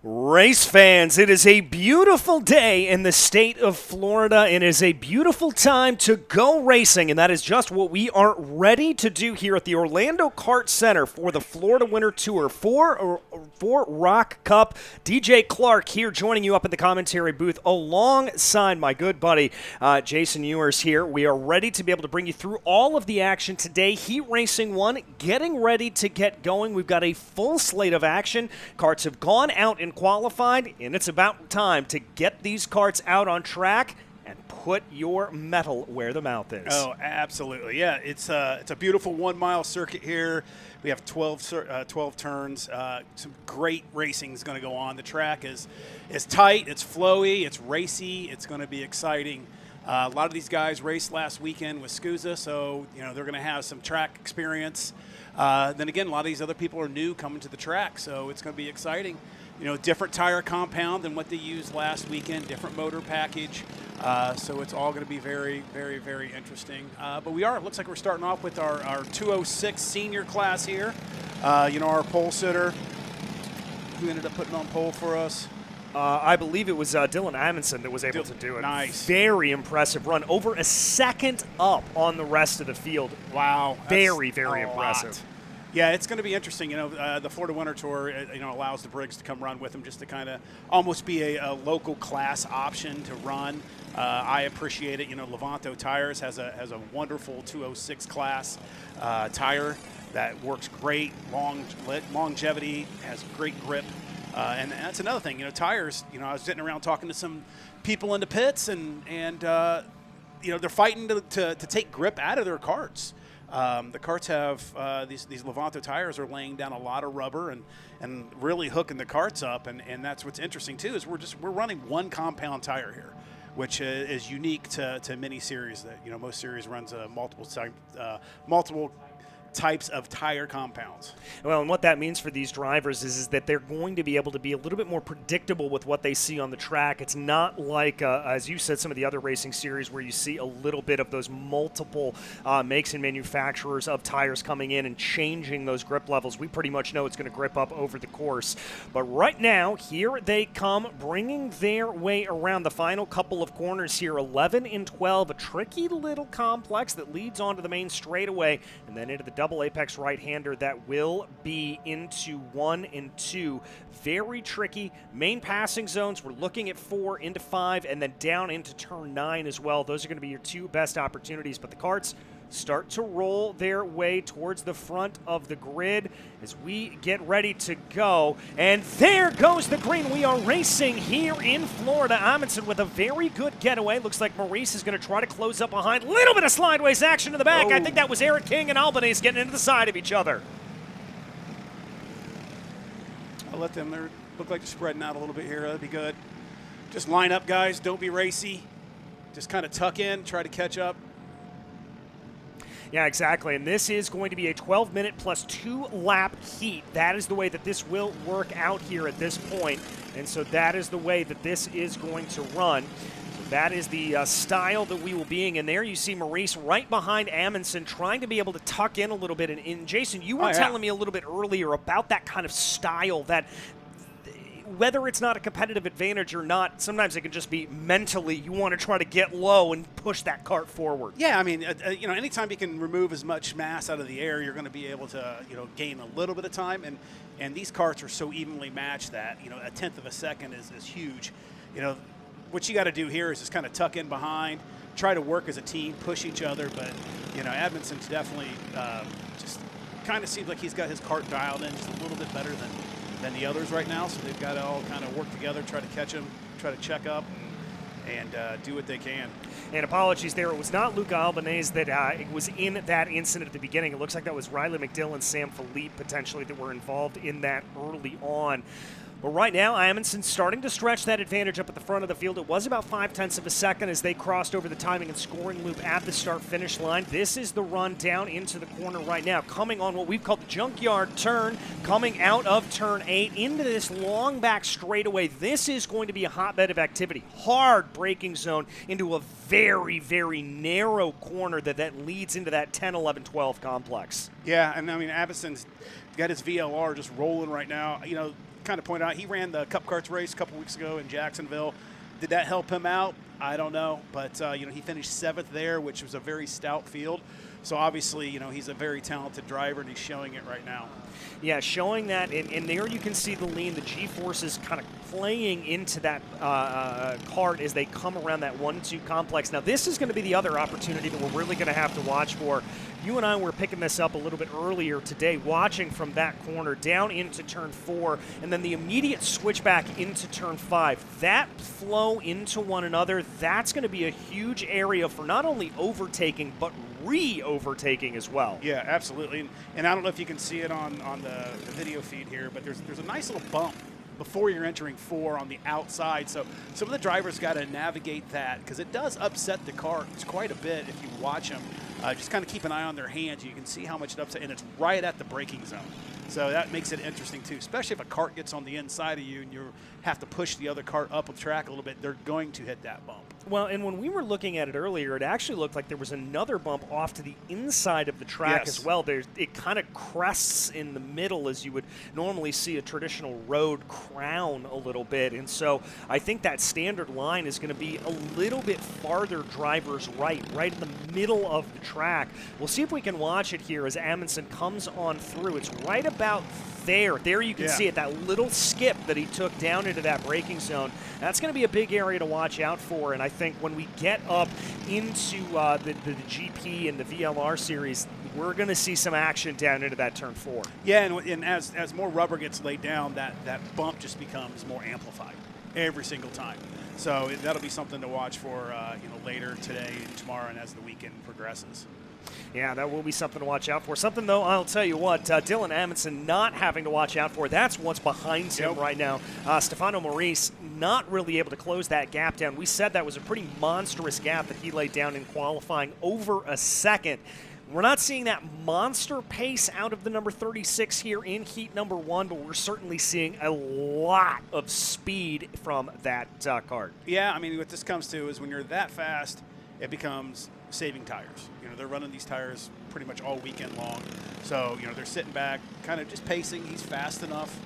Race fans, it is a beautiful day in the state of Florida. It is a beautiful time to go racing, and that is just what we are ready to do here at the Orlando Kart Center for the Florida Winter Tour for ROK Cup. DJ Clark here joining you up in the commentary booth alongside my good buddy Jason Ewers here. We are ready to be able to bring you through all of the action today. Heat Racing 1 getting ready to get going. We've got a full slate of action. Karts have gone out and qualified, and it's about time to get these karts out on track and put your metal where the mouth is. Oh, absolutely. Yeah, it's a beautiful 1 mile circuit here. We have 12 turns. Some great racing is going to go on. The track is tight, it's flowy, it's racy, it's going to be exciting. A lot of these guys raced last weekend with SCUSA, so they're going to have some track experience. Then again, a lot of these other people are new coming to the track, so it's going to be exciting. Different tire compound than what they used last weekend, different motor package. So it's all going to be very, very, very interesting. But it looks like we're starting off with our 206 senior class here. Our pole sitter, who ended up putting on pole for us. I believe it was Dylan Amundsen that was able to do it. Nice. Very impressive run. Over a second up on the rest of the field. Wow. Very, very impressive. Lot. Yeah, it's going to be interesting. The Florida Winter Tour, allows the Briggs to come run with them just to kind of almost be a local class option to run. I appreciate it. Levanto Tires has a wonderful 206 class tire that works great, longevity, has great grip. And that's another thing. Tires, I was sitting around talking to some people in the pits, and they're fighting to take grip out of their karts. The karts have these Levanto tires are laying down a lot of rubber and really hooking the karts up, and that's what's interesting too is we're running one compound tire here, which is unique to many series that most series runs multiple types of tire compounds. Well, and what that means for these drivers is that they're going to be able to be a little bit more predictable with what they see on the track. It's not like, as you said, some of the other racing series where you see a little bit of those multiple makes and manufacturers of tires coming in and changing those grip levels. We pretty much know it's going to grip up over the course. But right now, here they come, bringing their way around the final couple of corners here, 11 and 12, a tricky little complex that leads onto the main straightaway and then into the double apex right-hander that will be into 1 and 2. Very tricky. Main passing zones, we're looking at 4 into 5 and then down into turn 9 as well. Those are going to be your two best opportunities, but the karts start to roll their way towards the front of the grid as we get ready to go. And there goes the green. We are racing here in Florida. Amundsen with a very good getaway. Looks like Maurice is going to try to close up behind. Little bit of slideways action in the back. I think that was Eric King and Albanese getting into the side of each other. I'll let them look like they're spreading out a little bit here. That'd be good. Just line up, guys. Don't be racy. Just kind of tuck in, try to catch up. Yeah, exactly, and this is going to be a 12-minute plus 2-lap heat. That is the way that this will work out here at this point, and so that is the way that this is going to run. So that is the style that we will be in. And there you see Maurice right behind Amundsen trying to be able to tuck in a little bit. And Jason, you were telling me a little bit earlier about that kind of style that whether it's not a competitive advantage or not, sometimes it can just be mentally you want to try to get low and push that kart forward. Yeah, I mean, anytime you can remove as much mass out of the air, you're going to be able to, gain a little bit of time. And these karts are so evenly matched that, a tenth of a second is huge. What you got to do here is just kind of tuck in behind, try to work as a team, push each other. But, Amundsen's definitely just kind of seems like he's got his kart dialed in just a little bit better than the others right now, so they've got to all kind of work together, try to catch him, try to check up, and do what they can. And apologies there, it was not Luca Albanese that was in that incident at the beginning. It looks like that was Riley McDill and Sam Philippe potentially that were involved in that early on. But right now, Amundsen's starting to stretch that advantage up at the front of the field. It was about 0.5 of a second as they crossed over the timing and scoring loop at the start-finish line. This is the run down into the corner right now, coming on what we've called the junkyard turn, coming out of turn 8 into this long back straightaway. This is going to be a hotbed of activity. Hard braking zone into a very, very narrow corner that leads into that 10, 11, 12 complex. Yeah, and I mean, Amundsen's got his VLR just rolling right now. kind of point out, he ran the Cup Karts race a couple weeks ago in Jacksonville. Did that help him out? I don't know, but he finished 7th there, which was a very stout field. So obviously, he's a very talented driver, and he's showing it right now. Yeah, showing that, and there you can see the lean, the G-forces kind of playing into that kart as they come around that 1-2 complex. Now, this is going to be the other opportunity that we're really going to have to watch for. You and I were picking this up a little bit earlier today, watching from that corner down into turn 4, and then the immediate switch back into turn 5. That flow into one another, that's going to be a huge area for not only overtaking, but re-overtaking as well. Yeah, absolutely. And I don't know if you can see it on the video feed here, but there's a nice little bump before you're entering 4 on the outside. So some of the drivers got to navigate that, because it does upset the karts quite a bit if you watch them. Just kind of keep an eye on their hands. You can see how much it upsets, and it's right at the braking zone. So that makes it interesting, too, especially if a kart gets on the inside of you and you have to push the other kart up the track a little bit. They're going to hit that bump. Well, and when we were looking at it earlier, it actually looked like there was another bump off to the inside of the track as well. It kind of crests in the middle as you would normally see a traditional road crown a little bit. And so I think that standard line is going to be a little bit farther drivers right in the middle of the track. We'll see if we can watch it here as Amundsen comes on through. It's right about there. There you can see it, that little skip that he took down into that braking zone. That's going to be a big area to watch out for, and I think when we get up into the GP and the VLR series, we're going to see some action down into that turn 4. Yeah, and as more rubber gets laid down, that bump just becomes more amplified every single time. So that'll be something to watch for later today and tomorrow and as the weekend progresses. Yeah, that will be something to watch out for. Something, though, I'll tell you what, Dylan Amundsen not having to watch out for, that's what's behind him right now. Stefano Maurice not really able to close that gap down. We said that was a pretty monstrous gap that he laid down in qualifying, over a second. We're not seeing that monster pace out of the number 36 here in heat number 1, but we're certainly seeing a lot of speed from that kart. Yeah, I mean, what this comes to is when you're that fast, it becomes saving tires. They're running these tires pretty much all weekend long. So, they're sitting back, kind of just pacing. He's fast enough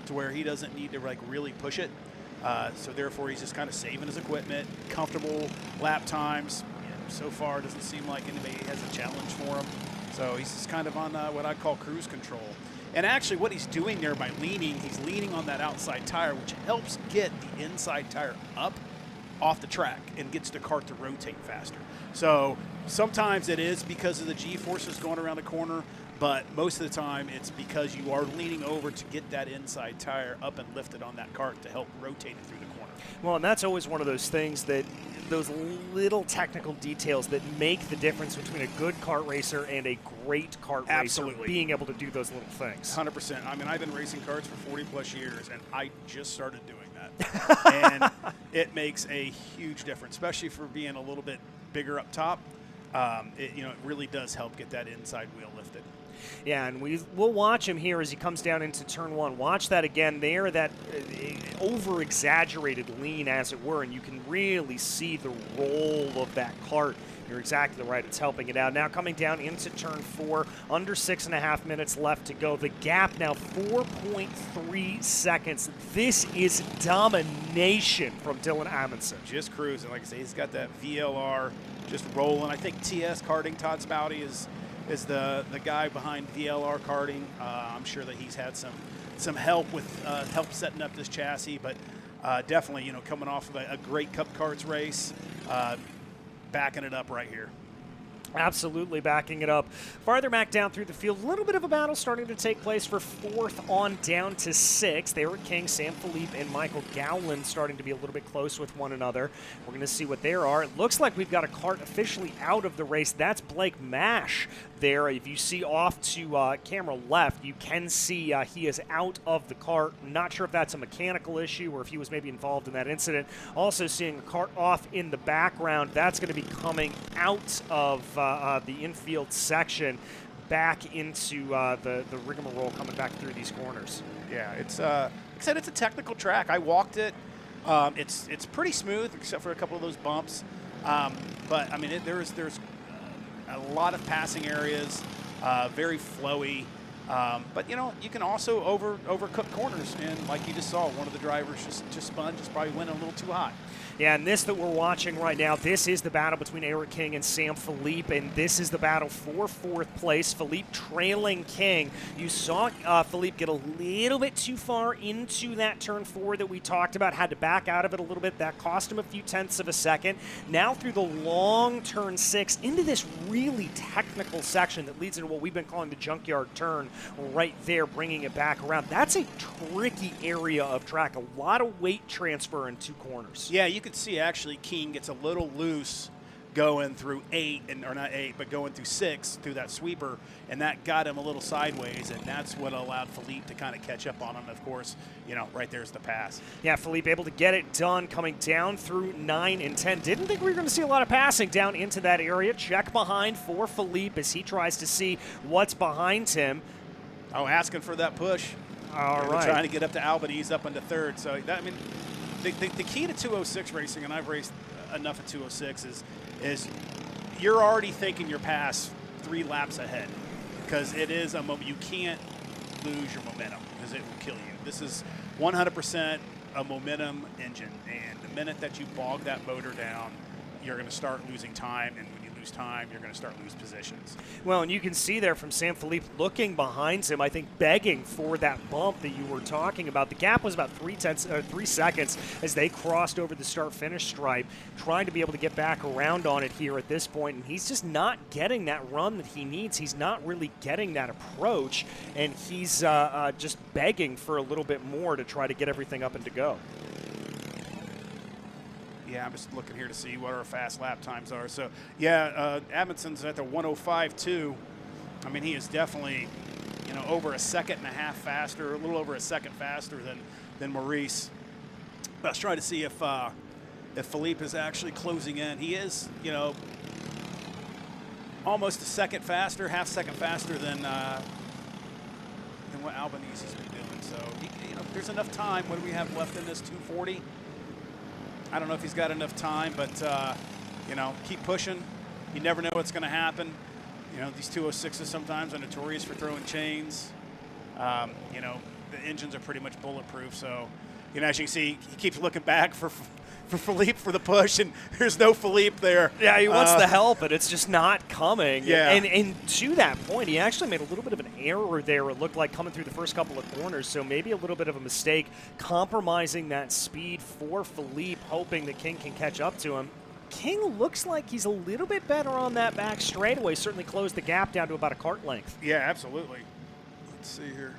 to where he doesn't need to really push it. So therefore, he's just kind of saving his equipment, comfortable lap times. So far, it doesn't seem like anybody has a challenge for him. So he's just kind of on what I call cruise control. And actually what he's doing there by leaning, he's leaning on that outside tire, which helps get the inside tire up off the track and gets the kart to rotate faster. So sometimes it is because of the G-forces going around the corner, but most of the time it's because you are leaning over to get that inside tire up and lifted on that kart to help rotate it through the corner. Well, and that's always one of those things that those little technical details that make the difference between a good kart racer and a great kart racer, being able to do those little things. 100%. I mean, I've been racing karts for 40-plus years, and I just started doing that. And it makes a huge difference, especially for being a little bit bigger up top. It really does help get that inside wheel lifted. Yeah, and we'll watch him here as he comes down into turn 1. Watch that again there, that over-exaggerated lean, as it were, and you can really see the roll of that kart. You're exactly right. It's helping it out. Now coming down into turn 4, under 6.5 minutes left to go. The gap now 4.3 seconds. This is domination from Dylan Amundsen. Just cruising. Like I say, he's got that VLR just rolling. I think TS Karting, Todd Spouty, is the guy behind VLR Karting. I'm sure that he's had some help with help setting up this chassis, but definitely, coming off of a great Cup Karts race, backing it up right here. Absolutely backing it up. Farther back down through the field, a little bit of a battle starting to take place for 4th on down to 6th. Eric King, Sam Philippe, and Michael Gowland starting to be a little bit close with one another. We're going to see what there are. It looks like we've got a kart officially out of the race. That's Blake Mash there. If you see off to camera left, you can see he is out of the kart. Not sure if that's a mechanical issue or if he was maybe involved in that incident. Also seeing a kart off in the background. That's going to be coming out of the infield section back into the rigmarole coming back through these corners. Yeah, it's like I said, it's a technical track. I walked it. It's pretty smooth except for a couple of those bumps. But I mean, there's a lot of passing areas, very flowy. But, you know, you can also overcook corners. And like you just saw, one of the drivers just spun, just probably went a little too hot. Yeah, and this that we're watching right now, this is the battle between Eric King and Sam Philippe, and this is the battle for 4th place. Philippe trailing King. You saw Philippe get a little bit too far into that turn 4 that we talked about, had to back out of it a little bit. That cost him a few tenths of a second. Now through the long turn 6 into this really technical section that leads into what we've been calling the junkyard turn right there, bringing it back around. That's a tricky area of track, a lot of weight transfer in 2 corners. Yeah, you can see actually King gets a little loose going through 8, or not 8, but going through 6 through that sweeper, and that got him a little sideways, and that's what allowed Philippe to kind of catch up on him. Of course, you know, right there's the pass. Yeah, Philippe able to get it done coming down through 9 and 10. Didn't think we were going to see a lot of passing down into that area. Check behind for Philippe as he tries to see what's behind him. Oh, asking for that push. All right. Trying to get up to Albanese up into 3rd. So, that, I mean, the key to 206 racing, and I've raced enough at 206, is you're already thinking your pass 3 laps ahead, because it is a moment you can't lose your momentum because it will kill you. This is 100% a momentum engine, and the minute that you bog that motor down, you're going to start losing time, and when you lose time, you're going to start lose positions. Well, and you can see there from Sam Philippe looking behind him, I think begging for that bump that you were talking about. The gap was about 3 seconds as they crossed over the start-finish stripe, trying to be able to get back around on it here at this point, and he's just not getting that run that he needs. He's not really getting that approach, and he's just begging for a little bit more to try to get everything up and to go. Yeah, I'm just looking here to see what our fast lap times are. So, yeah, Amundsen's at the 105.2. I mean, he is definitely, you know, over a second and a half faster, a little over a second faster than Maurice. But I was trying to see if Philippe is actually closing in. He is, you know, almost a second faster, half second faster than what Albanese's been doing. So, you know, there's enough time. What do we have left in this 240? I don't know if he's got enough time, but, you know, keep pushing. You never know what's going to happen. You know, these 206s sometimes are notorious for throwing chains. You know, the engines are pretty much bulletproof. So, you know, as you can see, he keeps looking back for Philippe for the push, and there's no Philippe there. Yeah, he wants to help, but it's just not coming. Yeah. And to that point, he actually made a little bit of an error there, it looked like, coming through the first couple of corners, so maybe a little bit of a mistake, compromising that speed for Philippe, hoping that King can catch up to him. King looks like he's a little bit better on that back straightaway, certainly closed the gap down to about a kart length. Yeah, absolutely. Let's see here.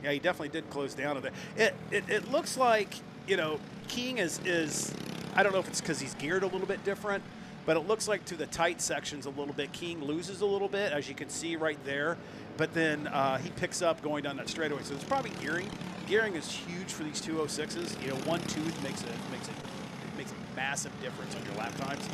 Yeah, he definitely did close down a bit. It looks like, you know, King is I don't know if it's because he's geared a little bit different, but it looks like to the tight sections a little bit, King loses a little bit, as you can see right there, but then he picks up going down that straightaway. So it's probably gearing. Gearing is huge for these 206s. You know, one tooth makes a massive difference on your lap times.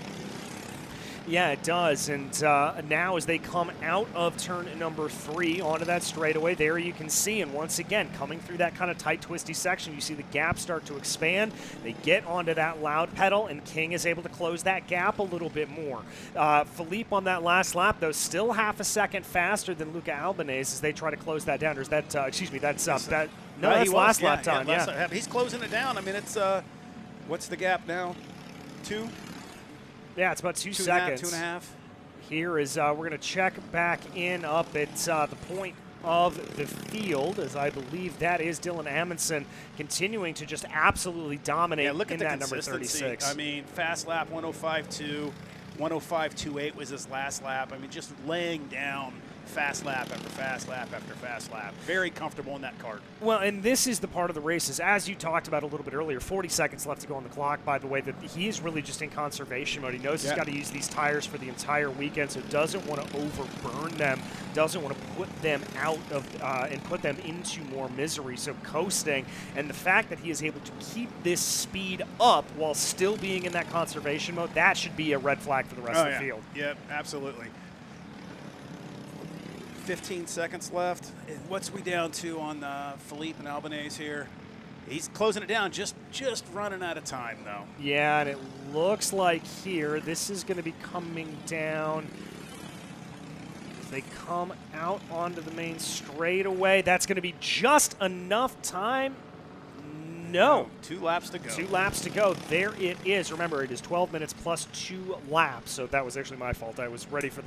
Yeah, it does. And now as they come out of turn number 3 onto that straightaway, there you can see, and once again, coming through that kind of tight, twisty section, you see the gap start to expand. They get onto that loud pedal, and King is able to close that gap a little bit more. Philippe on that last lap, though, still half a second faster than Luca Albanese as they try to close that down. Or is that, excuse me, that's last lap time, yeah. He's closing it down. I mean, it's, what's the gap now? 2? Yeah, it's about 2 seconds. 2.5. Here is, we're going to check back in up at the point of the field, as I believe that is Dylan Amundsen continuing to just absolutely dominate look at in the that number consistency. 36. I mean, fast lap 105.2, 105.28 was his last lap. I mean, just laying down fast lap after fast lap after fast lap. Very comfortable in that kart. Well, and this is the part of the races, as you talked about a little bit earlier, 40 seconds left to go on the clock, by the way, that he is really just in conservation mode. He knows he's got to use these tires for the entire weekend, so doesn't want to overburn them, doesn't want to put them out of and put them into more misery, so coasting. And the fact that he is able to keep this speed up while still being in that conservation mode, that should be a red flag for the rest of the field. Yep, absolutely. 15 seconds left. What's we down to on Philippe and Albanese here? He's closing it down, just running out of time, though. Yeah, and it looks like here, this is going to be coming down. they come out onto the main straightaway. That's going to be just enough time. No. 2 laps to go. 2 laps to go. There it is. Remember, it is 12 minutes plus 2 laps. So that was actually my fault. I was ready for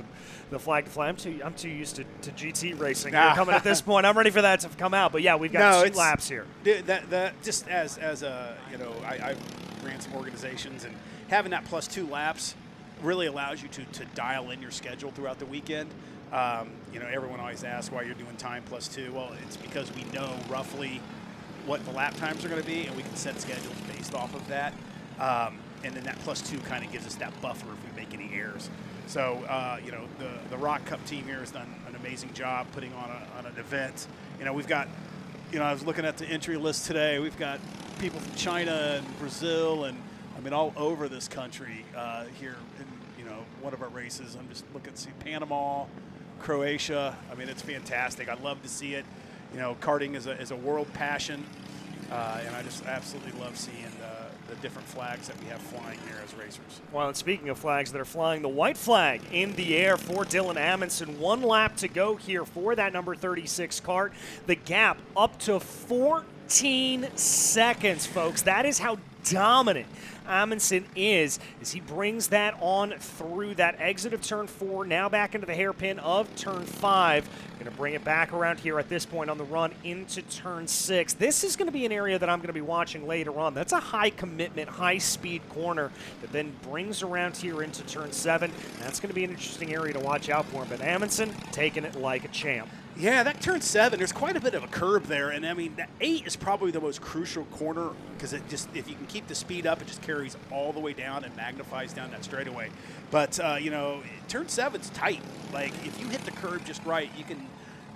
the flag to fly. I'm too used to GT racing. You're coming at this point. I'm ready for that to come out. But yeah, we've got 2 laps here. That just as a I ran some organizations, and having that plus 2 laps really allows you to dial in your schedule throughout the weekend. Everyone always asks why you're doing time plus 2. Well, it's because we know roughly what the lap times are going to be, and we can set schedules based off of that. And then that plus 2 kind of gives us that buffer if we make any errors. So, the ROK Cup team here has done an amazing job putting on an event. We've got, I was looking at the entry list today. We've got people from China and Brazil and, all over this country here in, one of our races. I'm just looking to see Panama, Croatia. It's fantastic. I love to see it. Karting is a world passion, and I just absolutely love seeing the different flags that we have flying here as racers. Well, and speaking of flags that are flying, the white flag in the air for Dylan Amundsen. 1 lap to go here for that number 36 Kart. The gap up to 14 seconds, folks. That is how dominant Amundsen is as he brings that on through that exit of turn 4, now back into the hairpin of turn 5. Going to bring it back around here at this point on the run into turn 6. This is going to be an area that I'm going to be watching later on. That's a high commitment, high speed corner that then brings around here into turn 7. That's going to be an interesting area to watch out for him. But Amundsen taking it like a champ. Yeah, that turn 7, there's quite a bit of a curb there, and that 8 is probably the most crucial corner because if you can keep the speed up, it just carries all the way down and magnifies down that straightaway. But turn 7's tight. Like if you hit the curb just right, you can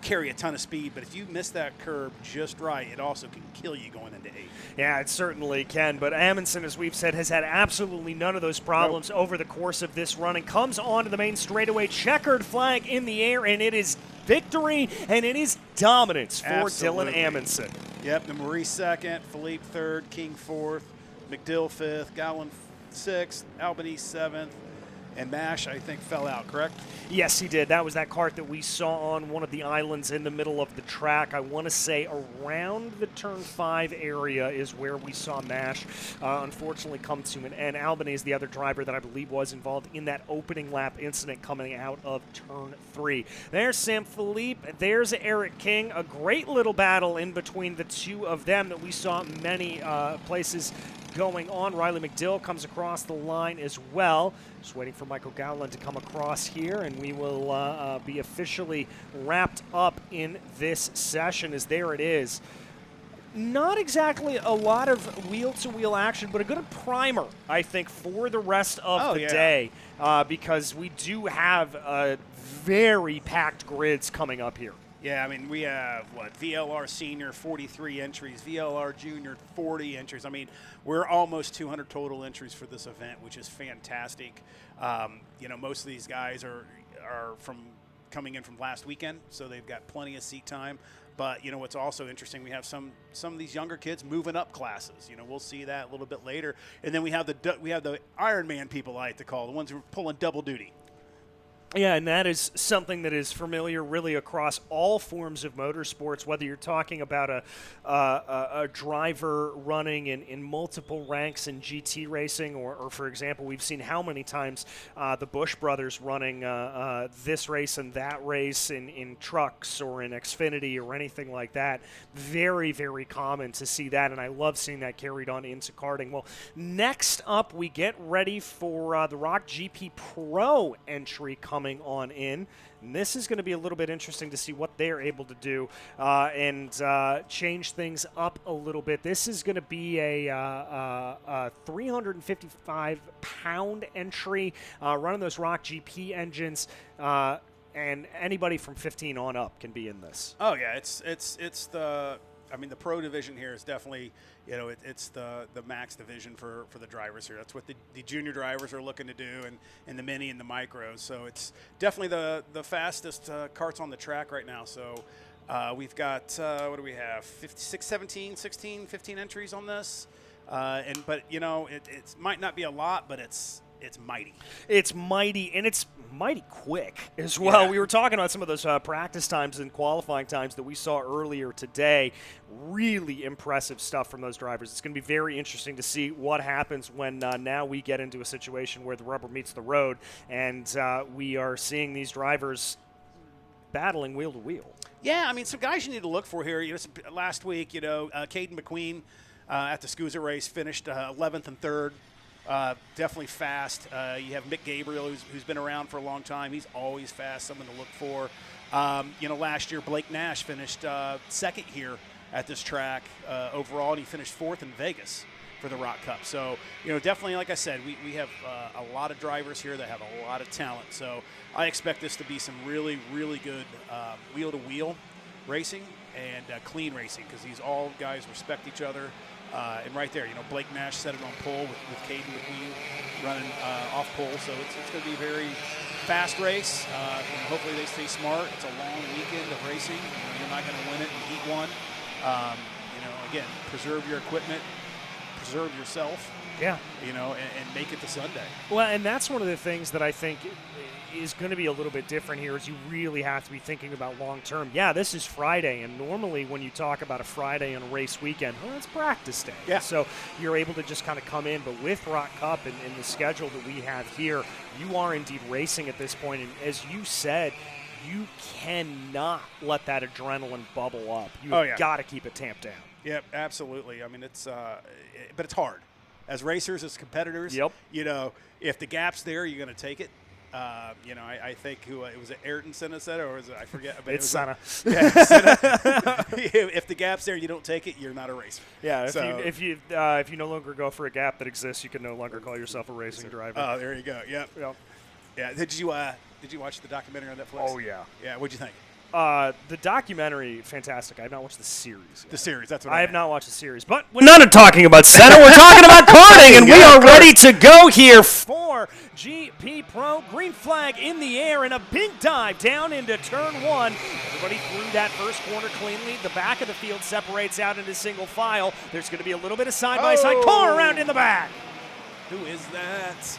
carry a ton of speed, but if you miss that curb just right, it also can kill you going into 8. Yeah, it certainly can, but Amundsen, as we've said, has had absolutely none of those problems over the course of this run and comes onto the main straightaway, checkered flag in the air, and it is victory, and it is dominance for Dylan Amundsen. Yep, the Maurice 2nd, Philippe 3rd, King 4th, McDill 5th, Gowan 6th, Albanese 7th, and Mash, I think, fell out, correct? Yes, he did. That was that kart that we saw on one of the islands in the middle of the track. I want to say around the turn 5 area is where we saw Mash unfortunately come to an end. Albany is the other driver that I believe was involved in that opening lap incident coming out of turn 3. There's Sam Philippe. There's Eric King. A great little battle in between the two of them that we saw many places going on. Riley McDill comes across the line as well. Just waiting for Michael Gowland to come across here, and we will be officially wrapped up in this session as there it is. Not exactly a lot of wheel-to-wheel action, but a good primer, I think, for the rest of the day because we do have very packed grids coming up here. Yeah, we have, VLR Senior, 43 entries, VLR Junior, 40 entries. We're almost 200 total entries for this event, which is fantastic. Most of these guys are coming in from last weekend, so they've got plenty of seat time. But, what's also interesting, we have some of these younger kids moving up classes. We'll see that a little bit later. And then we have the Ironman people, I like to call, the ones who are pulling double duty. Yeah, and that is something that is familiar really across all forms of motorsports, whether you're talking about a driver running in multiple ranks in GT racing, or for example, we've seen how many times the Busch brothers running this race and that race in trucks or in Xfinity or anything like that. Very, very common to see that, and I love seeing that carried on into karting. Well, next up, we get ready for the ROK GP Pro entry coming on in. And this is going to be a little bit interesting to see what they're able to do and change things up a little bit. This is going to be a 355-pound entry running those ROK GP engines, and anybody from 15 on up can be in this. Oh yeah, it's the the pro division here is definitely, it's the max division for the drivers here. That's what the junior drivers are looking to do, and the mini and the micros. So it's definitely the fastest karts on the track right now. So we've got, what do we have, 56, 17, 16, 15 entries on this. But it might not be a lot, but it's it's mighty. It's mighty, and it's mighty quick as well. Yeah. We were talking about some of those practice times and qualifying times that we saw earlier today. Really impressive stuff from those drivers. It's going to be very interesting to see what happens when now we get into a situation where the rubber meets the road, and we are seeing these drivers battling wheel to wheel. Yeah, I mean, some guys you need to look for here. Last week, Caden McQueen at the SCUSA race finished 11th and 3rd. Definitely fast. You have Mick Gabriel, who's been around for a long time. He's always fast, someone to look for. Last year, Blake Nash finished second here at this track overall, and he finished 4th in Vegas for the ROK Cup. So, definitely, like I said, we have a lot of drivers here that have a lot of talent. So I expect this to be some really, really good wheel-to-wheel racing and clean racing, because these all guys respect each other. And right there, Blake Nash set it on pole with Caden McQueen running off pole. So it's going to be a very fast race. And hopefully they stay smart. It's a long weekend of racing. You're not going to win it in heat one. Again, preserve your equipment, preserve yourself. Yeah. And make it to Sunday. Well, and that's one of the things that I think is going to be a little bit different here, is you really have to be thinking about long term. Yeah, this is Friday, and normally when you talk about a Friday and a race weekend, well, it's practice day. Yeah. So you're able to just kind of come in. But with ROK Cup and the schedule that we have here, you are indeed racing at this point. And as you said, you cannot let that adrenaline bubble up. You've got to keep it tamped down. Yep, absolutely. I mean, but it's hard. As racers, as competitors, Yep. If the gap's there, you're going to take it. I think it was Ayrton Senna said, or was it, I forget. But It's Senna. Yeah, Senna. If the gap's there, you don't take it, you're not a racer. Yeah, So- if you no longer go for a gap that exists, you can no longer call yourself a racing driver. Oh, there you go. Yep. Yep. Yeah. Did you watch the documentary on Netflix? Oh, yeah. Yeah. What'd you think? The documentary, fantastic. I have not watched the series yet. The series. That's what I I have meant. not watched the series. But we're not talking about Senna. We're talking about karting, and we are ready to go here for GP Pro. Green flag in the air and a big dive down into turn one. Everybody through that first corner cleanly. The back of the field separates out into single file. There's going to be a little bit of side-by-side car around in the back. Who is that?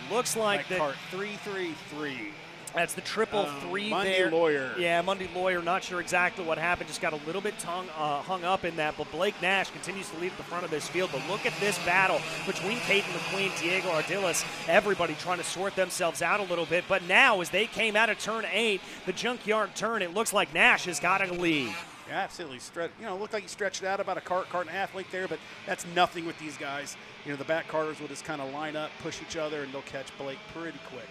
Looks like that. Kart 333. That's the triple three Monday there. Lawyer. Yeah, Monday Lawyer. Not sure exactly what happened. Just got a little bit hung up in that. But Blake Nash continues to lead at the front of this field. But look at this battle between Caden McQueen, Diego Ardiles, everybody trying to sort themselves out a little bit. But now, as they came out of turn 8, the junkyard turn, it looks like Nash has got a lead. Yeah, absolutely. Looked like he stretched out about a cart and a half length there, but that's nothing with these guys. The back carters will just kind of line up, push each other, and they'll catch Blake pretty quick.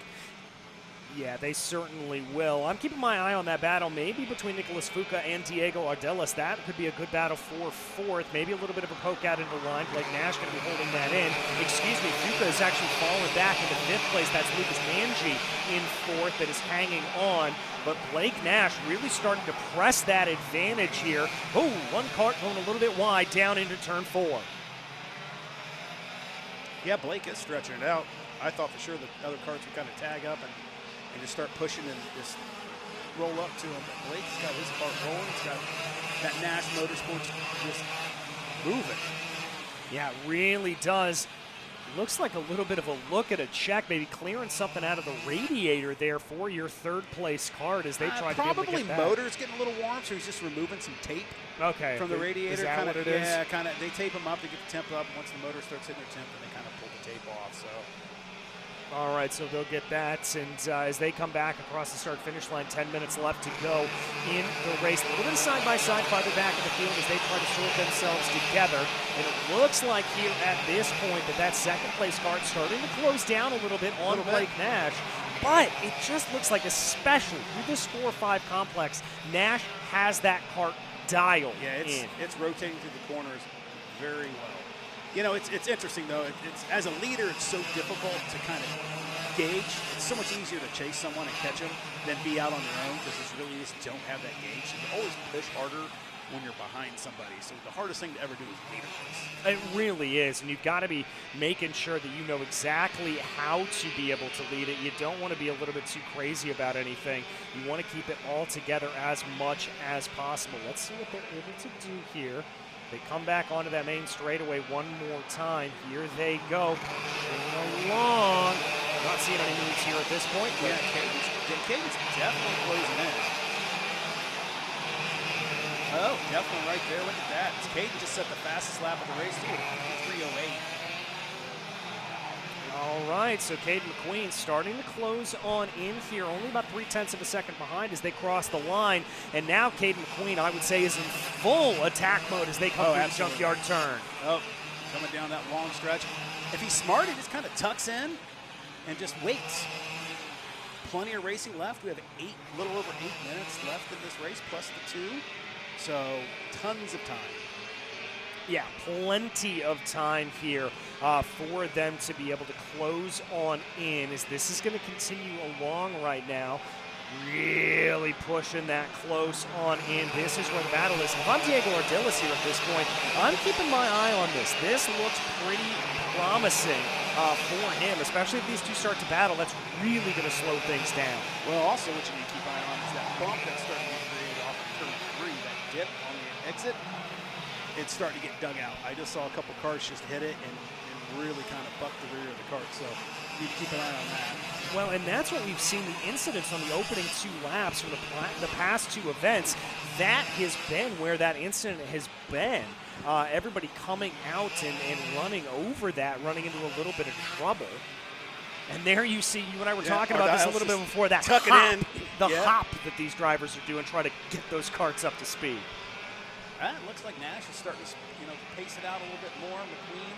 Yeah, they certainly will. I'm keeping my eye on that battle, maybe between Nicholas Fuca and Diego Ardiles. That could be a good battle for fourth. Maybe a little bit of a poke out into line. Blake Nash going to be holding that in. Excuse me, Fuca has actually fallen back into 5th place. That's Lucas Manji in 4th that is hanging on. But Blake Nash really starting to press that advantage here. Oh, one cart going a little bit wide down into turn 4. Yeah, Blake is stretching it out. I thought for sure the other carts would kind of tag up and just start pushing and just roll up to him. But Blake's got his cart rolling. He's got that Nash Motorsports just moving. Yeah, it really does. Looks like a little bit of a look at a check, maybe clearing something out of the radiator there for your 3rd place cart as they try to be able to probably get that. motor's getting a little warm, so he's just removing some tape from the radiator. Is that what it is? Yeah, kind of. They tape them up to get the temp up. Once the motor starts hitting their temp, then they kind of pull the tape off. So. All right, so they'll get that, and as they come back across the start-finish line, 10 minutes left to go in the race. A little bit of side-by-side farther back in the field as they try to sort themselves together, and it looks like here at this point that second-place cart starting to close down a little bit on Blake Nash, but it just looks like, especially through this 4-5 complex, Nash has that cart dialed in. It's rotating through the corners very well. It's interesting, though. It's as a leader, it's so difficult to kind of gauge. It's so much easier to chase someone and catch them than be out on your own, because you just don't have that gauge. So you always push harder when you're behind somebody. So the hardest thing to ever do is lead a race. It really is, and you've got to be making sure that you know exactly how to be able to lead it. You don't want to be a little bit too crazy about anything. You want to keep it all together as much as possible. Let's see what they're able to do here. They come back onto that main straightaway one more time. Here they go. Moving along. Not seeing any moves here at this point. Yeah, Caden's definitely closing in. Oh, definitely right there. Look at that. Caden just set the fastest lap of the race, too, at 3:08. All right, so Caden McQueen starting to close on in here, only about 0.3 of a second behind as they cross the line. And now Caden McQueen, I would say, is in full attack mode as they come through the junkyard turn. Oh, coming down that long stretch. If he's smart, he just kind of tucks in and just waits. Plenty of racing left. We have a little over 8 minutes left in this race, plus the 2. So tons of time. Yeah, plenty of time here for them to be able to close on in, as this is going to continue along right now. Really pushing that close on in. This is where the battle is. If I'm Diego Ardiles here at this point, I'm keeping my eye on this. This looks pretty promising for him, especially if these two start to battle. That's really going to slow things down. Well, also what you need to keep an eye on is that bump that's starting to get created off of turn 3, that dip on the exit. It's starting to get dug out. I just saw a couple cars just hit it and really kind of buck the rear of the cart, so you need to keep an eye on that. Well, and that's what we've seen, the incidents on the opening 2 laps for the past 2 events. That has been where that incident has been. Everybody coming out and running over that, running into a little bit of trouble. And there you see, you and I were talking about this a little bit before, that tuck hop, it in. the hop that these drivers are doing, trying to get those carts up to speed. It looks like Nash is starting to, pace it out a little bit more. McQueen.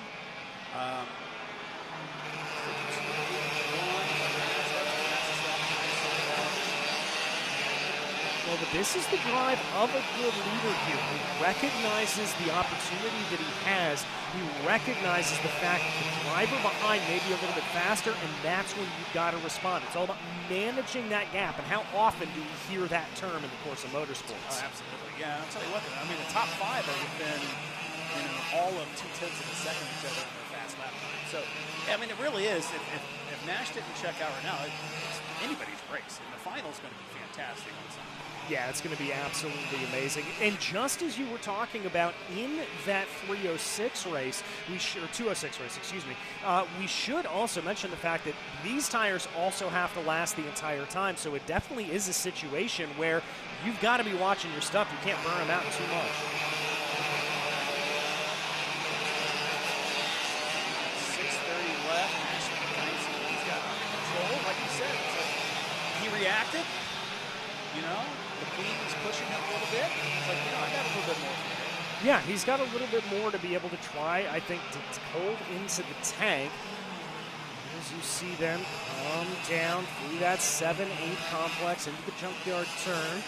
Well, but this is the drive of a good leader here. He recognizes the opportunity that he has. He recognizes the fact that the driver behind may be a little bit faster, and that's when you've got to respond. It's all about managing that gap, and how often do we hear that term in the course of motorsports? Oh, absolutely. Yeah, I'll tell you what, I mean, the top 5 are within, all of 0.2 of a second of each other in their fast lap time. So, I mean, it really is. If Nash didn't check out right now, it's anybody's race, and the final is going to be fantastic on Sunday. Yeah, it's going to be absolutely amazing. And just as you were talking about in that 306 race, or 206 race, excuse me, we should also mention the fact that these tires also have to last the entire time. So it definitely is a situation where you've got to be watching your stuff. You can't burn them out too much. 6:30 left. He's got control, like you said. So he reacted, McQueen was pushing him a little bit. It's like, I got a little bit more for him. Yeah, he's got a little bit more to be able to try, I think, to hold into the tank. As you see them come down through that 7-8 complex into the junkyard turn.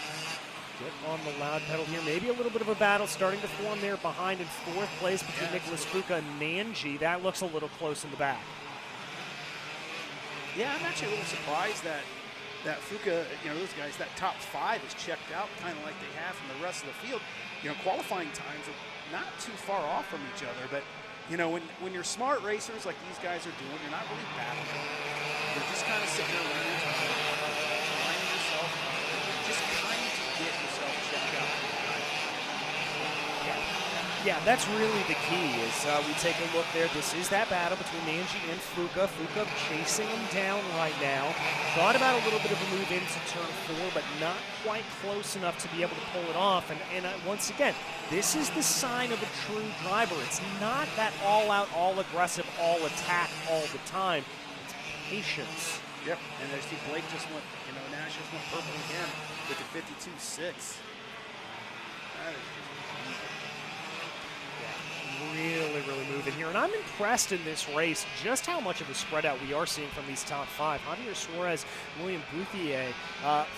Get on the loud pedal here. Maybe a little bit of a battle starting to form there behind in 4th place between Nicholas Fuka and Nanji. That looks a little close in the back. Yeah, I'm actually a little surprised that Fuka, those guys, that top 5 is checked out kind of like they have from the rest of the field. Qualifying times are not too far off from each other, but, when you're smart racers like these guys are doing, you're not really battling. You're just kind of sitting there learning time, lining yourself up, just trying to get yourself checked out. Yeah, that's really the key is we take a look there. This is that battle between Nanji and Fuka. Fuka chasing him down right now. Thought about a little bit of a move into turn 4, but not quite close enough to be able to pull it off. And once again, this is the sign of a true driver. It's not that all-out, all-aggressive, all-attack all the time. It's patience. Yep, and I see Blake just went, Nash just went purple again with the 52.6. Really moving here. And I'm impressed in this race just how much of a spread out we are seeing from these top 5. Javier Suarez, William Bouthier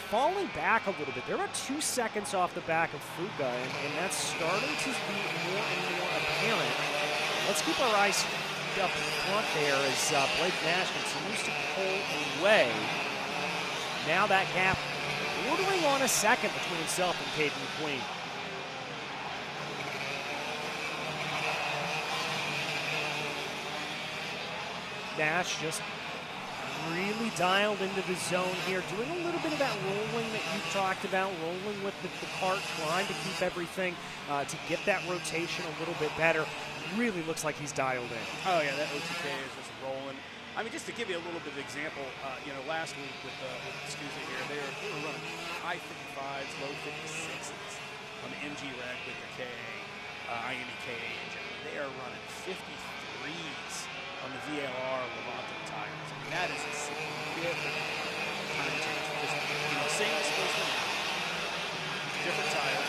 falling back a little bit. They're about 2 seconds off the back of Fuka, and that's starting to be more and more apparent. Let's keep our eyes up front there as Blake Nash continues to pull away. Now that gap bordering on a second between himself and Caden McQueen. Nash just really dialed into the zone here, doing a little bit of that rolling that you talked about, rolling with the cart, trying to keep everything to get that rotation a little bit better. Really looks like he's dialed in. Oh yeah, that OTK is just rolling. I mean, just to give you a little bit of example, last week with Scusa here, they were running high 55s, low 56s on the MG Reg with the KA, IME KA engine. They are running 53s on the VLR Levanto tires. I mean, that is a significant time change. Just, same displacement, different tire.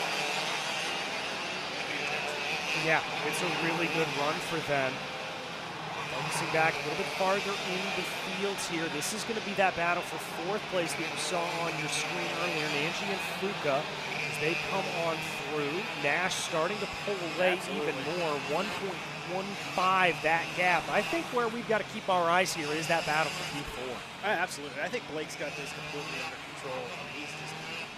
Yeah, it's a really good run for them. Focusing back a little bit farther in the field here. This is going to be that battle for 4th place that you saw on your screen earlier. Nanji and Fuka, as they come on through. Nash starting to pull away even more. 1.15 that gap. I think where we've got to keep our eyes here is that battle for P4. Absolutely. I think Blake's got this completely under control. I mean, he's just,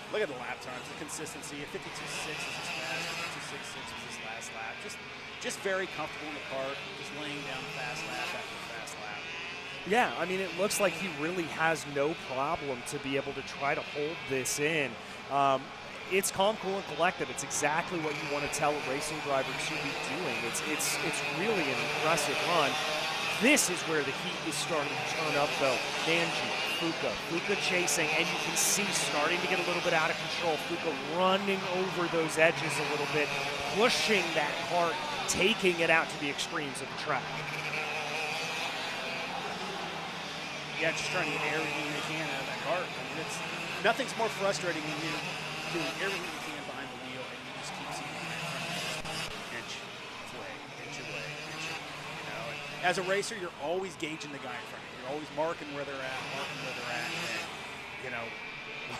look at the lap times, the consistency. 52.6 is his fast, 52.66 was his last lap. Just very comfortable in the cart, just laying down fast lap after fast lap. Yeah, I mean, it looks like he really has no problem to be able to try to hold this in. It's calm, cool, and collected. It's exactly what you want to tell a racing driver to be doing. It's really an impressive run. This is where the heat is starting to turn up, though. Nanji, Fuka chasing, and you can see starting to get a little bit out of control. Fuka running over those edges a little bit, pushing that cart, taking it out to the extremes of the track. Yeah, just trying to get everything they can out of that cart. I mean, nothing's more frustrating when you're doing everything you can behind the wheel and you just keep seeing the guy in front of you inch away. And as a racer, you're always gauging the guy in front of you. You're always marking where they're at, and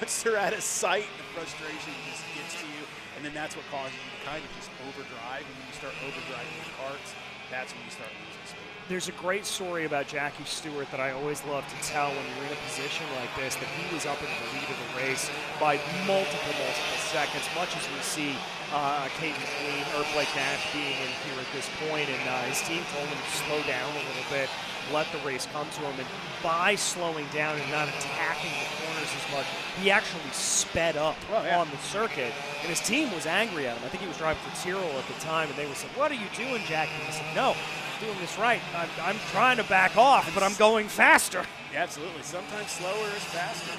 once they're out of sight, the frustration just gets to you, and then that's what causes you to kind of just overdrive. And when you start overdriving the karts, that's when you start losing speed. There's a great story about Jackie Stewart that I always love to tell when you're in a position like this, that he was up in the lead of the race by multiple seconds, much as we see Caden McLean or Blake Nash being in here at this point, and his team told him to slow down a little bit, let the race come to him, and by slowing down and not attacking the corners as much, he actually sped up on the circuit, and his team was angry at him. I think he was driving for Tyrrell at the time, and they were saying, "What are you doing, Jackie?" And he said, "No, I'm doing this right. I'm trying to back off, but I'm going faster." Yeah, absolutely. Sometimes slower is faster.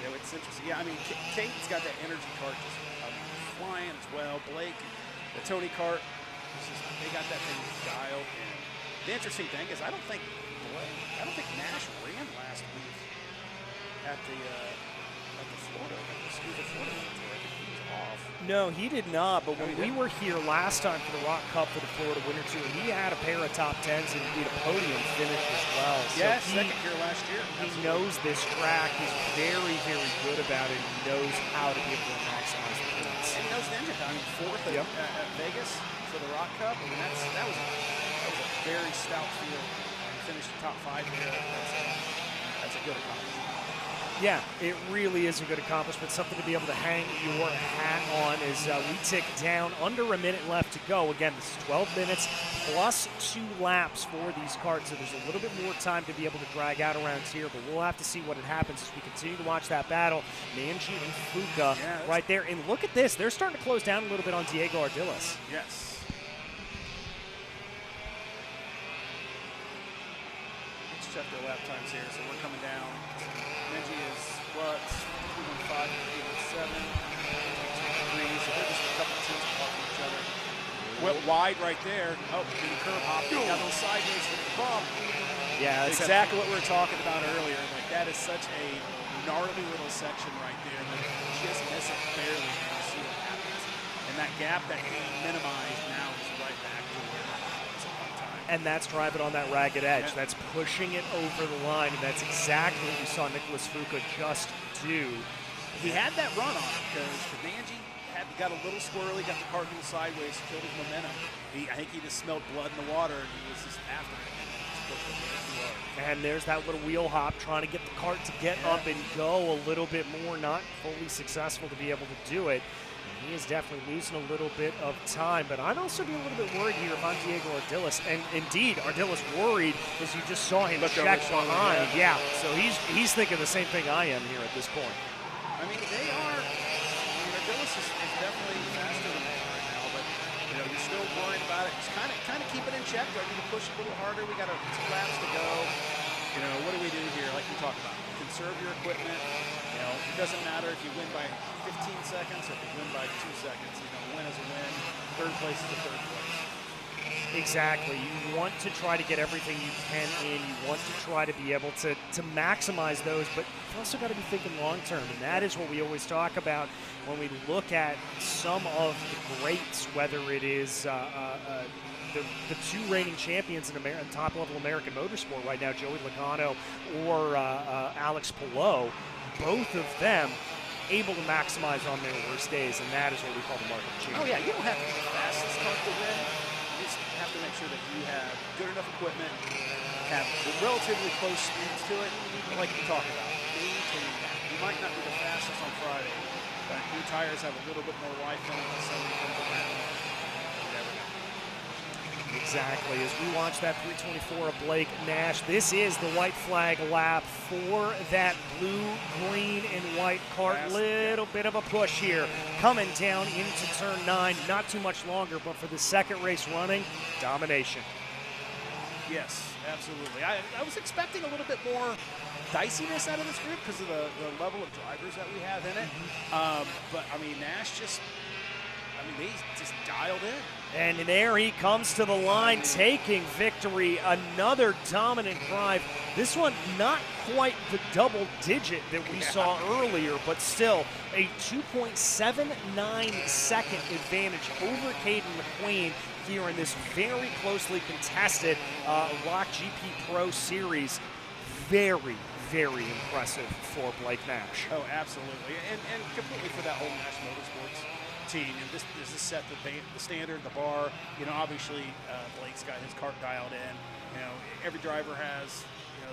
It's interesting. Yeah, I mean, Caden's got that energy cart just flying as well. Blake, the Tony kart, they got that thing dialed in. The interesting thing is, I don't think Nash ran last week at the Florida Tour. I think he was off. No, he did not, but when we were here last time for the ROK Cup for the Florida Winter Tour, he had a pair of top 10s and indeed a podium finish as well. Yeah, second year last year. He knows this track. He's very, very good about it. He knows how to be able to maximize the points. And he knows the engine. I mean, 4th at Vegas for the ROK Cup. I mean, that was a very stout field. He finished the top 5 there. That's a good accomplishment. Yeah, it really is a good accomplishment, something to be able to hang your hat on as we tick down under a minute left to go. Again, this is 12 minutes plus 2 laps for these karts, so there's a little bit more time to be able to drag out around here, but we'll have to see what happens as we continue to watch that battle. Nanji and Fuka right there, and look at this. They're starting to close down a little bit on Diego Ardiles. Yes. Let's check their lap times here, so we're coming down. Benji is what? 315, 317, 3, so they're just a couple of tenths apart from each other. Went wide right there. Oh, did the curve hop. Got those sideways with the bump. Yeah, that's exactly what we were talking about earlier. Like, that is such a gnarly little section right there that just miss it barely and you see what happens. And that gap that he minimized now is right back to where it was at one time. And that's driving on that ragged edge. Yeah. That's pushing it over the line, and that's exactly what you saw Nicholas Fuka just do. He had that run on him because Nanji got a little squirrely, got the cart moving sideways, killed his momentum. I think he just smelled blood in the water, and he was just after it. And there's that little wheel hop, trying to get the cart to get up and go a little bit more, not fully successful to be able to do it. He is definitely losing a little bit of time, but I'd also be a little bit worried here if I'm Diego Ardillas. And indeed, Ardillas worried as you just saw him check behind. Yeah, so he's thinking the same thing I am here at this point. I mean, they are. Ardillas is definitely faster than they are right now, but you're still worried about it. Just kind of keep it in check. Do I need to push a little harder? We got 2 laps to go. What do we do here? Like we talked about, conserve your equipment. It doesn't matter if you win by 15 seconds or if you win by 2 seconds. Win is a win. Third place is a third place. Exactly. You want to try to get everything you can in. You want to try to be able to maximize those, but you've also got to be thinking long term, and that is what we always talk about when we look at some of the greats, whether it is the 2 reigning champions in top-level American motorsport right now, Joey Logano or Alex Palou. Both of them able to maximize on their worst days, and that is what we call the mark of achievement. Oh, yeah, you don't have to be the fastest car to win. You just have to make sure that you have good enough equipment, have relatively close speeds to it, like you talked about. Maintain that. You might not be the fastest on Friday, but new tires have a little bit more life in them, so you can go around. Exactly. As we watch that 324 of Blake Nash, this is the white flag lap for that blue, green, and white cart. Little bit of a push here coming down into turn 9. Not too much longer, but for the second race running, domination. Yes, absolutely. I was expecting a little bit more diciness out of this group because of the level of drivers that we have in it. But, Nash they just dialed in. And there he comes to the line, taking victory. Another dominant drive. This one not quite the double digit that we saw earlier, but still a 2.79 second advantage over Caden McQueen here in this very closely contested ROK GP Pro Series. Very, very impressive for Blake Nash. Oh, absolutely. And completely for that whole Nash Motorsports team. This set the standard, the bar. Obviously Blake's got his cart dialed in. Every driver has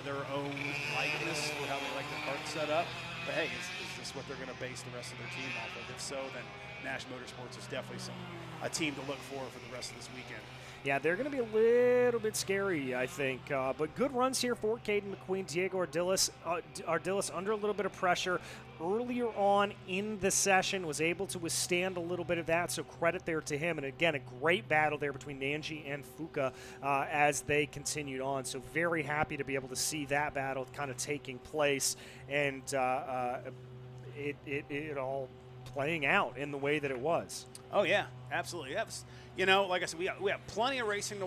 their own likeness for how they like their cart set up. But hey, is this what they're going to base the rest of their team off of? If so, then Nash Motorsports is definitely a team to look for the rest of this weekend. Yeah, they're going to be a little bit scary, I think. But good runs here for Caden McQueen. Diego Ardillas under a little bit of pressure earlier on in the session, was able to withstand a little bit of that, so credit there to him. And again, a great battle there between Nanji and Fuka as they continued on. So very happy to be able to see that battle kind of taking place, and it all playing out in the way that it was. Oh, yeah, absolutely. That was, like I said, we have plenty of racing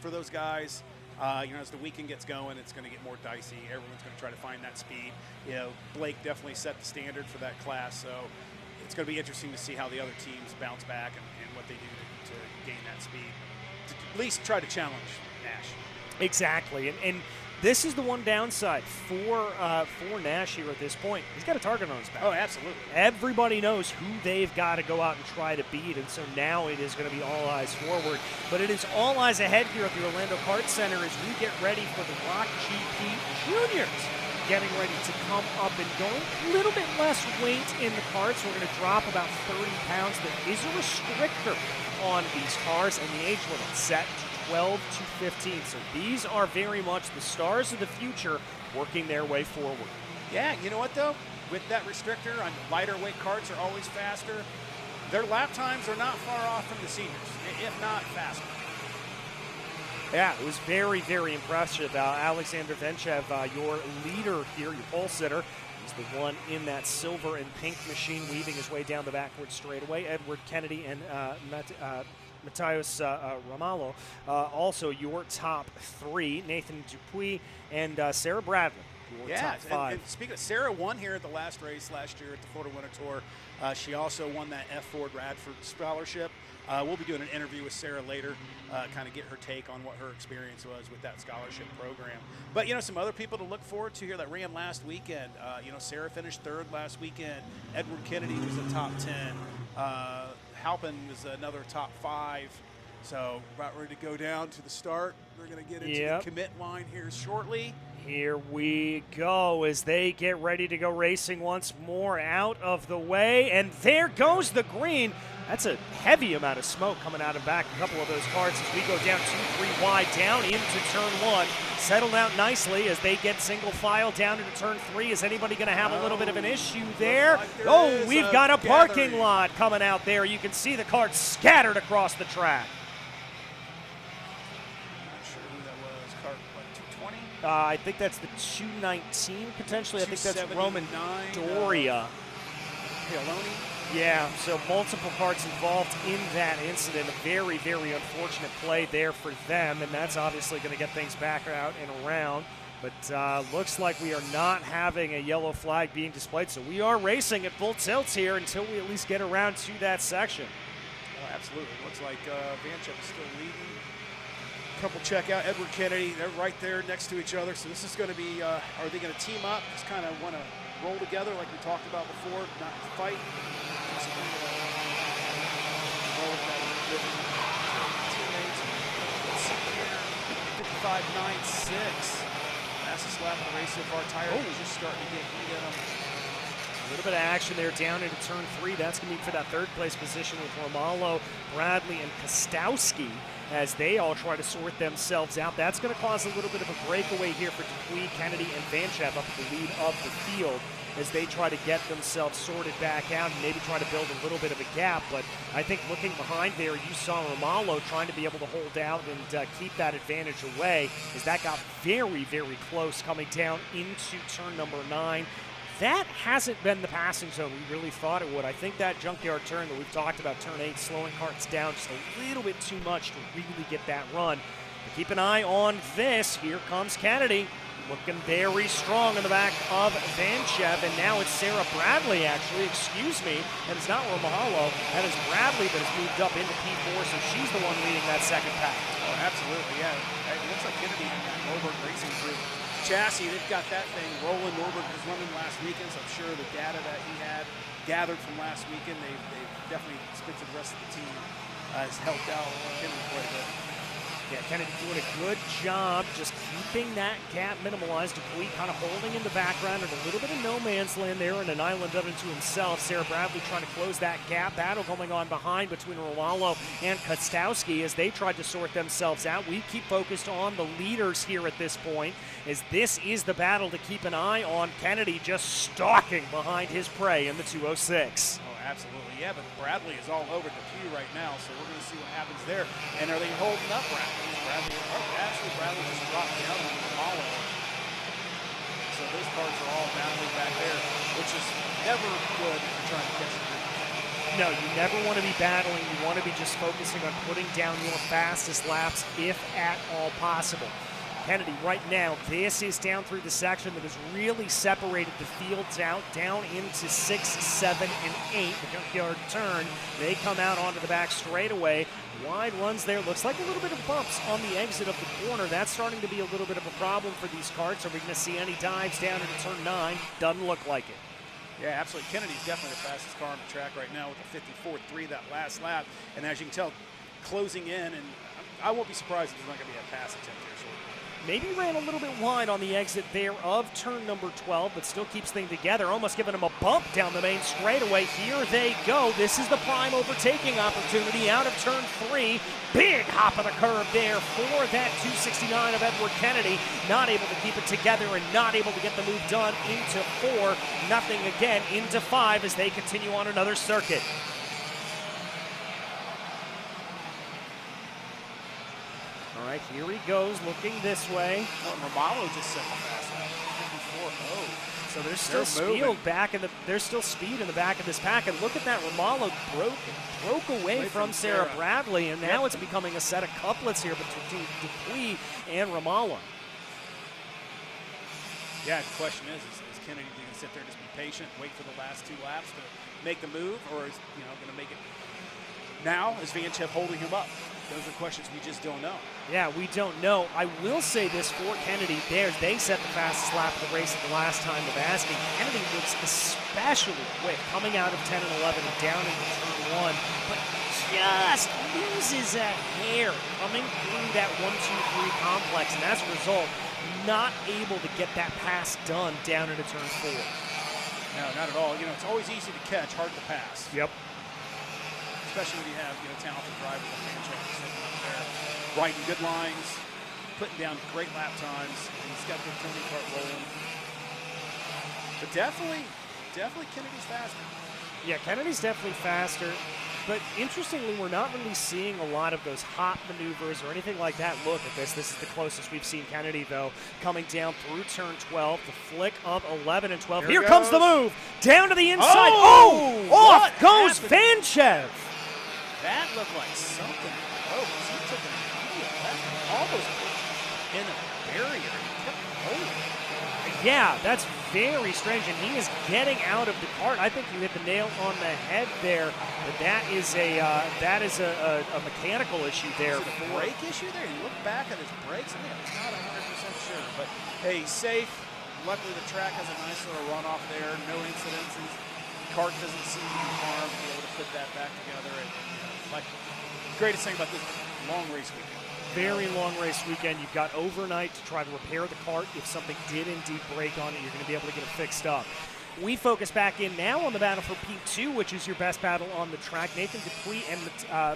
for those guys. As the weekend gets going, it's going to get more dicey. Everyone's going to try to find that speed. Blake definitely set the standard for that class, so it's going to be interesting to see how the other teams bounce back and what they do to gain that speed. To at least try to challenge Nash. Exactly, and this is the one downside for Nash here at this point. He's got a target on his back. Oh, absolutely. Everybody knows who they've got to go out and try to beat, and so now it is going to be all eyes forward. But it is all eyes ahead here at the Orlando Kart Center as we get ready for the ROK GP Juniors. Getting ready to come up and going. A little bit less weight in the carts. We're going to drop about 30 pounds. There is a restrictor on these cars, and the age limit set to 12 to 15. So these are very much the stars of the future working their way forward. Yeah, you know what though? With that restrictor on lighter weight carts are always faster. Their lap times are not far off from the seniors, if not faster. Yeah, it was very, very impressive. Alexander Venchev, your leader here, your pole sitter, he's the one in that silver and pink machine weaving his way down the backward straightaway. Edward Kennedy and Matthias Ramallo, also your top 3, Nathan Dupuis and Sarah Bradley. Top 5. And speaking of, Sarah won here at the last race last year at the Florida Winter Tour. She also won that F. Ford Radford scholarship. We'll be doing an interview with Sarah later, kind of get her take on what her experience was with that scholarship program. But, some other people to look forward to here that ran last weekend. Sarah finished 3rd last weekend. Edward Kennedy was a top 10. Halpin was another top 5. So about ready to go down to the start. They're going to get into the commit line here shortly. Here we go as they get ready to go racing once more out of the way. And there goes the green. That's a heavy amount of smoke coming out of back a couple of those carts as we go down 2-3 wide down into turn 1. Settled out nicely as they get single file down into turn 3. Is anybody going to have a little bit of an issue there? Like we've got a parking lot coming out there. You can see the carts scattered across the track. I think that's the 219 potentially. I think that's Roman Doria. Yeah, so multiple carts involved in that incident. A very, very unfortunate play there for them, and that's obviously going to get things back out and around. But looks like we are not having a yellow flag being displayed, so we are racing at full tilt here until we at least get around to that section. Oh, absolutely. Looks like Vanchep is still leading. Couple check out Edward Kennedy. They're right there next to each other. So this is going to be, are they going to team up? Just kind of want to roll together like we talked about before, not fight. Just kind of roll with that teammates. Let's see here. 55.96. Fastest lap of the race so far. Tire is just starting to get heat in them. A little bit of action there down into turn 3. That's going to be for that third place position with Romalo, Bradley, and Kostowski as they all try to sort themselves out. That's going to cause a little bit of a breakaway here for Dupuis, Kennedy, and Vanchep up at the lead of the field as they try to get themselves sorted back out and maybe try to build a little bit of a gap. But I think looking behind there, you saw Romalo trying to be able to hold out and keep that advantage away as that got very, very close coming down into turn number 9. That hasn't been the passing zone we really thought it would. I think that junkyard turn that we've talked about, turn 8, slowing carts down just a little bit too much to really get that run. But keep an eye on this. Here comes Kennedy, looking very strong in the back of Vanchep, and now it's Sarah Bradley, actually, excuse me, and it's not Romalo. That is Bradley that has moved up into P4, so she's the one leading that second pack. Oh, absolutely, yeah. It looks like Kennedy and that Norberg Racing Group chassis, they've got that thing rolling. Norberg was running last weekend, so I'm sure the data that he had gathered from last weekend, they've definitely spent to the rest of the team has helped out Kennedy quite a bit. Yeah, Kennedy doing a good job just keeping that gap minimalized. Dupuis kind of holding in the background and a little bit of no man's land there and an island unto himself. Sarah Bradley trying to close that gap. Battle going on behind between Romalo and Kostowski as they tried to sort themselves out. We keep focused on the leaders here at this point as this is the battle to keep an eye on. Kennedy just stalking behind his prey in the 206. Absolutely, yeah, but Bradley is all over Dupuis right now, so we're going to see what happens there. And are they holding up Bradley? Bradley just dropped down on Romalo. So those cars are all battling back there, which is never good if you're trying to catch the group. No, you never want to be battling. You want to be just focusing on putting down your fastest laps if at all possible. Kennedy right now, this is down through the section that has really separated the fields out down into 6, 7, and 8. The junkyard turn, they come out onto the back straightaway. Wide runs there. Looks like a little bit of bumps on the exit of the corner. That's starting to be a little bit of a problem for these carts. Are we going to see any dives down into turn 9? Doesn't look like it. Yeah, absolutely. Kennedy's definitely the fastest car on the track right now with a 54.3 that last lap. And as you can tell, closing in, and I won't be surprised if there's not going to be a pass attempt here shortly. Maybe ran a little bit wide on the exit there of turn number 12, but still keeps things together, almost giving him a bump down the main straightaway. Here they go. This is the prime overtaking opportunity out of turn 3. Big hop of the curve there for that 269 of Edward Kennedy. Not able to keep it together and not able to get the move done into 4. Nothing again into 5 as they continue on another circuit. All right, here he goes, looking this way. Oh, Romalo just set the fast lap. 54.0. So there's still there's still speed in the back of this pack, and look at that. Romalo broke away from Sarah Bradley, and now it's becoming a set of couplets here between Dupuis and Romalo. Yeah, the question is Kennedy going to sit there and just be patient, wait for the last 2 laps to make the move, or is going to make it now? Is Vanchep holding him up? Those are questions we just don't know. Yeah, we don't know. I will say this for Kennedy. They set the fastest lap of the race at the last time of asking. Kennedy looks especially quick coming out of 10 and 11 and down into turn 1. But just loses a hair coming through that 1-2-3 complex, and as a result, not able to get that pass done down into turn 4. No, not at all. You know, it's always easy to catch, hard to pass. Yep. Especially when you have, you know, talented drivers like Fanchev sitting up there, writing good lines, putting down great lap times, and he's got the Tony Kart rolling. But definitely Kennedy's faster. Yeah, Kennedy's definitely faster. But interestingly, we're not really seeing a lot of those hot maneuvers or anything like that. Look at this. This is the closest we've seen Kennedy, though, coming down through turn 12, the flick of 11 and 12. Here comes the move. Down to the inside. Oh! Off goes Fanchev. That looked like something close. He took an immediate left, almost in a barrier. He kept rolling. Yeah, that's very strange, and he is getting out of the cart. I think you hit the nail on the head there, but that is a mechanical issue there. Is it a brake issue there? You look back at his brakes, I'm not 100% sure, but hey, safe. Luckily, the track has a nice little runoff there, no incidences. Kart doesn't seem to be harmed, be able to put that back together. And, like, the greatest thing about this long race weekend. Very long race weekend. You've got overnight to try to repair the cart. If something did indeed break on it, you're going to be able to get it fixed up. We focus back in now on the battle for P2, which is your best battle on the track. Nathan Dupuis and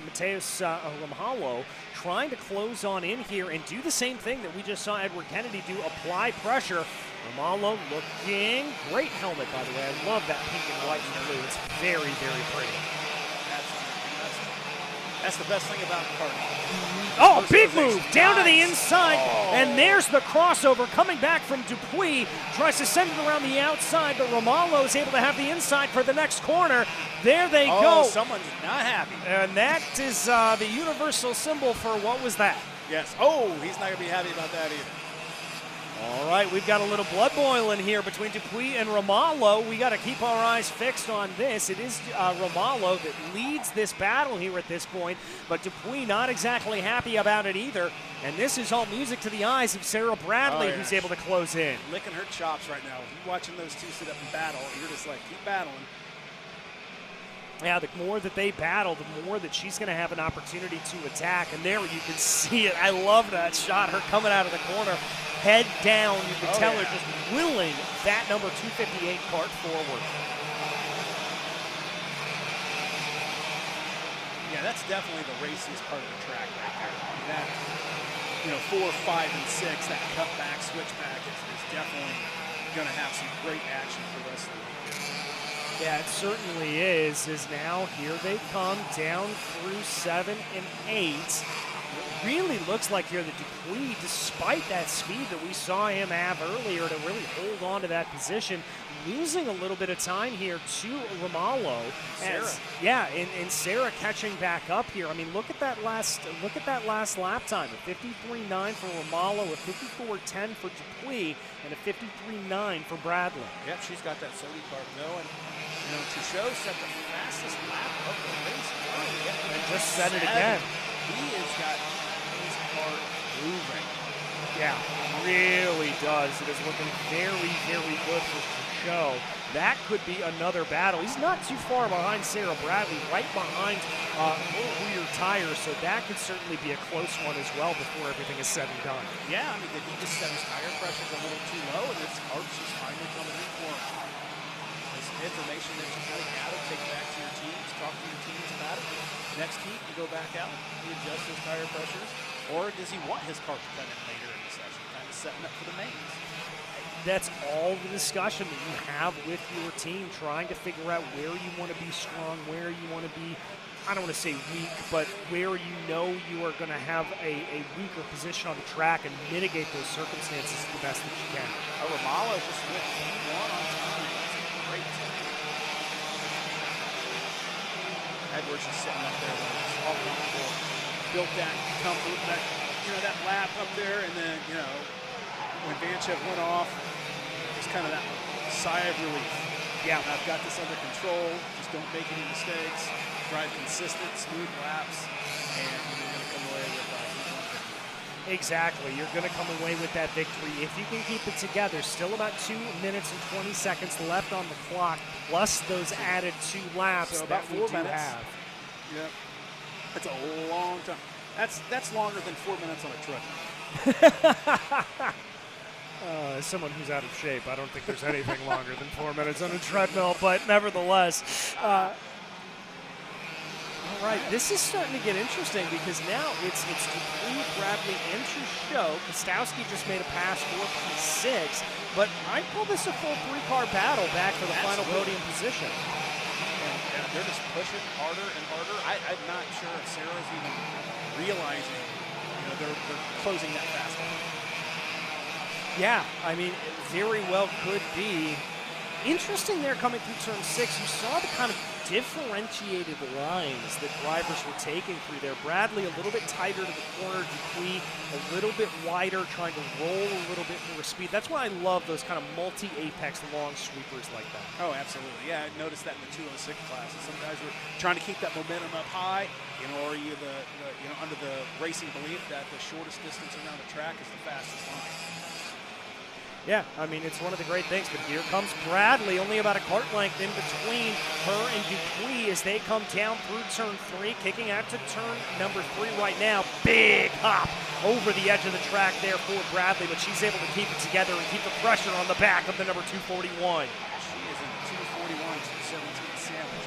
Mateus Ramalo trying to close on in here and do the same thing that we just saw Edward Kennedy do, apply pressure. Ramalo looking great helmet, by the way. I love that pink and white and blue. It's very, very pretty. That's the best thing about karting. Oh, big move down to the inside, and there's the crossover coming back from Dupuis. Tries to send it around the outside, but Romalo is able to have the inside for the next corner. There they go. Someone's not happy. And that is the universal symbol for what was that? Yes. Oh, he's not going to be happy about that either. All right, we've got a little blood boiling here between Dupuis and Romalo. We got to keep our eyes fixed on this. It is Romalo that leads this battle here at this point, but Dupuis not exactly happy about it either. And this is all music to the eyes of Sarah Bradley, who's able to close in. Licking her chops right now. You're watching those two sit up and battle, you're just like, keep battling. Yeah, the more that they battle, the more that she's going to have an opportunity to attack. And there you can see it. I love that shot. Her coming out of the corner, head down. You can tell her just willing that number 258 cart forward. Yeah, that's definitely the raciest part of the track right there. I mean, that, you know, 4, 5, and 6, that cutback, switchback is definitely going to have some great action for the rest of the weekend. Yeah, it certainly is. Now here they come down through 7 and 8. It really looks like here that Dupuis, despite that speed that we saw him have earlier to really hold on to that position, losing a little bit of time here to Romalo. And Sarah catching back up here. I mean, look at that last lap time. A 53.9 for Romalo, a 54.10 for Dupuis, and a 53.9 for Bradley. Yep, she's got that Sodi cart going. You know, Truchot set the fastest lap of the race. And just said it again. He has got his cart moving. Yeah, really does. It is looking very, very good for Truchot. That could be another battle. He's not too far behind Sarah Bradley, right behind rear tires, so that could certainly be a close one as well before everything is said and done. Yeah, I mean, did he just set his tire pressures a little too low, and this cart's just finally coming in for him? This information that you kind of gather, take it back to your teams, talk to your teams about it. Next heat, you go back out, he adjusts his tire pressures, or does he want his car to come in later in the session, kind of setting up for the mains? That's all the discussion that you have with your team, trying to figure out where you want to be strong, where you want to be, I don't want to say weak, but where you know you are going to have a weaker position on the track and mitigate those circumstances the best that you can. Romalo just went P1 on time. That's a great time. Edwards is sitting up there when it's all comfortable. Built that comfort, that lap up there, and then, you know, when Fanchev went off, just kind of that sigh of relief. Yeah, I've got this under control. Just don't make any mistakes. Drive consistent, smooth laps, and you're going to come away with Exactly. You're going to come away with that victory if you can keep it together. Still about 2 minutes and 20 seconds left on the clock, plus those added 2 laps so about that 4 we do minutes. have. Yep. That's a long time. That's longer than 4 minutes on a treadmill. As someone who's out of shape, I don't think there's anything longer than 4 minutes on a treadmill, but nevertheless. All right, this is starting to get interesting because now it's Dupuis, Bradley, and Truchot. Kostowski just made a pass for P6, but I'd call this a full three-car battle back for the final podium position. And they're just pushing harder and harder. I'm not sure if Sarah's even realizing, they're closing that fast. Yeah, I mean, it very well could be. Interesting there coming through turn 6. You saw the kind of differentiated lines that drivers were taking through there. Bradley a little bit tighter to the corner, Dupuis a little bit wider, trying to roll a little bit more speed. That's why I love those kind of multi-apex long sweepers like that. Oh, absolutely. Yeah, I noticed that in the 206 classes. Some guys were trying to keep that momentum up high, or you under the racing belief that the shortest distance around the track is the fastest line. Yeah, I mean, it's one of the great things, but here comes Bradley, only about a kart length in between her and Dupuis as they come down through turn 3, kicking out to turn number 3 right now. Big hop over the edge of the track there for Bradley, but she's able to keep it together and keep the pressure on the back of the number 241. She is in the 241, 217 sandwich.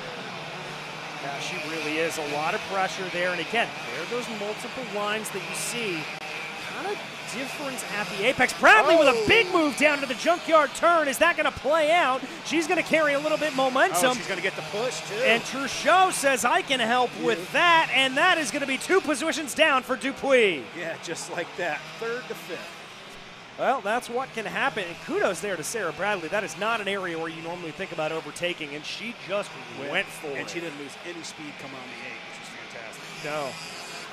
Yeah, she really is. A lot of pressure there, and again, there are those multiple lines that you see. Kind of difference at the apex. Bradley with a big move down to the junkyard turn. Is that going to play out? She's going to carry a little bit momentum. She's going to get the push, too. And Truchot says, I can help with that, and that is going to be 2 positions down for Dupuis. Yeah, just like that. 3rd to 5th. Well, that's what can happen. And kudos there to Sarah Bradley. That is not an area where you normally think about overtaking, and she just went for it. And she didn't lose any speed coming on the 8, which is fantastic. No.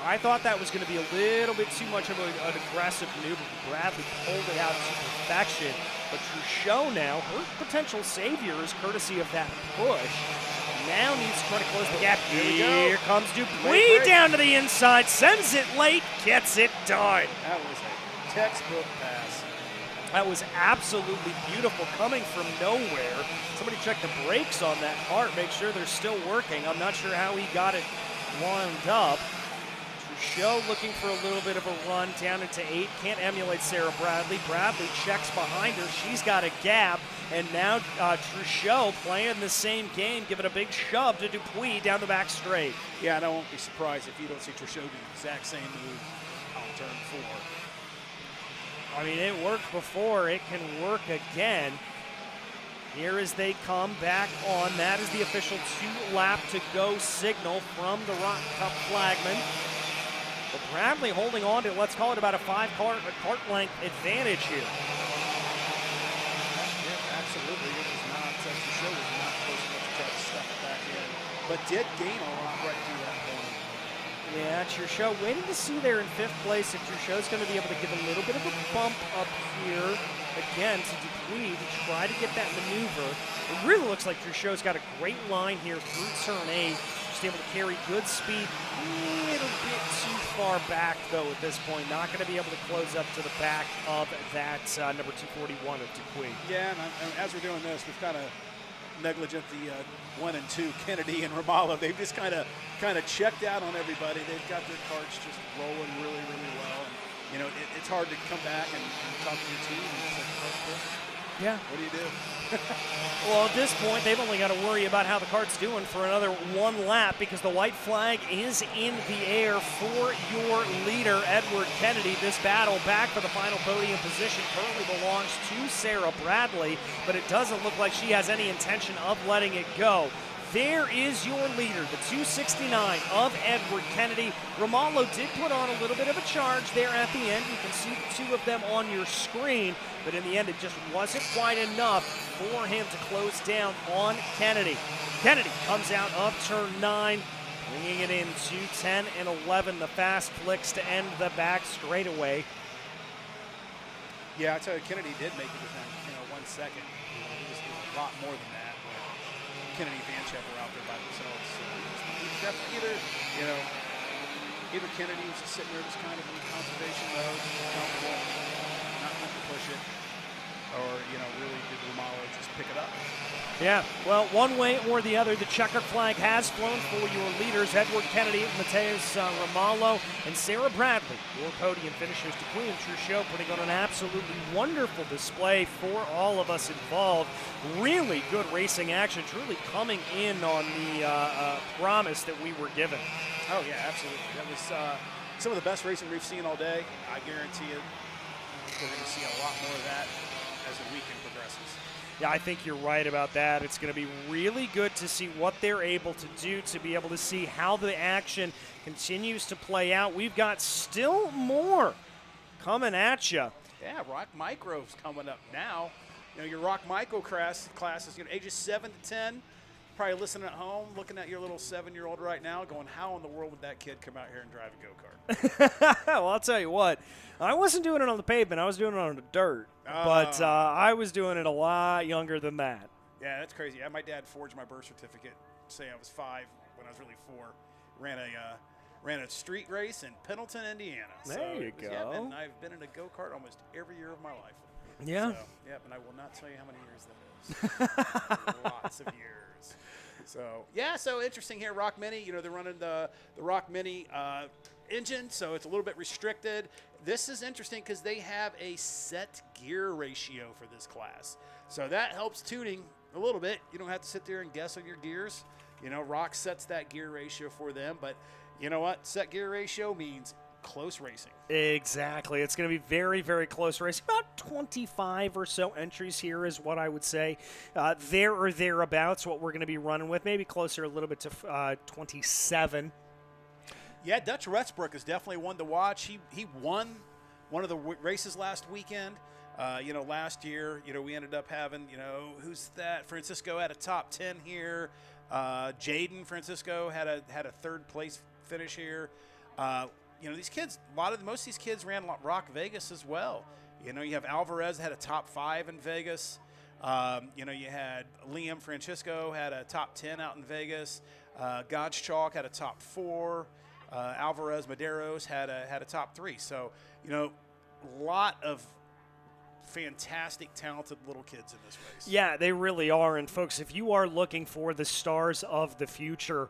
I thought that was going to be a little bit too much of an aggressive maneuver. Bradley pulled it out to perfection. But Truchot now, her potential savior is courtesy of that push. Now needs to try to close the gap. Here comes Dupuis down to the inside, sends it late, gets it done. That was a textbook pass. That was absolutely beautiful coming from nowhere. Somebody check the brakes on that cart, make sure they're still working. I'm not sure how he got it wound up. Truchot looking for a little bit of a run down into 8. Can't emulate Sarah Bradley. Bradley checks behind her. She's got a gap. And now Truchot playing the same game, giving a big shove to Dupuis down the back straight. Yeah, and I won't be surprised if you don't see Truchot do the exact same move on turn 4. I mean, it worked before. It can work again. Here as they come back on. That is the official 2-lap to go signal from the ROK Cup flagman. But Bradley holding on to, let's call it about a 5-kart length advantage here. Yeah, absolutely. It was not, Truchot was not close enough to try to stuff it back in, but did gain a lot right through that corner. Yeah, Truchot waiting to see there in 5th place if Truchot's going to be able to give a little bit of a bump up here again to Dupuis to try to get that maneuver. It really looks like Truchot's got a great line here through turn 8. Just able to carry good speed. A little bit too far back, though, at this point. Not going to be able to close up to the back of that number 241 of Dupuis. Yeah, and as we're doing this, we've kind of negligent the 1 and 2, Kennedy and Ramallo. They've just kind of checked out on everybody. They've got their carts just rolling really, really well. And, it's hard to come back and talk to your team and say, yeah. What do you do? Well, at this point, they've only got to worry about how the kart's doing for another 1 lap because the white flag is in the air for your leader, Edward Kennedy. This battle back for the final podium position currently belongs to Sarah Bradley, but it doesn't look like she has any intention of letting it go. There is your leader, the 269 of Edward Kennedy. Ramallo did put on a little bit of a charge there at the end. You can see the 2 of them on your screen, but in the end, it just wasn't quite enough for him to close down on Kennedy. Kennedy comes out of turn 9, bringing it in to 10 and 11. The fast flicks to end the back straightaway. Yeah, I tell you, Kennedy did make it within 1 second. It was a lot more than that. Kennedy and Van Check were out there by themselves. So it's definitely either Kennedy was just sitting there just kind of in conservation mode, comfortable, not wanting to push it. or really did Romalo just pick it up? Yeah, well, one way or the other, the checkered flag has flown for your leaders, Edward Kennedy, Mateus Romalo, and Sarah Bradley. Your podium finishers to Queen Truchot, putting on an absolutely wonderful display for all of us involved. Really good racing action, truly coming in on the promise that we were given. Oh, yeah, absolutely. That was some of the best racing we've seen all day. I guarantee you we're going to see a lot more of that as the weekend progresses. Yeah, I think you're right about that. It's going to be really good to see what they're able to do, to be able to see how the action continues to play out. We've got still more coming at you. Yeah, ROK Micro's coming up now. Your ROK Micro classes, ages 7 to 10. Probably listening at home, looking at your little 7-year-old right now, going, how in the world would that kid come out here and drive a go-kart? Well, I'll tell you what. I wasn't doing it on the pavement. I was doing it on the dirt. But I was doing it a lot younger than that. Yeah, that's crazy. My dad forged my birth certificate, say I was 5 when I was really 4. Ran a street race in Pendleton, Indiana. There you go. Yeah, and I've been in a go-kart almost every year of my life. Yeah. So, yeah, and I will not tell you how many years that is. Lots of years. So, yeah, so interesting here. ROK Mini, they're running the ROK Mini engine, so it's a little bit restricted. This is interesting because they have a set gear ratio for this class. So that helps tuning a little bit. You don't have to sit there and guess on your gears. ROK sets that gear ratio for them, but you know what? Set gear ratio means close racing. Exactly. It's going to be very, very close racing. About 25 or so entries here is what I would say. There or thereabouts what we're going to be running with. Maybe closer a little bit to 27. Yeah, Dutch Retsbrook is definitely one to watch. He won one of the races last weekend. Last year, we ended up having, who's that? Francisco had a top 10 here. Jaden Francisco had a third place finish here. These kids, most of these kids ran ROK Vegas as well. You have Alvarez had a top 5 in Vegas. You had Liam Francisco had a top 10 out in Vegas. Gottschalk had a top 4. Alvarez Maderos had a top 3. So, a lot of fantastic, talented little kids in this race. Yeah, they really are. And, folks, if you are looking for the stars of the future,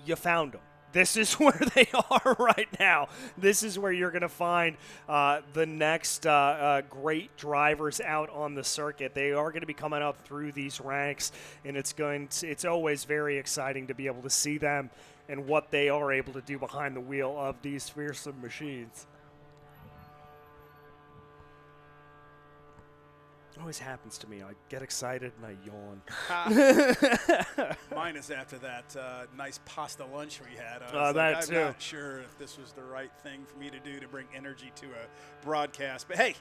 you found them. This is where they are right now. This is where you're going to find the next great drivers out on the circuit. They are going to be coming up through these ranks, and it's always very exciting to be able to see them and what they are able to do behind the wheel of these fearsome machines. It always happens to me. I get excited and I yawn. Mine is after that nice pasta lunch we had. I'm not sure if this was the right thing for me to do to bring energy to a broadcast. But, hey,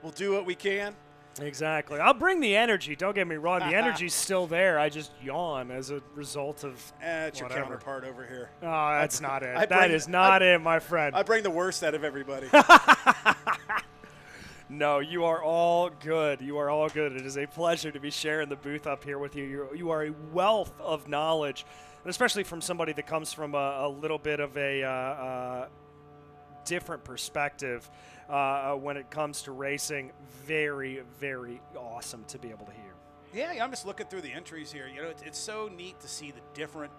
we'll do what we can. Exactly. I'll bring the energy. Don't get me wrong. The energy's still there. I just yawn as a result of It's whatever. your counterpart over here. Oh, that's not it. That is not it, my friend. I bring the worst out of everybody. No, you are all good. You are all good. It is a pleasure to be sharing the booth up here with you. You are a wealth of knowledge, and especially from somebody that comes from a little bit of a different perspective when it comes to racing. Very, very awesome to be able to hear. Yeah, I'm just looking through the entries here. It's so neat to see the different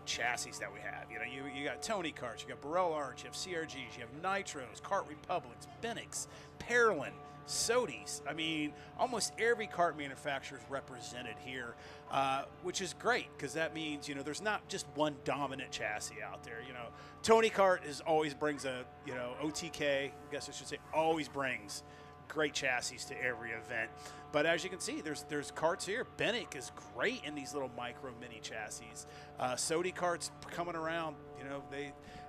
chassis that we have. You got Tony Karts, you got Burrell Arch, you have CRGs, you have Nitros, Kart Republics, Benix, Parolin, Sodis. I mean, almost every kart manufacturer is represented here, which is great because that means, there's not just one dominant chassis out there. Tony Kart always brings OTK, I guess I should say, always brings great chassis to every event. But as you can see, there's karts here. Bennick is great in these little micro mini chassis. Sodi karts coming around.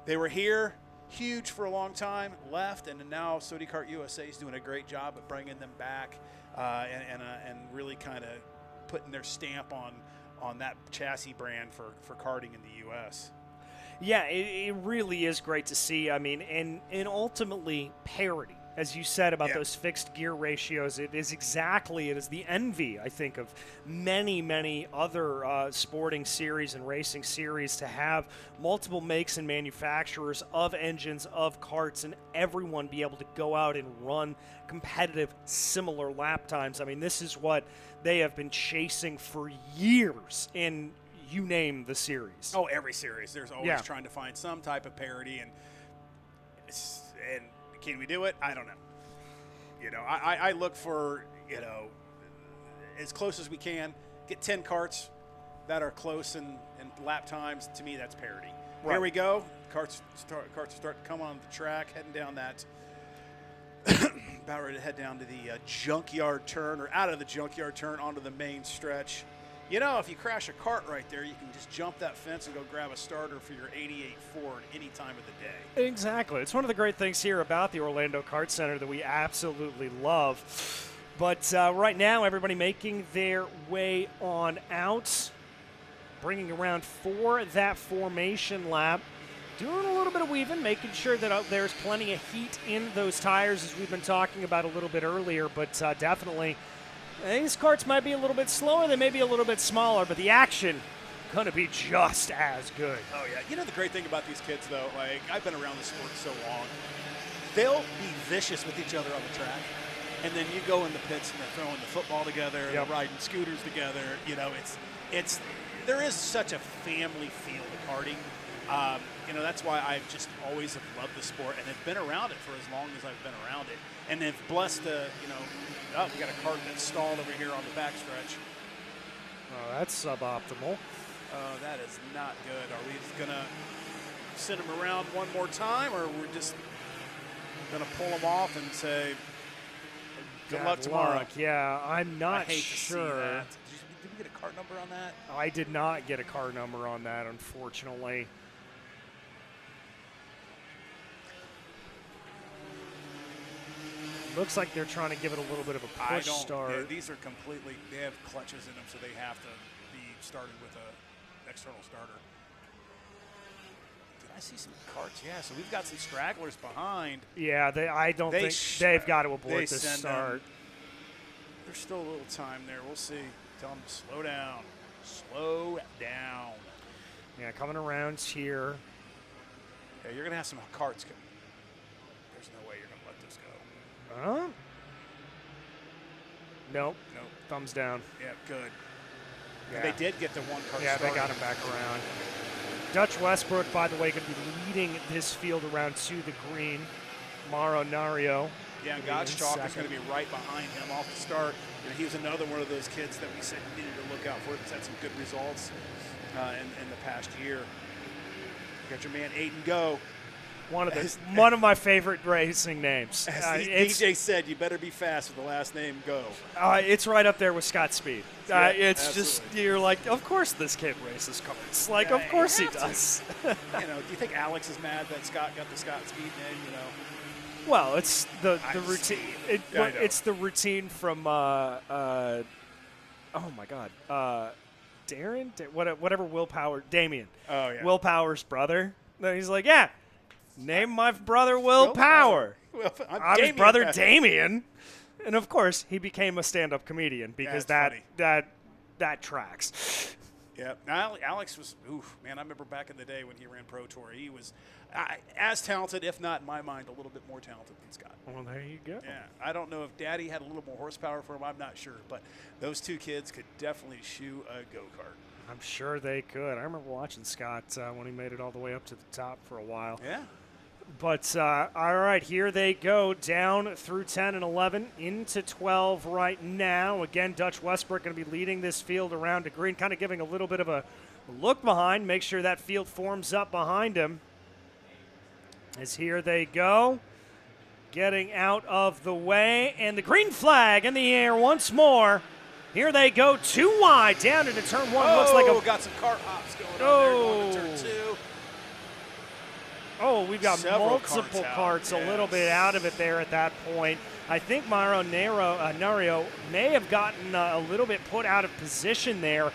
They were here, huge for a long time, left, and now Sodi Kart USA is doing a great job of bringing them back and really kind of putting their stamp on that chassis brand for karting in the U.S. Yeah, it really is great to see. I mean, and ultimately parity. as you said about Yeah. those fixed gear ratios, it is the envy, I think, of many, many other sporting series and racing series to have multiple makes and manufacturers of engines, of karts, and everyone be able to go out and run competitive, similar lap times. I mean, this is what they have been chasing for years in you name the series. Oh, every series. There's always Yeah. trying to find some type of parity, and can we do it? I don't know. I look for, as close as we can, get 10 karts that are close in lap times. To me, that's parity. Right. Here we go. Karts start to come on the track, heading down that. About ready to head down to the junkyard turn, or out of the junkyard turn onto the main stretch. If you crash a cart right there, you can just jump that fence and go grab a starter for your 88 Ford any time of the day. Exactly. It's one of the great things here about the Orlando Kart Center that we absolutely love. But right now, everybody making their way on out, bringing around for that formation lap. Doing a little bit of weaving, making sure that there's plenty of heat in those tires, as we've been talking about a little bit earlier. But definitely, these karts might be a little bit slower, they may be a little bit smaller, but the action going to be just as good. Oh, yeah. The great thing about these kids, though, I've been around the sport so long, they'll be vicious with each other on the track. And then you go in the pits and they're throwing the football together, Yep. they're riding scooters together. There is such a family feel to karting. That's why I've just always have loved the sport and have been around it for as long as I've been around it. And have blessed to, we got a cart that's stalled over here on the backstretch. Oh, that's suboptimal. Oh, that is not good. Are we just going to send him around one more time, or we're just going to pull him off and say, good luck tomorrow? Yeah, I'm not I hate sure. to see that. Did we get a cart number on that? I did not get a car number on that, unfortunately. Looks like they're trying to give it a little bit of a push start. Yeah, these are completely, they have clutches in them, so they have to be started with an external starter. Did I see some carts? Yeah, so we've got some stragglers behind. Yeah, I don't think they've got to abort this send start. There's still a little time there. We'll see. Tell them to slow down. Slow down. Yeah, coming around here. Yeah, you're going to have some carts. There's no way you're going to let this go. Huh? Nope. Nope. Thumbs down. Yeah, good. Yeah. And they did get the one cart Yeah, started. they got him back around. Dutch Westbrook, by the way, going to be leading this field around to the green. Mauro Nario. Yeah, and Gottschalk is going to be right behind him off the start. He was another one of those kids that we said needed to look out for. He's had some good results in the past year. You got your man Aiden Go. One of my favorite racing names. As DJ said, you better be fast with the last name Go. It's right up there with Scott Speed. Yeah, it's absolutely. just, you're like, of course this kid races karts. Like, Yeah, of course he you have does. Do you think Alex is mad that Scott got the Scott Speed name? Well, it's the routine. Yeah, I know. It's the routine from, oh my God, Darren? Whatever Damien. Oh, yeah. Will Power's brother. Then he's like, yeah, name my brother Will Power. Well, I'm his brother Damien. And of course, he became a stand-up comedian because That's funny. that tracks. Yeah, Alex was, man, I remember back in the day when he ran Pro Tour, he was as talented, if not in my mind, a little bit more talented than Scott. Well, there you go. Yeah, I don't know if Daddy had a little more horsepower for him, I'm not sure, but those two kids could definitely shoe a go-kart. I'm sure they could. I remember watching Scott when he made it all the way up to the top for a while. Yeah. But, all right, here they go down through 10 and 11 into 12 right now. Again, Dutch Westbrook going to be leading this field around to green, kind of giving a little bit of a look behind, make sure that field forms up behind him. As here they go, getting out of the way, and the green flag in the air once more. Here they go, too wide, down into turn one. Looks like got some cart hops going on there, going to turn two. Oh, we've got Several multiple carts, yes. a little bit out of it there at that point. I think Mauro Nario may have gotten a little bit put out of position there.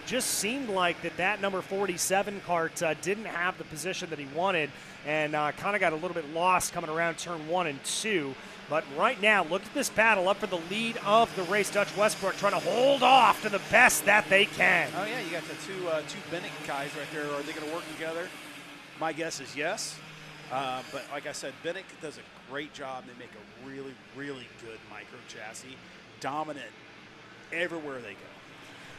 just seemed like that number 47 Kart didn't have the position that he wanted, and kind of got a little bit lost coming around turn 1 and 2. But right now, look at this battle up for the lead of the race. Dutch Westbrook trying to hold off to the best that they can. Oh, yeah, you got the two Bennett guys right there. Are they going to work together? My guess is yes. But like I said, Bennett does a great job. They make a really, really good micro chassis. Dominant everywhere they go.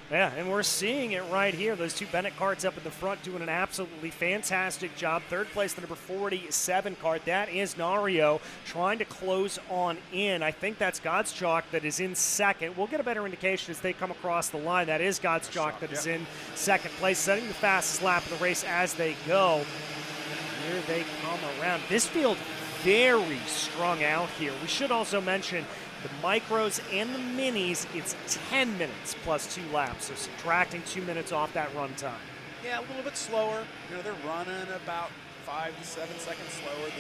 Yeah, and we're seeing it right here. Those two Bennett carts up in the front doing an absolutely fantastic job. Third place, the number 47 cart. That is Nario trying to close on in. I think that's God's Chalk that is in second. We'll get a better indication as they come across the line. That is God's Chalk that is in second place, setting the fastest lap of the race as they go. Here they come around. This field very strung out here. We should also mention the micros and the minis, it's 10 minutes plus 2 laps, so subtracting 2 minutes off that run time. Yeah, a little bit slower. They're running about 5 to 7 seconds slower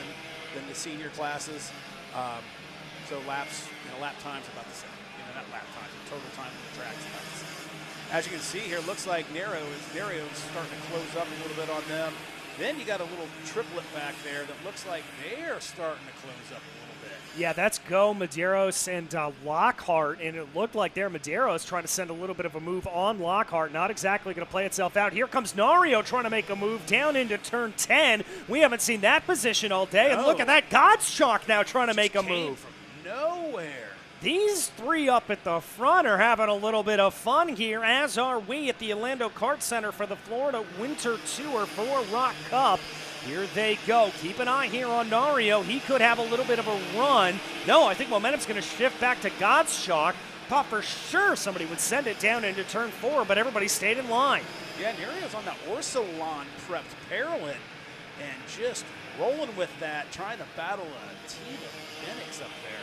than the senior classes. So laps, lap time's about the same. Not lap times, the total time on the track's about the same. As you can see here, looks like Narrow's starting to close up a little bit on them. Then you got a little triplet back there that looks like they're starting to close up a little bit. Yeah, that's Go, Medeiros, and Lockhart, and it looked like there Medeiros trying to send a little bit of a move on Lockhart. Not exactly going to play itself out. Here comes Nario trying to make a move down into turn 10. We haven't seen that position all day, and look at that. God's Chalk now trying to make a move. From nowhere. These three up at the front are having a little bit of fun here, as are we at the Orlando Kart Center for the Florida Winter Tour for ROK Cup. Here they go. Keep an eye here on Nario. He could have a little bit of a run. No, I think momentum's going to shift back to God's Chalk. Thought for sure somebody would send it down into turn 4, but everybody stayed in line. Yeah, Nario's on that Orsolon prepped Paralin and just rolling with that, trying to battle a team of Phoenix up there.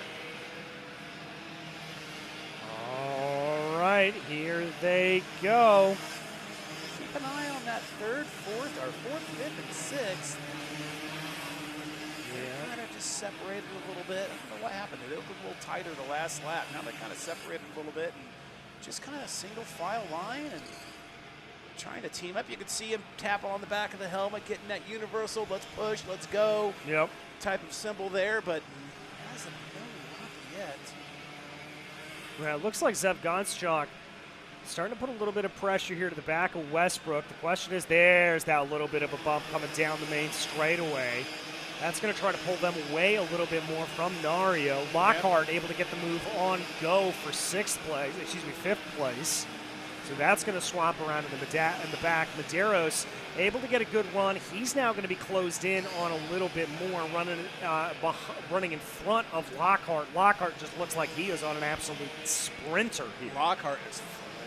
All right, here they go. Keep an eye on that fourth, fifth, and sixth. Yeah, kind of just separated a little bit. I don't know what happened. They looked a little tighter the last lap. Now they kind of separated a little bit and just kind of single file line and trying to team up. You could see him tapping on the back of the helmet, getting that universal, let's push, let's go type of symbol there, but hasn't really yet. Yeah, it looks like Zev Gonschak starting to put a little bit of pressure here to the back of Westbrook. The question is, there's that little bit of a bump coming down the main straightaway. That's going to try to pull them away a little bit more from Nario. Lockhart able to get the move on Go for fifth place. So that's going to swap around in the back. Medeiros able to get a good run. He's now going to be closed in on a little bit more, running in front of Lockhart. Lockhart just looks like he is on an absolute sprinter here. Lockhart is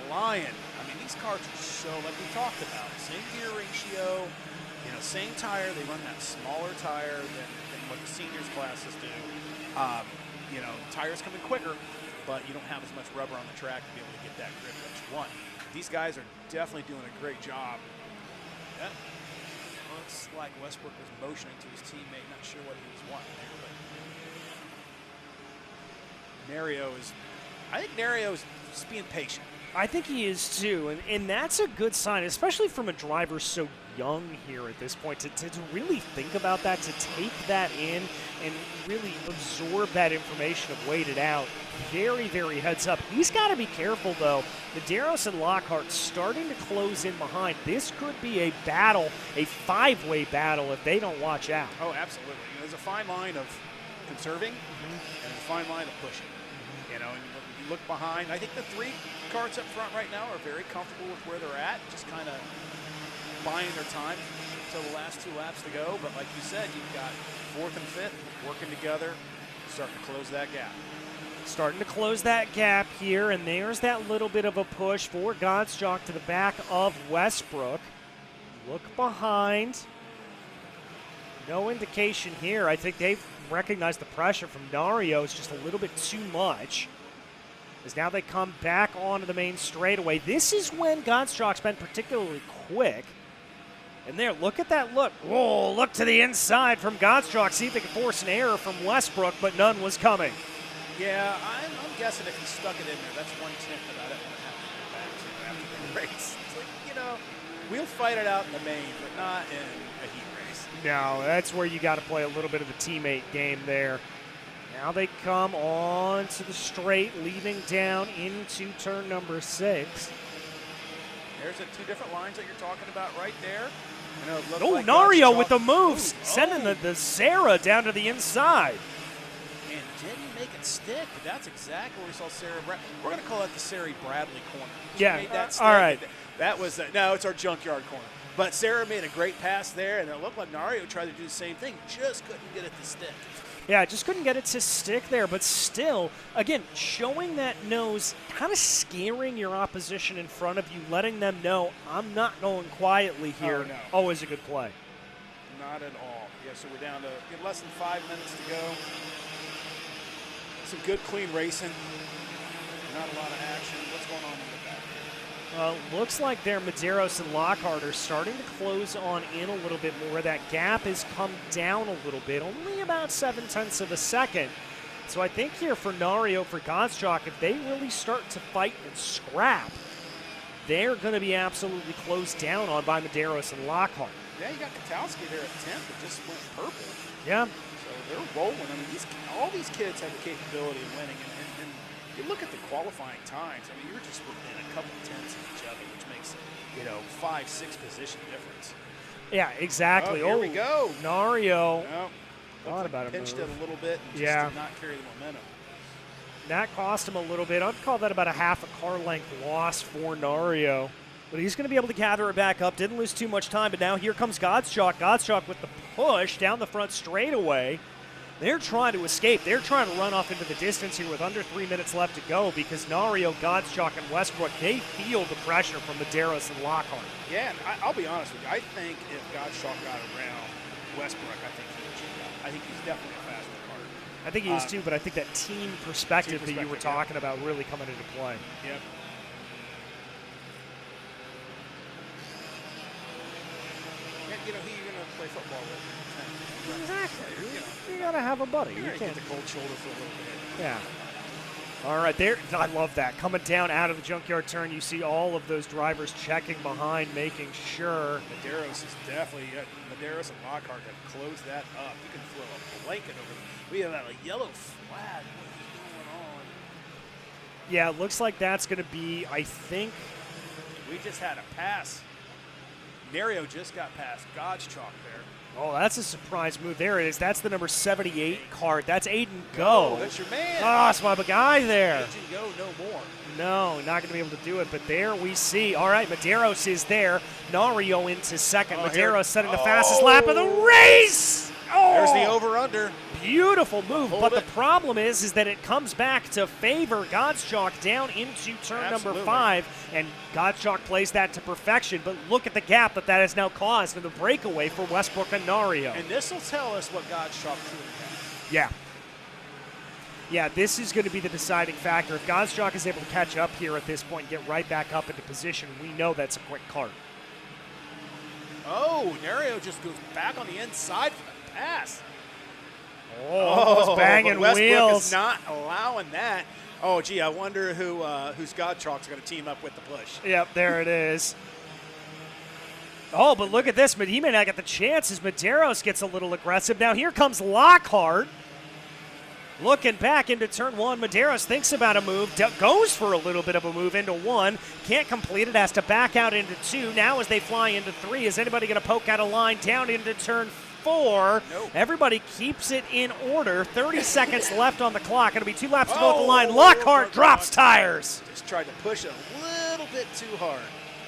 flying. I mean, these cars are so, like we talked about, same gear ratio, same tire. They run that smaller tire than what the seniors classes do. Tires coming quicker, but you don't have as much rubber on the track to be able to get that grip that you want. These guys are definitely doing a great job. Yeah. Looks like Westbrook was motioning to his teammate, not sure what he was wanting there, but I think Nario is just being patient. I think he is too, and that's a good sign, especially from a driver so young here at this point, to really think about that, to take that in and really absorb that information and wait it out. Very, very heads up. He's got to be careful, though. Medeiros and Lockhart starting to close in behind. This could be a battle, a five-way battle, if they don't watch out. Oh, absolutely. There's a fine line of conserving and a fine line of pushing. And you look behind. I think the three carts up front right now are very comfortable with where they're at, just kind of buying their time until the last 2 laps to go. But like you said, you've got fourth and fifth working together, starting to close that gap. Starting to close that gap here, and there's that little bit of a push for Godsjock to the back of Westbrook. Look behind. No indication here. I think they've recognized the pressure from Nario is just a little bit too much. As now they come back onto the main straightaway. This is when Godsjock's been particularly quick. And there, look at that look. Whoa, look to the inside from Godsjock. See if they can force an error from Westbrook, but none was coming. Yeah, I'm guessing if he stuck it in there, that's 1/10 about it. race. It's like, we'll fight it out in the main, but not in a heat race. No, that's where you got to play a little bit of the teammate game there. Now they come on to the straight, leading down into turn number 6. There's the 2 different lines that you're talking about right there. Oh, Nario with the moves, sending the Sarah down to the inside. And didn't make it stick, but that's exactly where we saw Sarah Bradley. We're going to call that the Sarah Bradley corner. She made that stick. All right. That was, no, it's our junkyard corner. But Sarah made a great pass there, and it looked like Nario tried to do the same thing, just couldn't get it to stick. Yeah, just couldn't get it to stick there, but still, again, showing that nose, kind of scaring your opposition in front of you, letting them know, I'm not going quietly here. Oh, no. Always a good play. Not at all. Yeah, so we're down to less than 5 minutes to go. Some good, clean racing. Not a lot of action. What's going on in the back here? Looks like their Medeiros and Lockhart are starting to close on in a little bit more. That gap has come down a little bit, only about 0.7 of a second. So I think here for Nario, for Godsjock, if they really start to fight and scrap, they're going to be absolutely closed down on by Medeiros and Lockhart. Yeah, you got Katowski there at 10th that just went purple. Yeah. So they're rolling. I mean, all these kids have the capability of winning. And you look at the qualifying times. I mean, you're just within a couple tenths of each other, which makes, 5-6 position difference. Yeah, exactly. Oh, here we go. Nario. No, Thought about it. Pinched it a little bit and just did not carry the momentum. That cost him a little bit. I'd call that about a half a car length loss for Nario. But he's going to be able to gather it back up. Didn't lose too much time, but now here comes Godsjock. Godsjock with the push down the front straightaway. They're trying to escape. They're trying to run off into the distance here with under 3 minutes left to go because Nario, Godsjock, and Westbrook, they feel the pressure from Medeiros and Lockhart. Yeah, and I'll be honest with you. I think if Godsjock got around Westbrook, I think he would cheat out. I think he's definitely a faster car. I think he is too, but I think that team perspective that you were talking about really coming into play. Yep. You're going to play football with. Exactly. You got to have a buddy. You can't can't. get the cold shoulder for a little bit. Yeah. All right, there. I love that. Coming down out of the junkyard turn, you see all of those drivers checking behind, making sure. Medeiros is definitely, Medeiros and Lockhart have closed that up. You can throw a blanket over them. We have a yellow flag. What is going on? Yeah, it looks like that's going to be, I think. We just had a pass. Nario just got past Godsjock there. Oh, that's a surprise move. There it is. That's the number 78 card. That's Aiden Go. Oh, that's your man. Oh, that's my guy there. Aiden Go, no more. No, not going to be able to do it. But there we see. All right, Medeiros is there. Nario into second. Medeiros setting the fastest lap of the race. Oh, there's the over-under. Beautiful move. Hold but it. the problem is that it comes back to favor Godsjock down into turn number 5. And Godsjock plays that to perfection. But look at the gap that has now caused in the breakaway for Westbrook and Nario. And this will tell us what Godsjock truly has. Yeah. Yeah, this is going to be the deciding factor. If Godsjock is able to catch up here at this point and get right back up into position, we know that's a quick cart. Oh, Nario just goes back on the inside for the pass. Oh, banging Westbrook wheels. is not allowing that. Oh, gee, I wonder who's Godsjock's going to team up with the push. Yep, there it is. Oh, but look at this. He may not get the chance as Medeiros gets a little aggressive. Now here comes Lockhart. Looking back into turn 1, Medeiros thinks about a move, goes for a little bit of a move into 1, can't complete it, has to back out into 2. Now as they fly into 3, is anybody going to poke out a line down into turn 4? Nope. Everybody keeps it in order. 30 seconds left on the clock. Going to be 2 laps to go at the line. Lockhart drops tires. Just tried to push it a little bit too hard.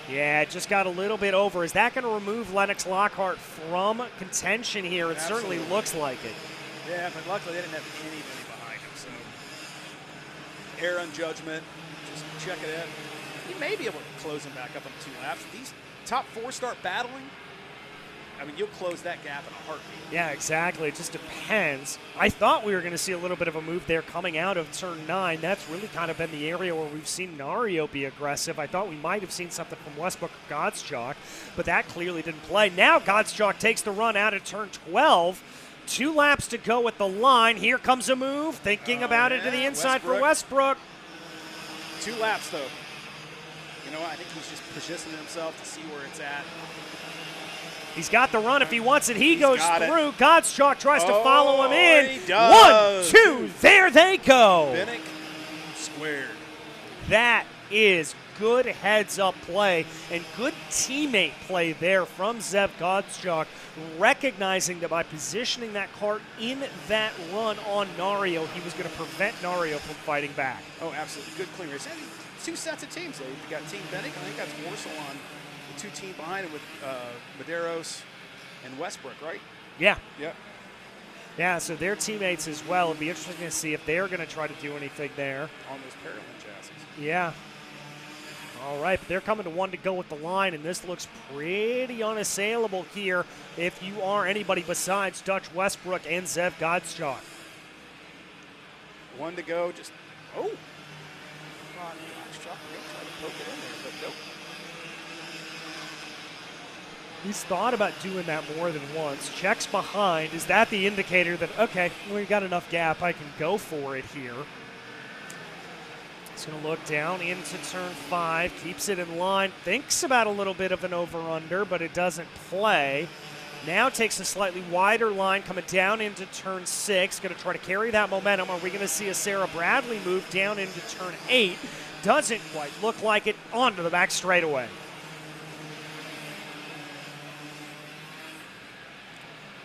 Yeah, it just got a little bit over. Is that going to remove Lennox Lockhart from contention here? It Absolutely. certainly looks like it. Yeah, but luckily they didn't have anybody behind him, so error on judgment, just check it in. You may be able to close him back up on 2 laps. If these top 4 start battling, I mean, you'll close that gap in a heartbeat. Yeah, exactly. It just depends. I thought we were going to see a little bit of a move there coming out of turn 9. That's really kind of been the area where we've seen Nario be aggressive. I thought we might have seen something from Westbrook or Godsjock, but that clearly didn't play. Now Godsjock takes the run out of turn 12. 2 laps to go at the line. Here comes a move. Thinking about it to the inside for Westbrook. 2 laps, though. You know what? I think he's just positioning himself to see where it's at. He's got the run if he wants it. He's goes through. It. Gottschalk tries to follow him in. He does. 1, 2, there they go. Bennick squared. That is good heads-up play and good teammate play there from Zev Gottschalk, recognizing that by positioning that kart in that run on Nario, he was going to prevent Nario from fighting back. Oh, absolutely. Good clean race. And 2 sets of teams. You've got Team Bennick, and I think that's Warsaw on the 2 team behind him with Medeiros and Westbrook, right? Yeah. Yep. Yeah, so they're teammates as well. It'd be interesting to see if they're going to try to do anything there. On those parallel chassis. Yeah. All right, but they're coming to 1 to go with the line, and this looks pretty unassailable here if you are anybody besides Dutch Westbrook and Zev Gottschalk. 1 to go, just, oh. Gottschalk may try to poke it in there, but nope. He's thought about doing that more than once. Checks behind. Is that the indicator that, okay, we got enough gap, I can go for it here? He's going to look down into turn 5, keeps it in line, thinks about a little bit of an over-under, but it doesn't play. Now takes a slightly wider line coming down into turn 6. Going to try to carry that momentum. Are we going to see a Sarah Bradley move down into turn 8? Doesn't quite look like it. Onto the back straightaway.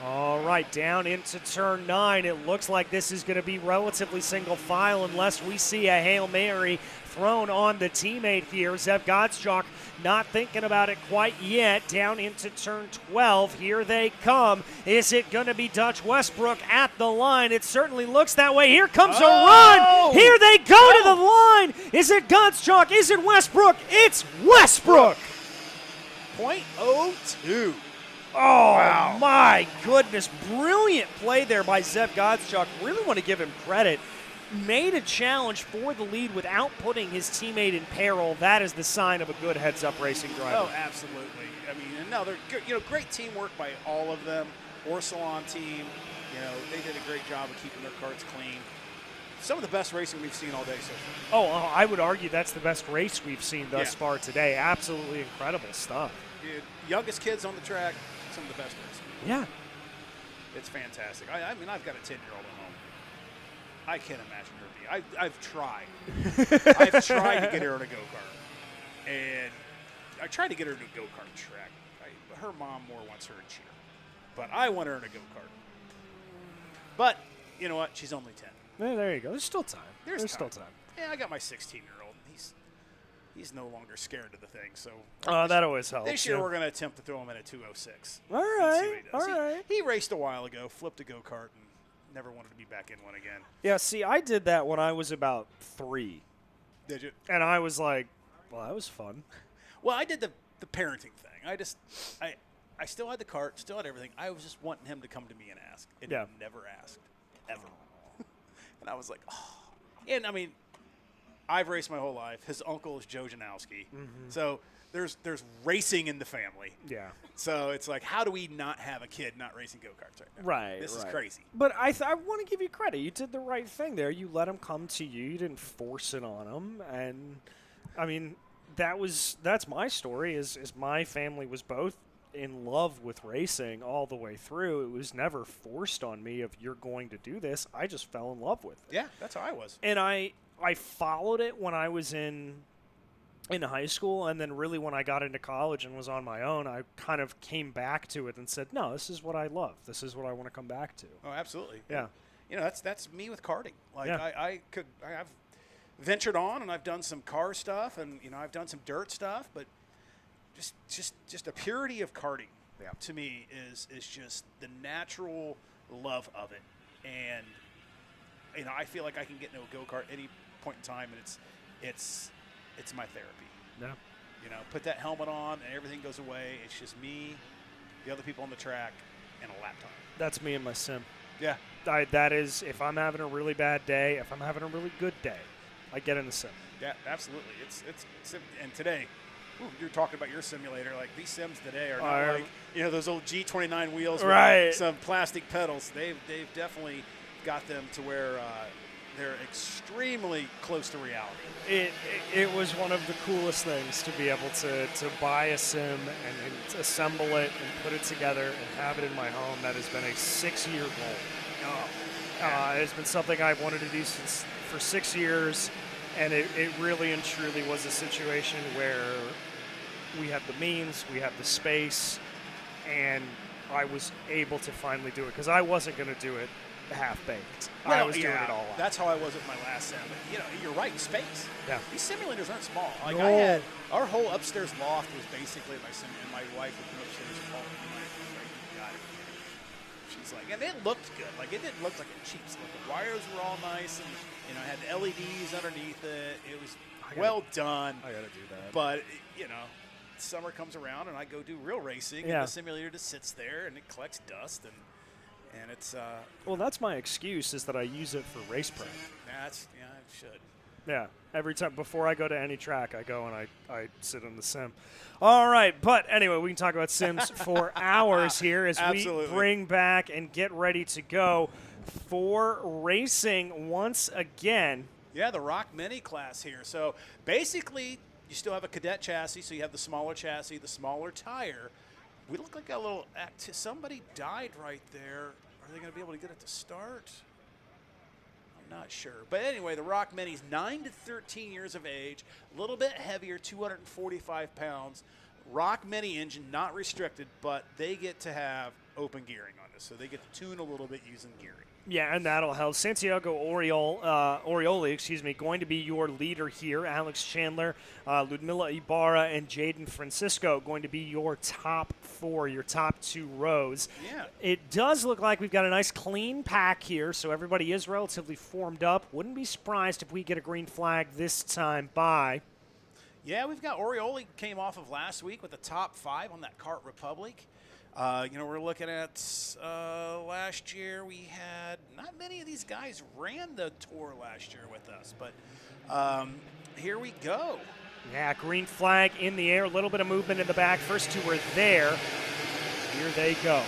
All right, down into turn 9. It looks like this is going to be relatively single file unless we see a Hail Mary thrown on the teammate here. Zev Gottschalk not thinking about it quite yet. Down into turn 12. Here they come. Is it going to be Dutch Westbrook at the line? It certainly looks that way. Here comes a run. Here they go to the line. Is it Gottschalk? Is it Westbrook? It's Westbrook. .02. Oh, wow. My goodness. Brilliant play there by Zev Gottschalk. Really want to give him credit. Made a challenge for the lead without putting his teammate in peril. That is the sign of a good heads-up racing driver. Oh, absolutely. I mean, and no, they're good, great teamwork by all of them. Orsalon team, they did a great job of keeping their karts clean. Some of the best racing we've seen all day so far. Oh, I would argue that's the best race we've seen thus far today. Absolutely incredible stuff. Dude, youngest kids on the track, some of the best racing. Yeah. It's fantastic. I mean, I've got a 10-year-old at home. I can't imagine her being. I've tried. I've tried to get her on a go-kart. And I tried to get her to a go-kart track. Her mom more wants her to cheer. But I want her in a go-kart. But, you know what? She's only 10. Yeah, there you go. There's still time. There's still time. Yeah, I got my 16-year-old. He's no longer scared of the thing. So that always helps. This year we're going to attempt to throw him in a 206. All right. All right. He raced a while ago, flipped a go-kart, and never wanted to be back in one again. Yeah, see, I did that when I was about 3. Did you? And I was like, well, that was fun. Well, I did the parenting thing. I still had the cart, still had everything. I was just wanting him to come to me and ask. And he never asked, ever. And I was like, oh. And, I mean, I've raced my whole life. His uncle is Joe Janowski. Mm-hmm. So there's racing in the family. Yeah. So it's like, how do we not have a kid not racing go-karts right now? Right. This is crazy. But I want to give you credit. You did the right thing there. You let him come to you. You didn't force it on him. And, I mean, that's my story is my family was both in love with racing all the way through. It was never forced on me if you're going to do this. I just fell in love with it. Yeah, that's how I was. And I followed it when I was in high school, and then really when I got into college and was on my own, I kind of came back to it and said, no, this is what I love. This is what I want to come back to. Oh, absolutely. Yeah. That's me with karting. Like I've ventured on and I've done some car stuff and I've done some dirt stuff, but just the purity of karting to me is just the natural love of it. And I feel like I can get into a go-kart any point in time, and it's my therapy. Yeah. Put that helmet on and everything goes away. It's just me, the other people on the track, and a laptop. That's me and my sim. Yeah. That is, if I'm having a really bad day, if I'm having a really good day, I get in the sim. Yeah, absolutely. It's and today, you're talking about your simulator. Like these sims today are not like those old G29 wheels with some plastic pedals. They've definitely got them to where they're extremely close to reality. It was one of the coolest things to be able to buy a sim and assemble it and put it together and have it in my home. That has been a 6-year goal. It's been something I've wanted to do for 6 years, and it really and truly was a situation where we had the means, we had the space, and I was able to finally do it because I wasn't going to do it half-baked. I was doing it all out. That's how I was with my last sim. But, you're right, space. Yeah. These simulators aren't small. Like No. our whole upstairs loft was basically my sim, and my wife would come upstairs and call me. Got it. She's like, and it looked good. Like, it didn't look like a cheap sim. The wires were all nice, and it had LEDs underneath it. It was well done. I got to do that. But summer comes around, and I go do real racing, and the simulator just sits there, and it collects dust, and it's well, that's my excuse, is that I use it for race prep. it should. Yeah, every time before I go to any track, I go and I sit in the sim. All right, but anyway, we can talk about sims for hours here as Absolutely. we bring back and get ready to go for racing once again. Yeah, the ROK Mini class here. So basically, you still have a cadet chassis, so you have the smaller chassis, the smaller tire. We look like a little somebody died right there. Are they going to be able to get it to start? I'm not sure. But anyway, the ROK Mini's 9 to 13 years of age, a little bit heavier, 245 pounds. ROK Mini engine, not restricted, but they get to have open gearing on this. So they get to tune a little bit using gearing. Yeah, and that'll help. Santiago Orioli, going to be your leader here. Alex Chandler, Ludmila Ibarra, and Jaden Francisco going to be your top 4, your top 2 rows. Yeah. It does look like we've got a nice clean pack here, so everybody is relatively formed up. Wouldn't be surprised if we get a green flag this time by. Yeah, we've got Orioli came off of last week with the top 5 on that Kart Republic. We're looking at last year we had not many of these guys ran the tour last year with us, but here we go. Yeah, green flag in the air, a little bit of movement in the back. First 2 were there. Here they go.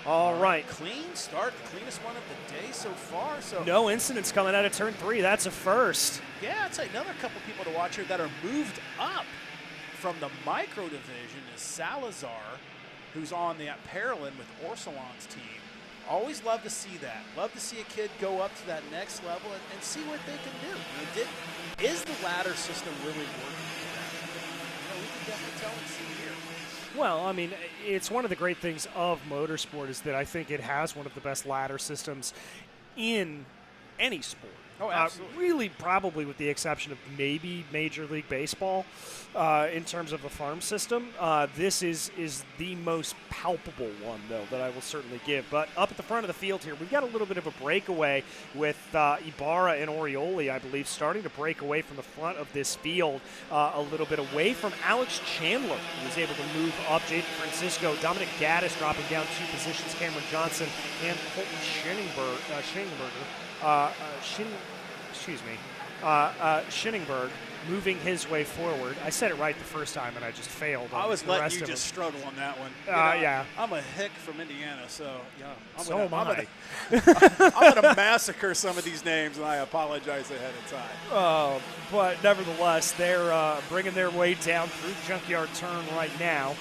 All right. Clean start, the cleanest one of the day so far. So no incidents coming out of turn 3. That's a first. Yeah, I'd say another couple people to watch here that are moved up from the micro division is Salazar, who's on the Paralyn with Orsolon's team. Always love to see that. Love to see a kid go up to that next level and see what they can do. Is the ladder system really working for that? We can definitely tell and see here. Well, I mean, it's one of the great things of motorsport is that I think it has one of the best ladder systems in any sport. Oh, absolutely. Really, probably with the exception of maybe Major League Baseball in terms of the farm system. This is the most palpable one, though, that I will certainly give. But up at the front of the field here, we've got a little bit of a breakaway with Ibarra and Orioli, I believe, starting to break away from the front of this field a little bit away from Alex Chandler, who was able to move up. Jaden Francisco, Dominic Gaddis dropping down 2 positions, Cameron Johnson, and Colton Schinningberg moving his way forward. I said it right the first time, and I just failed. I was letting you just struggle on that one. Yeah. I'm a hick from Indiana, so yeah. I'm gonna massacre some of these names, and I apologize ahead of time. But nevertheless, they're bringing their way down through Junkyard Turn right now.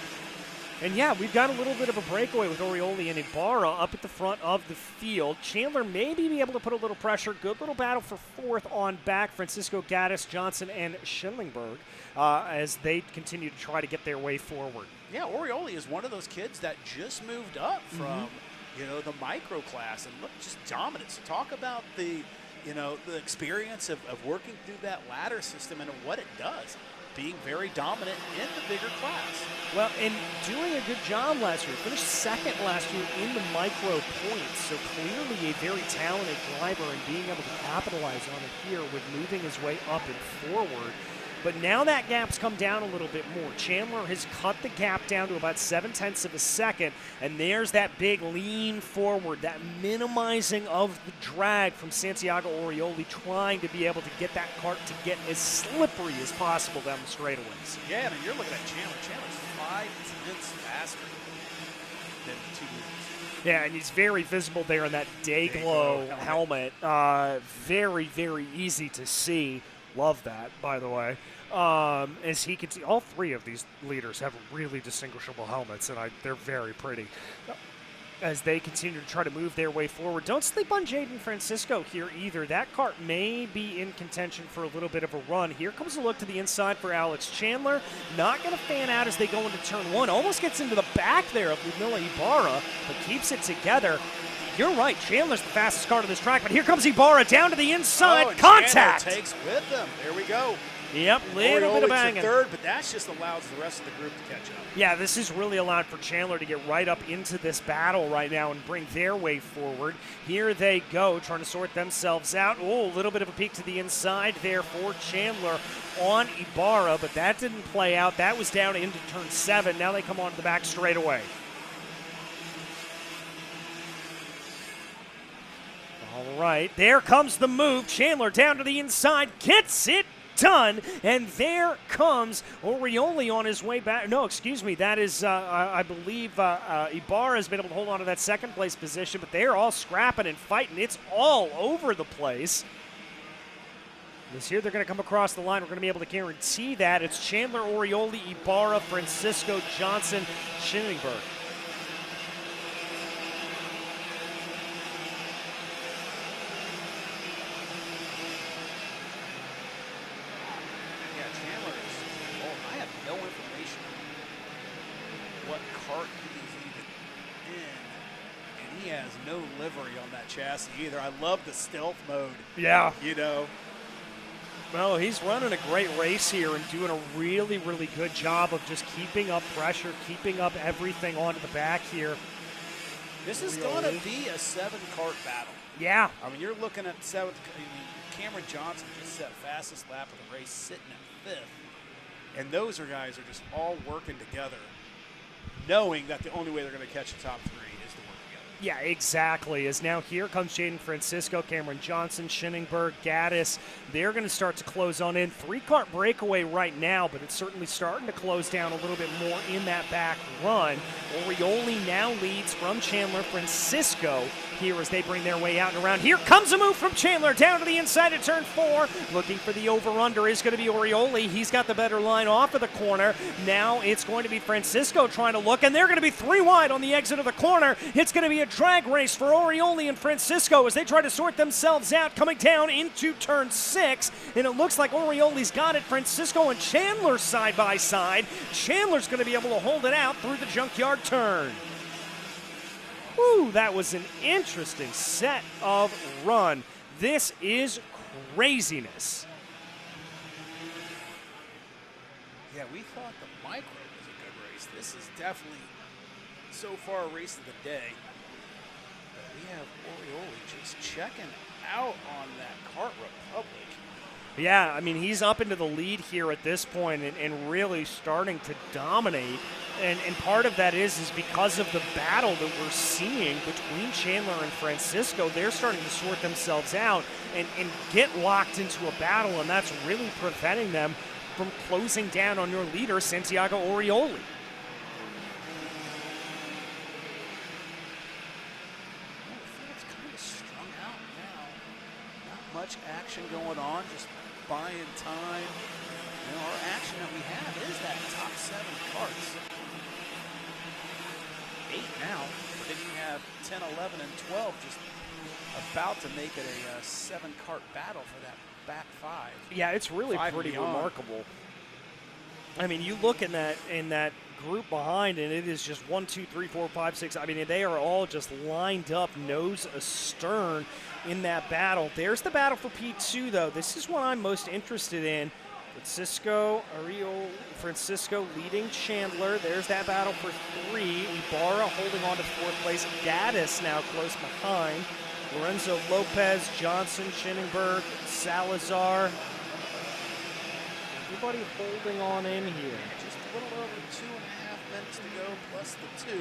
And yeah, we've got a little bit of a breakaway with Orioli and Ibarra up at the front of the field. Chandler maybe be able to put a little pressure. Good little battle for 4th on back. Francisco Gaddis, Johnson, and Schillingberg as they continue to try to get their way forward. Yeah, Orioli is one of those kids that just moved up from, the micro class and look just dominant. So talk about the experience of working through that ladder system and what it does. Being very dominant in the bigger class. Well, and doing a good job last year. Finished 2nd last year in the micro points. So clearly a very talented driver and being able to capitalize on it here with moving his way up and forward. But now that gap's come down a little bit more. Chandler has cut the gap down to about 0.7 of a second, and there's that big lean forward, that minimizing of the drag from Santiago Orioli, trying to be able to get that kart to get as slippery as possible down the straightaways. Yeah, I mean, you're looking at Chandler. Chandler's 5 tenths faster than the 2 leaders. Yeah, and he's very visible there in that day glow helmet. Very, very easy to see. Love that, by the way. As he can see, all three of these leaders have really distinguishable helmets, and they're very pretty. As they continue to try to move their way forward. Don't sleep on Jaden Francisco here either. That Kart may be in contention for a little bit of a run. Here comes a look to the inside for Alex Chandler. Not going to fan out as they go into turn one. Almost gets into the back there of Ludmila Ibarra, but keeps it together. You're right, Chandler's the fastest car to this track, but here comes Ibarra down to the inside. Contact! Chandler takes with them. There we go. Yep, little bit of banging. Third, but that just allows the rest of the group to catch up. Yeah, this is really allowed for Chandler to get right up into this battle right now and bring their way forward. Here they go, trying to sort themselves out. Oh, a little bit of a peek to the inside there for Chandler on Ibarra, but that didn't play out. That was down into turn 7. Now they come onto the back straight away. All right, there comes the move. Chandler down to the inside, gets it done, and there comes Orioli on his way back. No, excuse me, that is, I believe, Ibarra has been able to hold on to that second place position, but they're all scrapping and fighting. It's all over the place. This here, they're going to come across the line. We're going to be able to guarantee that. It's Chandler, Orioli, Ibarra, Francisco, Johnson, Schillingberg. No information what cart he's even in, and he has no livery on that chassis either. I love the stealth mode. Yeah. You know. Well, he's running a great race here and doing a really, really good job of just keeping up pressure, keeping up everything onto the back here. This is going to be a 7-cart battle. Yeah. I mean, you're looking at 7th. Cameron Johnson just set fastest lap of the race, sitting at 5th. And those guys are just all working together, knowing that the only way they're going to catch the top 3 is to work together. Yeah, exactly. As now here comes Jaden Francisco, Cameron Johnson, Schillingberg, Gaddis. They're going to start to close on in. 3-cart breakaway right now, but it's certainly starting to close down a little bit more in that back run. Orioli now leads from Chandler. Francisco here as they bring their way out and around. Here comes a move from Chandler down to the inside of turn 4. Looking for the over-under is going to be Orioli. He's got the better line off of the corner. Now it's going to be Francisco trying to look, and they're going to be 3 wide on the exit of the corner. It's going to be a drag race for Orioli and Francisco as they try to sort themselves out coming down into turn 6. And it looks like Orioli's got it. Francisco and Chandler side by side. Chandler's going to be able to hold it out through the junkyard turn. Woo, that was an interesting set of run. This is craziness. Yeah, we thought the micro was a good race. This is definitely so far a race of the day. But we have Orioli just checking out on that Kart Republic. Yeah, I mean, he's up into the lead here at this point and really starting to dominate. And part of that is because of the battle that we're seeing between Chandler and Francisco. They're starting to sort themselves out and get locked into a battle, and that's really preventing them from closing down on your leader, Santiago Orioli. It's kind of strung out now. Not much action going on, just buying time. You know, our action that we have is that top 7 carts. 8 now, but then you have 10, 11, and 12 just about to make it a 7-cart battle for that back 5. Yeah, it's really pretty remarkable. I mean, you look in that group behind, and it is just 1, 2, 3, 4, 5, 6. I mean, they are all just lined up nose astern in that battle. There's the battle for P2, though. This is what I'm most interested in. Francisco leading Chandler. There's that battle for 3. Ibarra holding on to 4th place. Gaddis now close behind. Lorenzo Lopez, Johnson, Schillingberg, Salazar. Everybody holding on in here. Just a little over 2.5 minutes to go, plus the 2.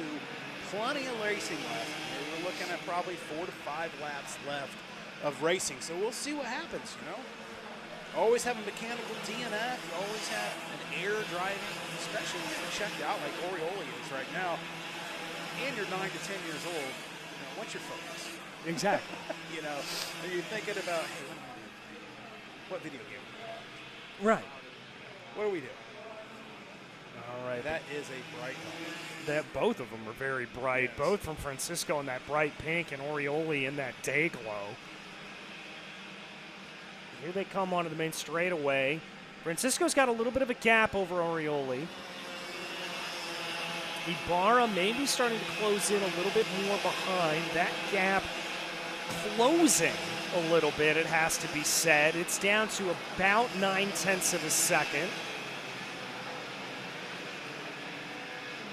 Plenty of racing left. We're looking at probably 4 to 5 laps left of racing. So we'll see what happens, you know. Always have a mechanical DNF. Always have an air driving, especially when you're checked out like Orioli is right now. and you're 9 to 10 years old, you know, what's your focus? Exactly. You know, are you thinking about, hey, what am I doing? What video game? Right. What are we doing? All right. That is a bright color. That both of them are very bright, Yes. both from Francisco in that bright pink and Orioli in that day glow. Here they come onto the main straightaway. Francisco's got a little bit of a gap over Orioli. Ibarra maybe starting to close in a little bit more behind. That gap closing a little bit, it has to be said. It's down to about 9/10 of a second.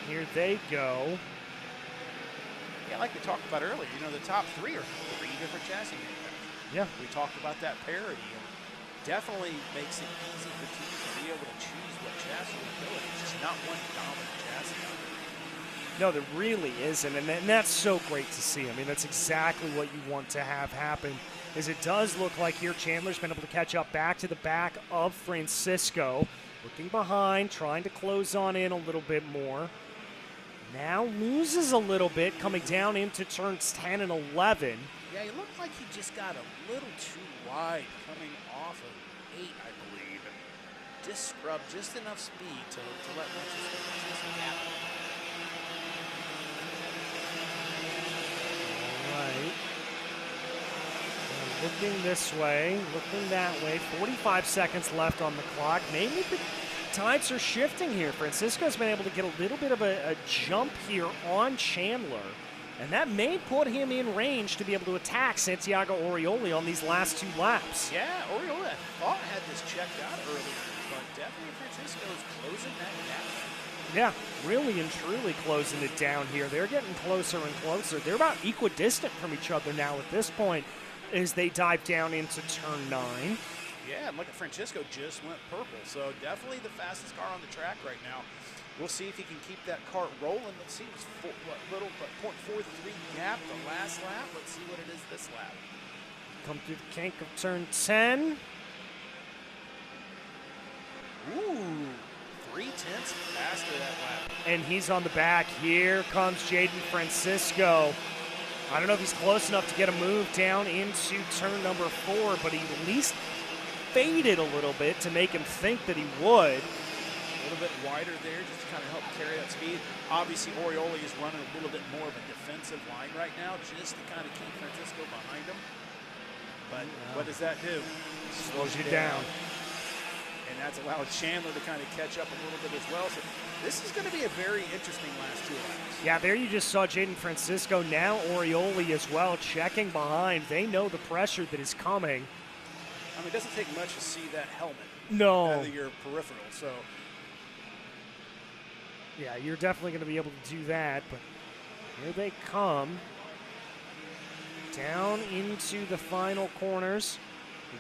Here they go. Yeah, like we talked about earlier, you know, the top three are 3 different chassis manufacturers. Yeah. We talked about that parity. And definitely makes it easy for teams to be able to choose what chassis to go with. It's just not one dominant chassis out there. No, there really isn't, and that's so great to see. I mean, that's exactly what you want to have happen. Is it does look like here Chandler's been able to catch up back to the back of Francisco, looking behind, trying to close on in a little bit more. Now loses a little bit coming down into turns 10 and 11. Yeah, he looked like he just got a little too wide coming off of 8, I believe. And just scrubbed just enough speed to let Francisco get some gap. Right. Looking this way, looking that way. 45 seconds left on the clock. Maybe the tides are shifting here. Francisco's been able to get a little bit of a jump here on Chandler, and that may put him in range to be able to attack Santiago Orioli on these last 2 laps. Yeah, Orioli, I thought had this checked out earlier, but definitely Francisco's closing that gap. Yeah, really and truly closing it down here. They're getting closer and closer. They're about equidistant from each other now at this point as they dive down into turn 9. Yeah, and look at Francisco just went purple, so definitely the fastest car on the track right now. We'll see if he can keep that cart rolling. Let's see, it was 0.43 gap the last lap. Let's see what it is this lap. Come through the kink of turn 10. Ooh, 3/10 faster that lap. And he's on the back. Here comes Jaden Francisco. I don't know if he's close enough to get a move down into turn number 4, but he at least faded a little bit to make him think that he would. A little bit wider there just to kind of help carry that speed. Obviously, Orioli is running a little bit more of a defensive line right now just to kind of keep Francisco behind him. But what does that do? Slows you down. And that's allowed Chandler to kind of catch up a little bit as well. So this is going to be a very interesting last 2 laps. Yeah, there you just saw Jaden Francisco. Now Orioli as well checking behind. They know the pressure that is coming. I mean, it doesn't take much to see that helmet No. out of your peripheral. So Yeah, you're definitely going to be able to do that, but here they come. Down into the final corners.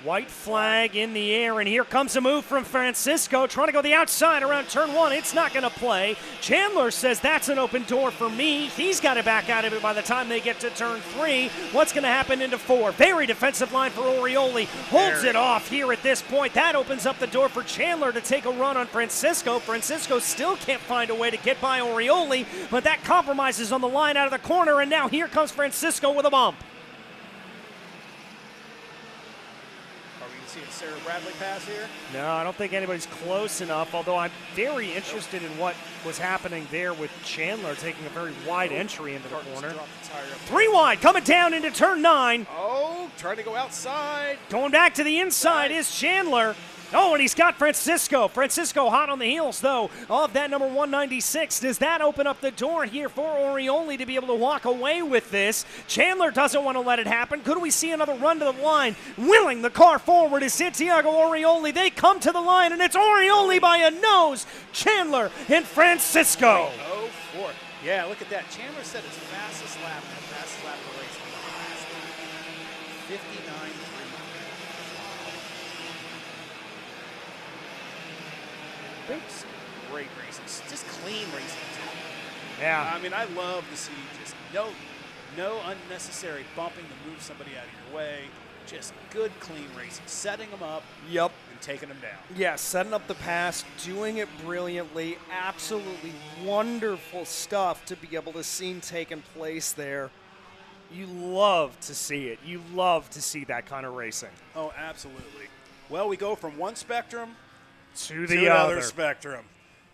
White flag in the air, and here comes a move from Francisco, trying to go the outside around turn 1. It's not going to play. Chandler says that's an open door for me. He's got to back out of it by the time they get to turn 3. What's going to happen into 4? Very defensive line for Orioli. Holds it off here at this point. That opens up the door for Chandler to take a run on Francisco. Francisco still can't find a way to get by Orioli, but that compromises on the line out of the corner, and now here comes Francisco with a bump. see a Sarah Bradley pass here? No, I don't think anybody's close enough, although I'm very interested in what was happening there with Chandler taking a very wide entry into the corner. 3 wide, coming down into turn 9. Oh, trying to go outside. Going back to the inside is Chandler. Oh, and he's got Francisco. Francisco hot on the heels, though, of that number 196. Does that open up the door here for Orioli to be able to walk away with this? Chandler doesn't want to let it happen. Could we see another run to the line? Wheeling the car forward is Santiago Orioli. They come to the line, and it's Orioli by a nose. Chandler and Francisco. 0-4. Yeah, look at that. Chandler set his fastest lap in the fastest lap of the race on the last lap. 59.3. Great racing, just clean racing. Yeah. I mean, I love to see just no unnecessary bumping to move somebody out of your way. Just good, clean racing, setting them up. Yep. And and taking them down. Yeah, setting up the pass, doing it brilliantly, absolutely wonderful stuff to be able to see taking place there. You love to see it. You love to see that kind of racing. Oh, absolutely. Well, we go from one spectrum To to another spectrum.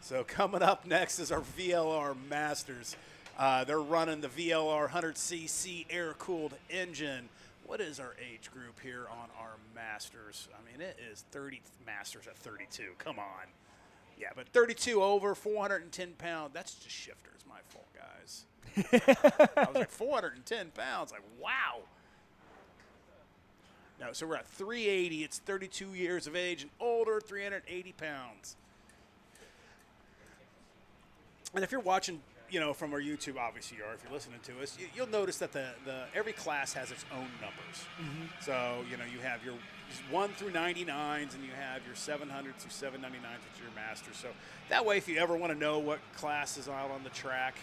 So coming up next is our VLR Masters. They're running the VLR 100cc air-cooled engine. What is our age group here on our Masters? I mean, it is 30 Masters at 32. Come on. Yeah, but 32 over, 410 pounds. That's just shifters. My fault, guys. I was like, 410 pounds. Like, wow. No, so we're at 380. It's 32 years of age and older, 380 pounds. And if you're watching, from our YouTube, obviously you are. If you're listening to us, you'll notice that the every class has its own numbers. Mm-hmm. So you have your 1 through 99s, and you have your 700 through 799s, which are your masters. So that way, if you ever want to know what class is out on the track,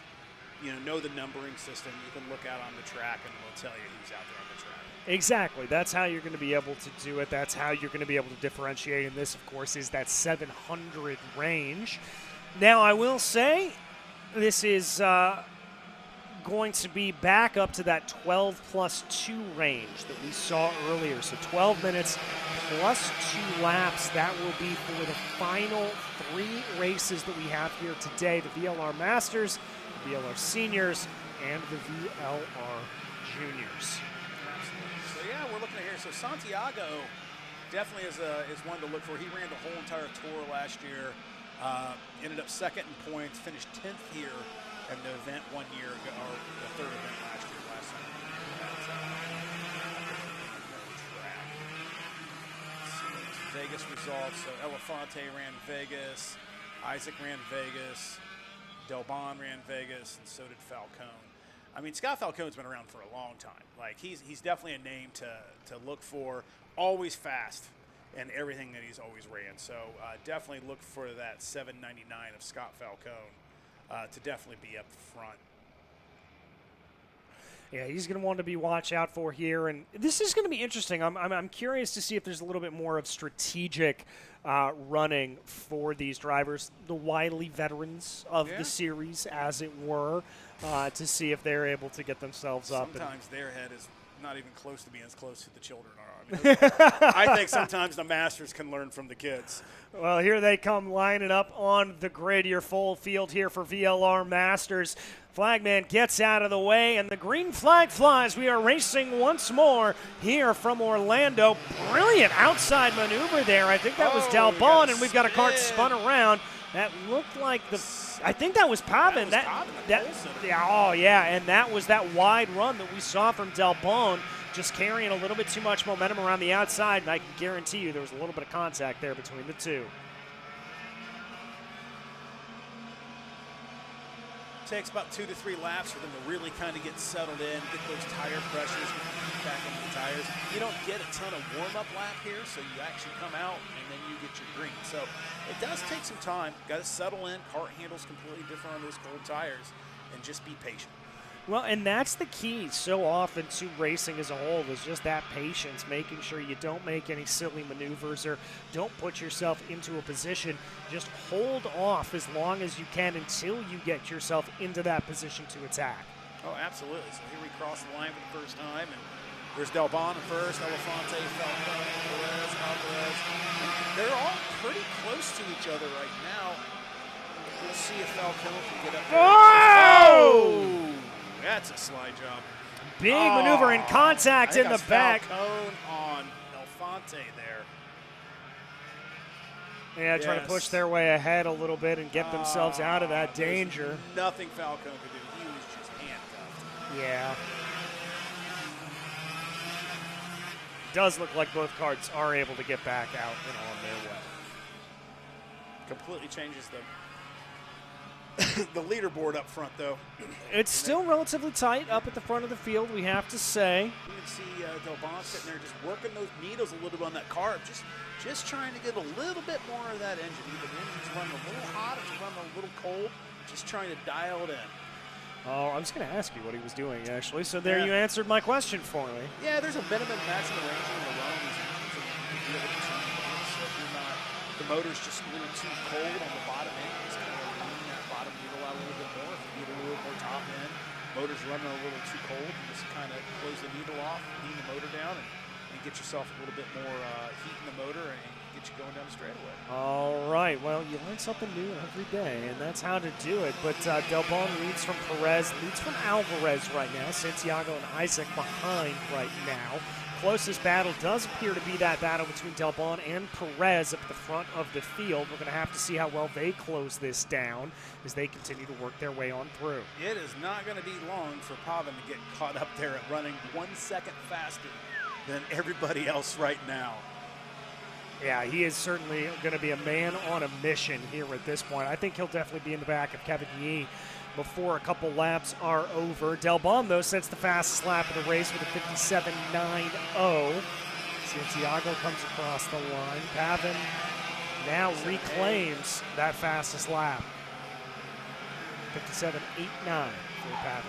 know the numbering system. You can look out on the track, and we'll tell you who's out there on the track. Exactly. That's how you're going to be able to do it. That's how you're going to be able to differentiate. And this, of course, is that 700 range. Now, I will say this is going to be back up to that 12 plus 2 range that we saw earlier. So 12 minutes plus 2 laps. That will be for the final 3 races that we have here today. The VLR Masters, the VLR Seniors, and the VLR Juniors. So, yeah, we're looking at here. So Santiago definitely is one to look for. He ran the whole entire tour last year. Ended up second in points, finished 10th here in the event 1 year ago, or the third event last time. Vegas results. So Elefante ran Vegas, Isaac ran Vegas, Del Bon ran Vegas, and so did Falcone. I mean, Scott Falcone's been around for a long time. Like, he's definitely a name to look for. Always fast. And everything that he's always ran. So definitely look for that 799 of Scott Falcone to definitely be up front. Yeah, he's going to want to be watched out for here. And this is going to be interesting. I'm curious to see if there's a little bit more of strategic running for these drivers, the wily veterans of the series, as it were, to see if they're able to get themselves up. Sometimes their head is not even close to being as close to the children are. I think sometimes the Masters can learn from the kids. Well, here they come lining up on the grid, your full field here for VLR Masters. Flagman gets out of the way, and the green flag flies. We are racing once more here from Orlando. Brilliant outside maneuver there. I think that was Del Bon, and we've got a kart spun around. That looked like I think that was Pavin. And that was that wide run that we saw from Del Bon, just carrying a little bit too much momentum around the outside, and I can guarantee you there was a little bit of contact there between the two. Takes about 2 to 3 laps for them to really kind of get settled in, get those tire pressures, get back into the tires. You don't get a ton of warm-up lap here, so you actually come out and then you get your green. So it does take some time. Got to settle in. Kart handles completely different on those cold tires, and just be patient. Well, and that's the key so often to racing as a whole, is just that patience, making sure you don't make any silly maneuvers or don't put yourself into a position. Just hold off as long as you can until you get yourself into that position to attack. Oh, absolutely. So here we cross the line for the first time, and there's Del Bon at first, Elefante, Falcone, Perez, Alvarez. They're all pretty close to each other right now. We'll see if Falcone can get up there. Oh! That's a slide job. Big maneuver in contact in the back. Falcone on Elefante there. Yeah, trying to push their way ahead a little bit and get themselves out of that danger. Nothing Falcone could do. He was just handcuffed. Yeah. Does look like both karts are able to get back out and on their way. Completely changes the leaderboard up front, though. It's still relatively tight up at the front of the field, we have to say. You can see Del Bon sitting there just working those needles a little bit on that carb, just trying to get a little bit more of that engine. Either the engine's running a little hot, it's running a little cold, just trying to dial it in. Oh, I was going to ask you what he was doing, actually. So there you answered my question for me. Yeah, there's a minimum maximum range in the run on these engines. So if you're motor's just a little too cold on the bottom end. Just kind of lean that bottom needle out a little bit more. If you need a little more top end, motor's running a little too cold, you just kind of close the needle off, lean the motor down, and get yourself a little bit more heat in the motor and get you going down the straightaway. All right. Well, you learn something new every day, and that's how to do it. But Del Bon leads from Perez, leads from Alvarez right now. Santiago and Isaac behind right now. Closest battle does appear to be that battle between Del Bon and Perez up at the front of the field. We're going to have to see how well they close this down as they continue to work their way on through. It is not going to be long for Pavan to get caught up there at running 1 second faster than everybody else right now. Yeah, he is certainly going to be a man on a mission here at this point. I think he'll definitely be in the back of Kevin Yee before a couple laps are over. Del Bon, though, sets the fastest lap of the race with a 57.90. Santiago comes across the line. Pavan now reclaims that fastest lap. 57.89 for Pavan.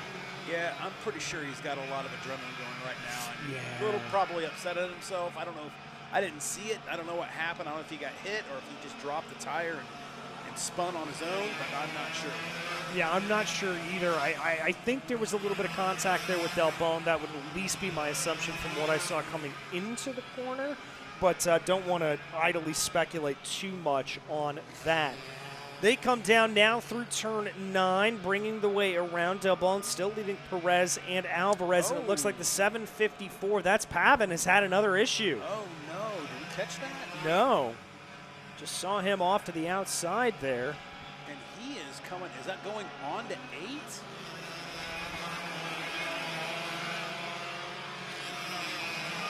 Yeah, I'm pretty sure he's got a lot of adrenaline going right now. And Yeah. A little probably upset at himself. I don't know. I didn't see it. I don't know what happened. I don't know if he got hit or if he just dropped the tire and spun on his own, but I'm not sure. Yeah, I'm not sure either. I think there was a little bit of contact there with Del Bon. That would at least be my assumption from what I saw coming into the corner, but don't want to idly speculate too much on that. They come down now through turn 9, bringing the way around. Del Bon still leading Perez and Alvarez, and it looks like the 754, that's Pavan, has had another issue. Oh, no. Did we catch that? No. Just saw him off to the outside there. And he is coming. Is that going on to 8?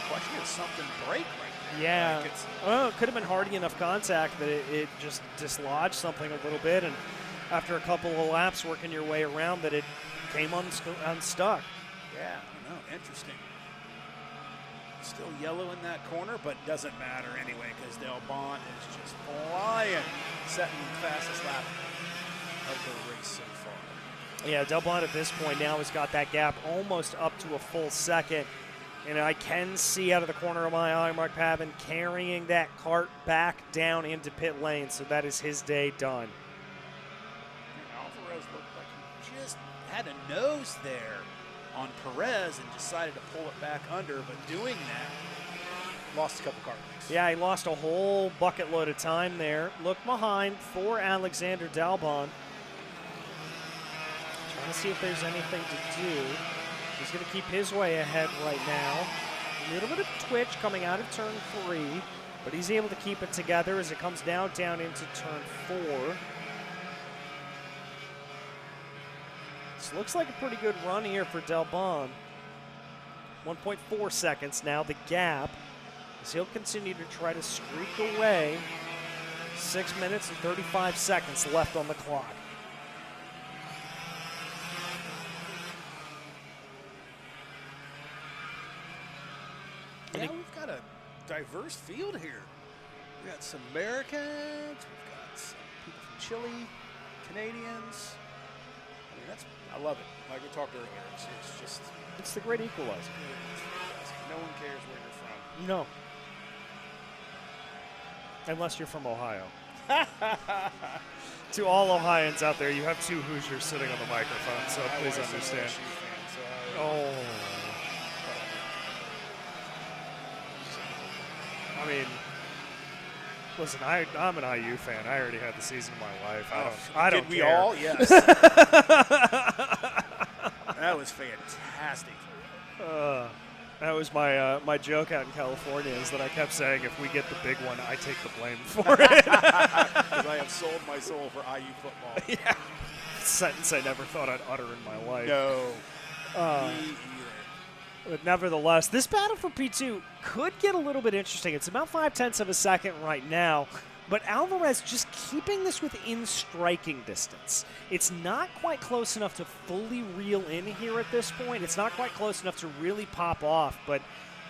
Question is something break right there. Yeah. Like Well, it could have been hardy enough contact that it just dislodged something a little bit, and after a couple of laps working your way around that it came unstuck. Yeah, I don't know. Interesting. Still yellow in that corner, but doesn't matter anyway because Del Bon is just flying, setting the fastest lap of the race so far. Yeah, Del Bon at this point now has got that gap almost up to a full second. And I can see out of the corner of my eye Mark Pavan carrying that cart back down into pit lane, so that is his day done. Alvarez looked like he just had a nose there on Perez and decided to pull it back under, but doing that, lost a couple car lengths. Yeah, he lost a whole bucket load of time there. Look behind for Alexander Del Bon. Trying to see if there's anything to do. He's going to keep his way ahead right now. A little bit of twitch coming out of turn 3, but he's able to keep it together as it comes down into turn 4. This looks like a pretty good run here for Del Bon. 1.4 seconds now, the gap, as he'll continue to try to streak away. 6 minutes and 35 seconds left on the clock. Yeah, we've got a diverse field here. We've got some Americans, we've got some people from Chile, Canadians. I mean, I love it. Like we talked earlier, it's just. It's the great equalizer. No one cares where you're from. No. Unless you're from Ohio. To all Ohioans out there, you have 2 Hoosiers sitting on the microphone, so please understand. Oh. I mean, listen, I'm an IU fan. I already had the season of my life. I don't Did we care. all? Yes. That was fantastic. That was my my joke out in California, is that I kept saying, if we get the big one, I take the blame for it. Because I have sold my soul for IU football. Yeah. Sentence I never thought I'd utter in my life. No. Me either. But nevertheless, this battle for P2 could get a little bit interesting. It's about 0.5 of a second right now, but Alvarez just keeping this within striking distance. It's not quite close enough to fully reel in here at this point. It's not quite close enough to really pop off, but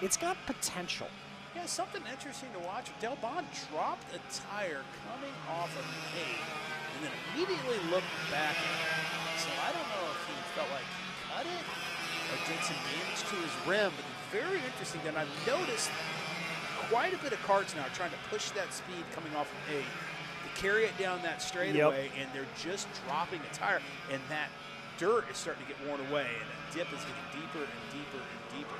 it's got potential. Yeah, something interesting to watch. Del Bon dropped a tire coming off of the 8 and then immediately looked back at it. So I don't know if he felt like he cut it or did some damage to his rim, but very interesting that I've noticed quite a bit of karts now trying to push that speed coming off of 8 to carry it down that straightaway, and they're just dropping a tire, and that dirt is starting to get worn away, and the dip is getting deeper and deeper and deeper.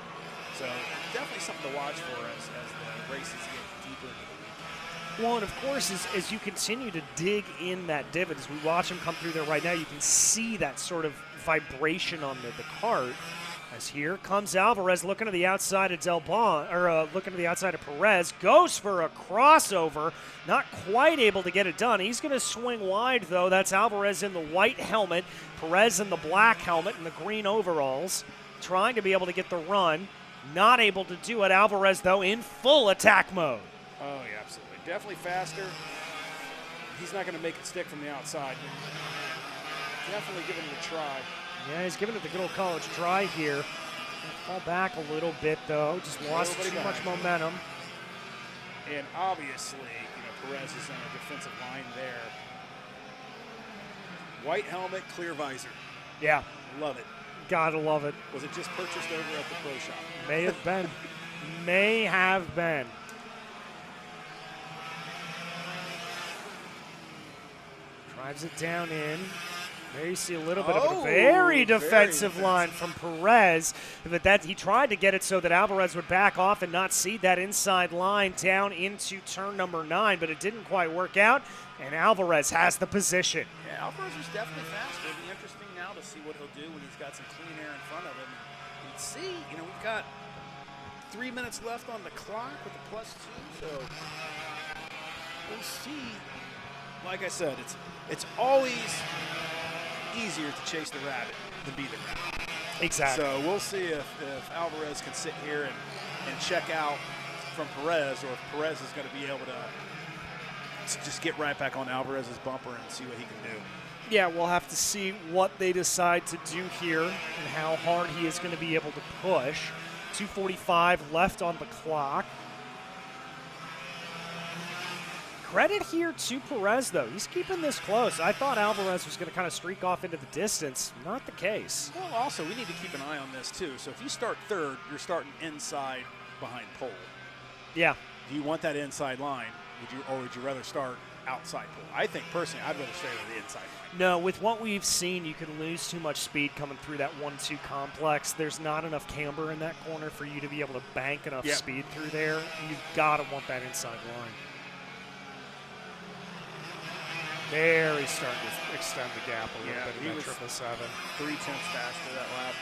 So definitely something to watch for as the races get deeper into the weekend. Well, and of course, as you continue to dig in that divot, as we watch him come through there right now, you can see that sort of vibration on the cart. As here comes Alvarez looking to the outside of looking to the outside of Perez, goes for a crossover, not quite able to get it done. He's going to swing wide, though. That's Alvarez in the white helmet, Perez in the black helmet and the green overalls, trying to be able to get the run. Not able to do it. Alvarez, though, in full attack mode. Oh, yeah, absolutely. Definitely faster. He's not going to make it stick from the outside. Definitely giving it a try. Yeah, he's giving it the good old college try here. Fall back a little bit, though. Just lost too much momentum. And obviously, Perez is on a defensive line there. White helmet, clear visor. Yeah. Love it. Gotta love it. Was it just purchased over at the pro shop? May have been. May have been. Drives it down in. There you see a little bit of a very defensive line from Perez, but that he tried to get it so that Alvarez would back off and not cede that inside line down into turn number 9, but it didn't quite work out, and Alvarez has the position. Yeah, Alvarez is definitely faster. It'll be interesting now to see what he'll do when he's got some clean air in front of him. And see, we've got 3 minutes left on the clock with the +2, so we'll see. Like I said, it's always easier to chase the rabbit than be the rabbit. Exactly. So we'll see if Alvarez can sit here and check out from Perez, or if Perez is going to be able to just get right back on Alvarez's bumper and see what he can do. Yeah, we'll have to see what they decide to do here and how hard he is going to be able to push. 2:45 left on the clock. Credit here to Perez, though. He's keeping this close. I thought Alvarez was going to kind of streak off into the distance. Not the case. Well, also, we need to keep an eye on this, too. So if you start third, you're starting inside behind pole. Yeah. Do you want that inside line, or would you rather start outside pole? I think, personally, I'd rather stay on the inside line. No, with what we've seen, you can lose too much speed coming through that 1-2 complex. There's not enough camber in that corner for you to be able to bank enough speed through there. You've got to want that inside line. There he's starting to extend the gap a little bit in that 777. 3/10 faster that lap.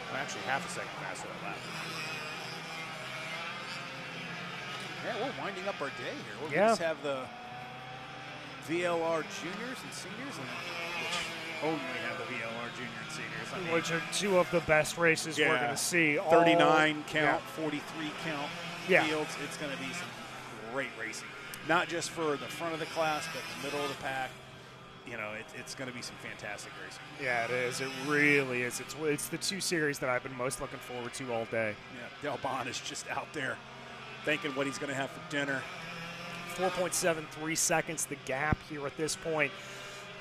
Well, actually, half a second faster that lap. Yeah, we're winding up our day here. We just have the VLR juniors and seniors, which only have the VLR junior and seniors. Which are two of the best races we're going to see. 39 count, 43 count fields. It's going to be some great racing. Not just for the front of the class, but the middle of the pack. It's going to be some fantastic racing. Yeah, it is. It really is. It's the two series that I've been most looking forward to all day. Yeah, Delbon is just out there thinking what he's going to have for dinner. 4.73 seconds the gap here at this point.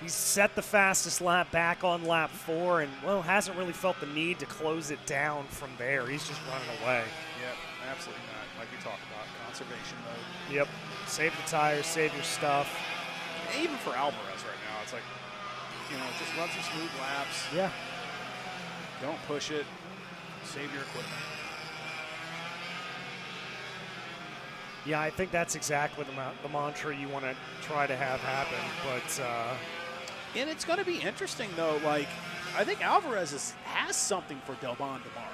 He's set the fastest lap back on lap 4 and, hasn't really felt the need to close it down from there. He's just running away. Yep, absolutely not. Like we talked about, conservation mode. Yep. Save the tires, save your stuff. And even for Alvarez right now, it's like, just run some smooth laps. Yeah. Don't push it. Save your equipment. Yeah, I think that's exactly the mantra you want to try to have happen. But and it's going to be interesting, though. Like, I think Alvarez has something for Delbon tomorrow.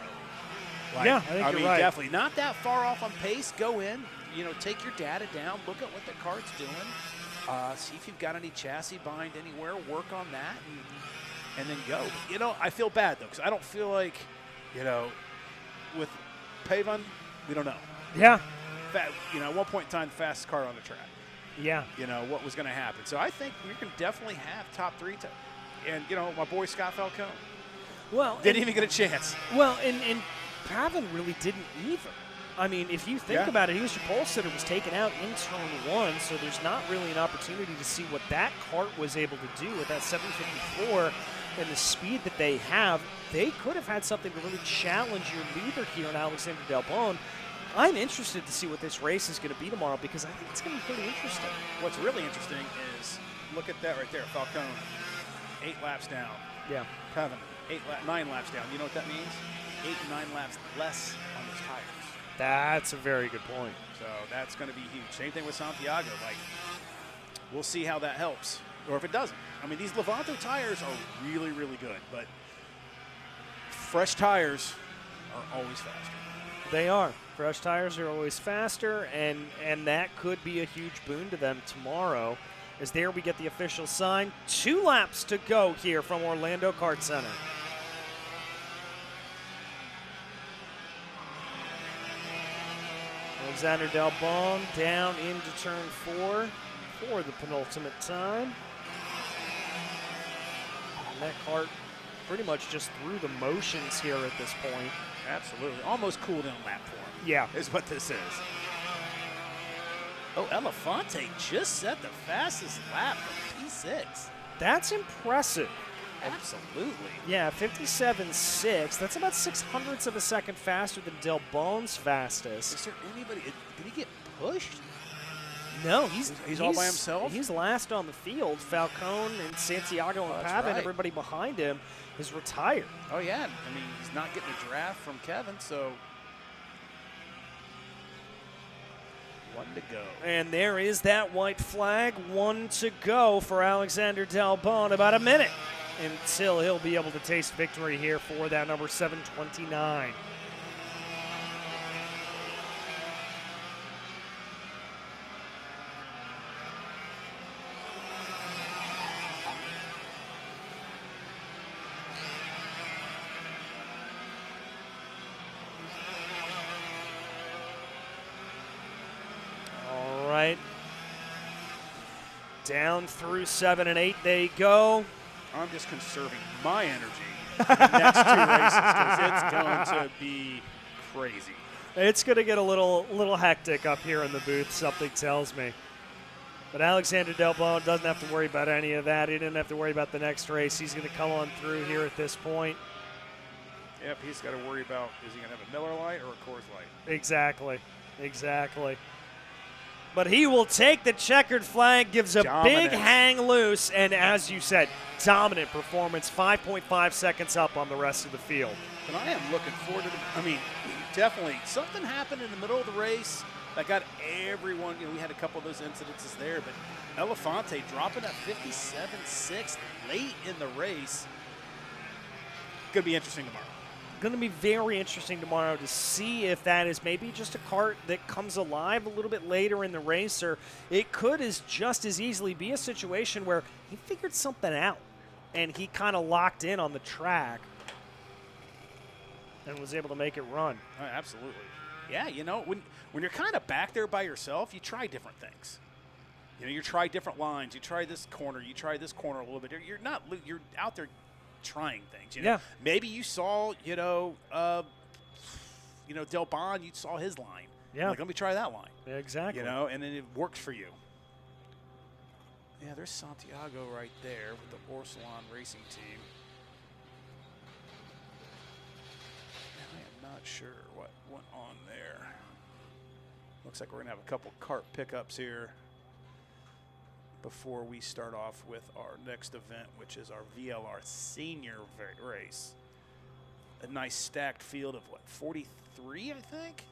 Like, yeah, I think you're right. Definitely not that far off on pace. Go in, take your data down, look at what the kart's doing, see if you've got any chassis bind anywhere, work on that, and then go. But, I feel bad, though, because I don't feel like, with Pavan, we don't know. Yeah. At one point in time, the fastest car on the track. Yeah. What was going to happen. So I think we can definitely have top 3. And, my boy Scott Falcone. Well, didn't even get a chance. Well, and Pavan really didn't either. I mean, if you think about it, he was your pole sitter, was taken out in turn 1, so there's not really an opportunity to see what that kart was able to do with that 754 and the speed that they have. They could have had something to really challenge your leader here in Alexander Delbon. I'm interested to see what this race is going to be tomorrow because I think it's going to be pretty interesting. What's really interesting is look at that right there. Falcone, 8 laps down. Yeah. Kevin, 9 laps down. You know what that means? 8 to 9 laps less on those tires. That's a very good point. So that's going to be huge. Same thing with Santiago. Like, we'll see how that helps, or if it doesn't. I mean, these Levanto tires are really, really good, but fresh tires are always faster. They are. Fresh tires are always faster, and that could be a huge boon to them tomorrow. As there we get the official sign. 2 laps to go here from Orlando Kart Center. Alexander Delbon down into turn 4 for the penultimate time. And that kart pretty much just through the motions here at this point. Absolutely. Almost cool down lap for him. Yeah. Is what this is. Oh, Elefante just set the fastest lap from P6. That's impressive. Absolutely. Yeah, 57.6. That's about 600ths of a second faster than Delbon's fastest. Is there anybody? Did he get pushed? No, he's all by himself? He's last on the field. Falcone and Santiago and That's Pavin, right. everybody behind him, is retired. Oh, yeah. I mean, he's not getting a draft from Kevin, so 1 to go. And there is that white flag. 1 to go for Alexander Delbon. About a minute until he'll be able to taste victory here for that number 729. All right. Down through 7 and 8 they go. I'm just conserving my energy for the next 2 races because it's going to be crazy. It's going to get a little hectic up here in the booth, something tells me. But Alexander Delbon doesn't have to worry about any of that. He didn't have to worry about the next race. He's going to come on through here at this point. Yep, he's got to worry about, is he going to have a Miller Lite or a Coors Light? Exactly. But he will take the checkered flag, gives a big hang loose, and as you said, dominant performance, 5.5 seconds up on the rest of the field. And I am looking forward to I mean, definitely something happened in the middle of the race that got everyone, we had a couple of those incidences there, but Elefante dropping at 57.6 late in the race. Going to be interesting tomorrow. Going to be very interesting tomorrow to see if that is maybe just a kart that comes alive a little bit later in the race, or it could just as easily be a situation where he figured something out and he kind of locked in on the track and was able to make it run. Absolutely. Yeah, when you're kind of back there by yourself, you try different things. You try different lines. You try this corner. You try this corner a little bit. You're out there trying things. Yeah. Maybe you saw, Delbon, you saw his line. Yeah. Like, let me try that line. Yeah, exactly. And then it works for you. Yeah, there's Santiago right there with the Orsalon racing team. And I am not sure what went on there. Looks like we're going to have a couple kart pickups here before we start off with our next event, which is our VLR senior race. A nice stacked field of 43, I think?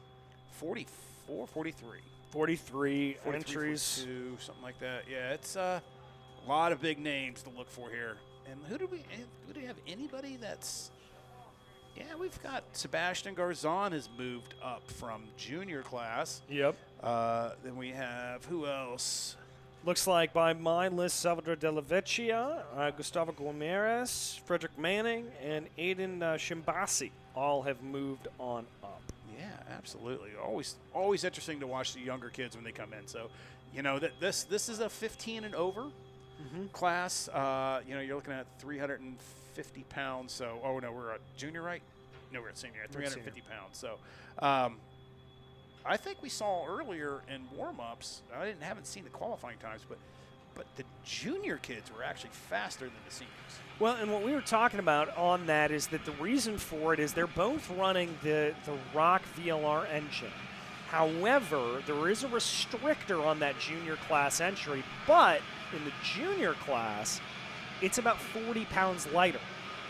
44, 43. 43 entries. 42, something like that. Yeah, it's a lot of big names to look for here. And who do we have? Anybody that's... Yeah, we've got Sebastian Garzon has moved up from junior class. Yep. Then we have, who else? Looks like by my list, Salvador De La Vecchia, Gustavo Gomeres, Frederick Manning, and Aiden Shimbasi all have moved on up. Yeah, absolutely. Always interesting to watch the younger kids when they come in. So, this is a 15 and over class. You're looking at 350 pounds. So, we're a junior, right? No, we're a senior at 350 pounds. So, I think we saw earlier in warm-ups, haven't seen the qualifying times, but the junior kids were actually faster than the seniors. Well, and what we were talking about on that is that the reason for it is they're both running the ROK VLR engine. However, there is a restrictor on that junior class entry, but in the junior class, it's about 40 pounds lighter.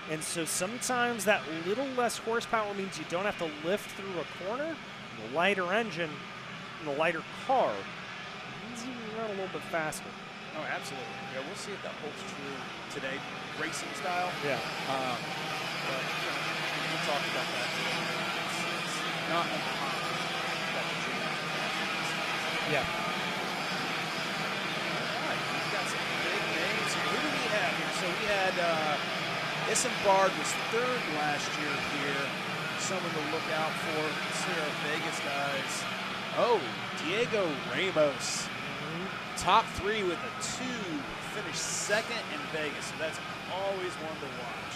And so sometimes that little less horsepower means you don't have to lift through a corner. The lighter engine and the lighter car means you can run a little bit faster. Oh, absolutely. Yeah, we'll see if that holds true today, racing style. Yeah. But, we'll talk about that. It's not uncommon that the junior class. Yeah. All right, we've got some big names here. Who do we have here? So we had Isambard was third last year here. Someone to look out for. Consider our Vegas guys. Oh, Diego Ramos. Top 3 with a 2. Finished second in Vegas. So that's always one to watch.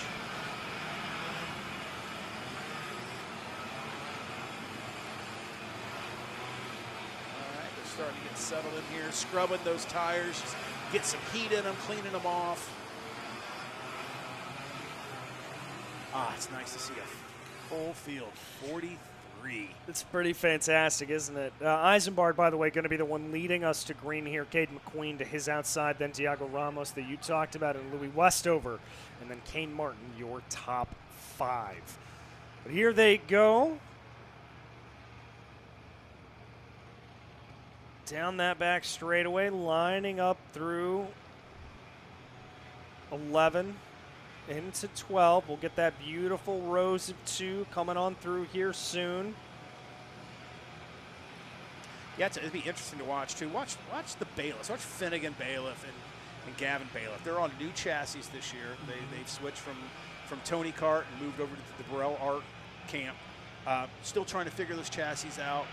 All right, they're starting to get settled in here. Scrubbing those tires. Just get some heat in them, cleaning them off. It's nice to see a full field, 43. It's pretty fantastic, isn't it? Isambard, by the way, going to be the one leading us to green here. Cade McQueen to his outside, then Diego Ramos that you talked about, and Louis Westover, and then Kane Martin, your top 5. But here they go. Down that back straightaway, lining up through 11. Into 12. We'll get that beautiful rows of 2 coming on through here soon. Yeah, it'd be interesting to watch, too. Watch the bailiffs. Watch Finnegan Bailiff and Gavin Bailiff. They're on new chassis this year. They've switched from Tony Kart and moved over to the Burrell Art camp. Still trying to figure those chassis out.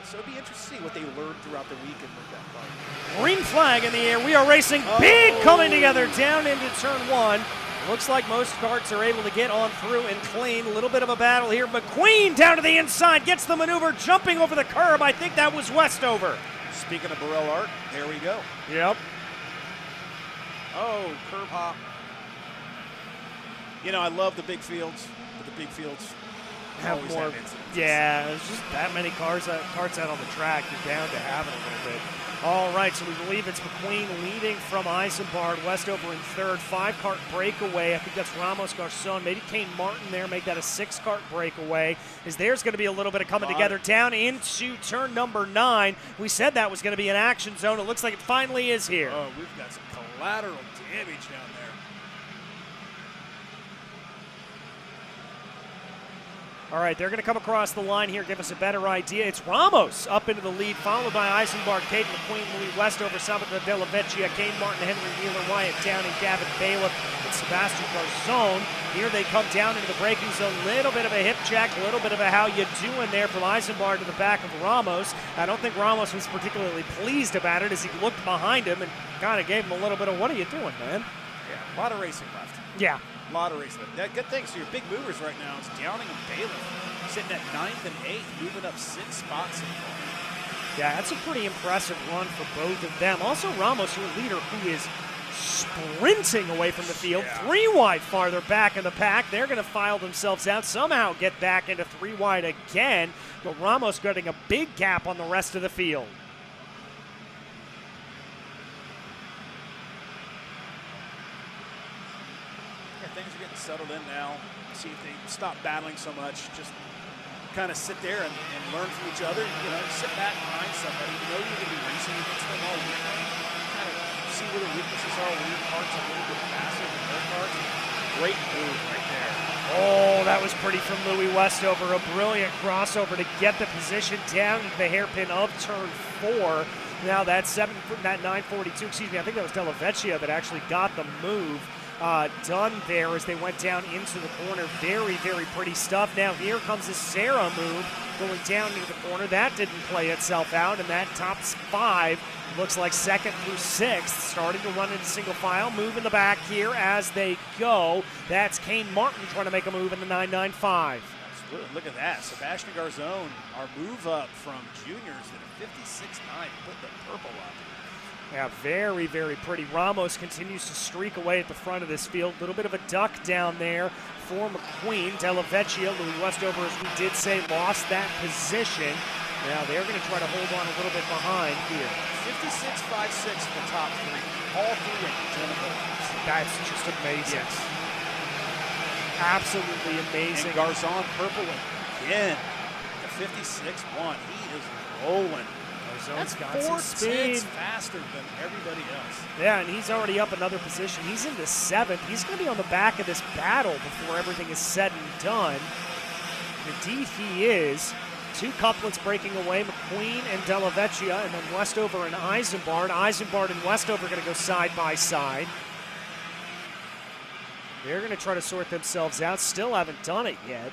So it'd be interesting to see what they learned throughout the weekend with that car. Green flag in the air. We are racing big coming together down into turn 1. Looks like most karts are able to get on through and clean. A little bit of a battle here. McQueen down to the inside, gets the maneuver, jumping over the curb. I think that was Westover. Speaking of Burrell Art, there we go. Yep. Oh, curb hop. I love the big fields, but the big fields have always more. Have incidents. Yeah, there's just that many karts out on the track. You're down to having a little bit. All right, so we believe it's McQueen leading from Isambard. Westover in third. 5-kart breakaway. I think that's Ramos Garcon. Maybe Kane Martin there. Make that a 6-kart breakaway. As there's going to be a little bit of coming together down into turn number 9. We said that was going to be an action zone. It looks like it finally is here. Oh, we've got some collateral damage down there. All right, they're going to come across the line here, give us a better idea. It's Ramos up into the lead, followed by Isambard, Cade McQueen, Louis Westover, Salvador Della Vecchia, Kane Martin, Henry Wheeler, Wyatt Downing, Gavin Bailiff, and Sebastian Garzone. Here they come down into the braking zone. Little bit of a hip check, a little bit of a how you doing there from Isambard to the back of Ramos. I don't think Ramos was particularly pleased about it as he looked behind him and kind of gave him a little bit of, what are you doing, man? Yeah, a lot of racing left. Yeah. A lot of racing. That good thing. So your big movers right now is Downing and Bailiff sitting at 9th and 8th, moving up 6 spots so far. Yeah, that's a pretty impressive run for both of them. Also, Ramos, your leader, who is sprinting away from the field, 3 wide farther back in the pack. They're going to file themselves out, somehow get back into 3 wide again. But Ramos getting a big gap on the rest of the field. Things are getting settled in now. See if they stop battling so much. Just kind of sit there and learn from each other. Sit back behind somebody. You're going to be racing against them all weekend. Kind of see where the weaknesses are. Where carts are a little bit faster than their carts. Great move right there. Oh, that was pretty from Louis Westover. A brilliant crossover to get the position down into the hairpin of turn 4. Now that 942, excuse me, I think that was Della Vecchia that actually got the move done there as they went down into the corner. Very, very pretty stuff. Now here comes a Sarah move going down into the corner. That didn't play itself out, and that tops 5. Looks like 2nd through 6th. Starting to run into single file. Move in the back here as they go. That's Kane Martin trying to make a move in the 995. Absolutely. Look at that. Sebastian Garzone, our move up from juniors at a 56.9. Put the purple up. Yeah, very, very pretty. Ramos continues to streak away at the front of this field. A little bit of a duck down there for McQueen. Della Vecchia, Louis Westover, as we did say, lost that position. Now they're going to try to hold on a little bit behind here. 56.56 for the top three. All three identical laps. That's just amazing. Yes. Absolutely amazing. And Garzon purple again. The 56.1. He is rolling. That's got 4 some speed. tenths faster than everybody else. Yeah, and he's already up another position. He's in the 7th. He's going to be on the back of this battle before everything is said and done. Indeed, he is. 2 couplets breaking away, McQueen and Della Vecchia, and then Westover and Eisenbart. Eisenbart and Westover are going to go side by side. They're going to try to sort themselves out. Still haven't done it yet.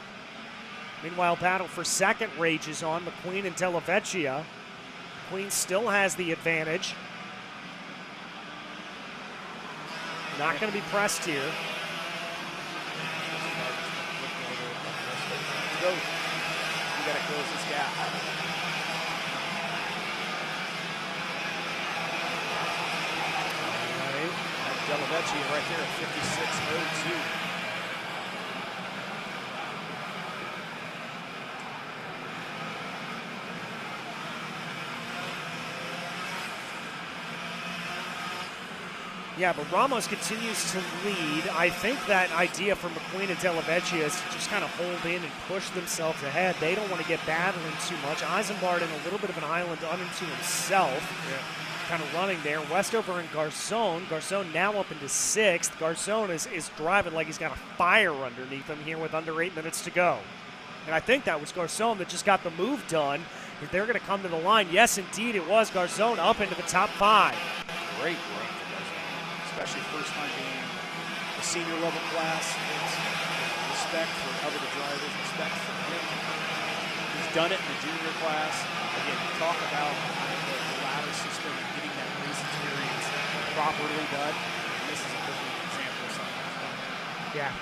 Meanwhile, battle for second rages on. McQueen and Della Vecchia. McQueen still has the advantage. Not going to be pressed here. Go. You got to close this gap. All right. Della Vecchia right there at 56.02. Yeah, but Ramos continues to lead. I think that idea for McQueen and Della Vecchia is to just kind of hold in and push themselves ahead. They don't want to get battling too much. Eisenbart in a little bit of an island unto himself, kind of running there. Westover and Garzon. Garzon now up into 6th. Garzon is driving like he's got a fire underneath him here with under 8 minutes to go. And I think that was Garzon that just got the move done. If they're going to come to the line, yes, indeed, it was Garzon up into the top 5. Great run for Garzon, especially first time being a senior level class. It's respect for other drivers, respect for him. He's done it in the junior class. Again, talk about the ladder system and getting that race experience properly done. And this is a perfect example of something. Yeah.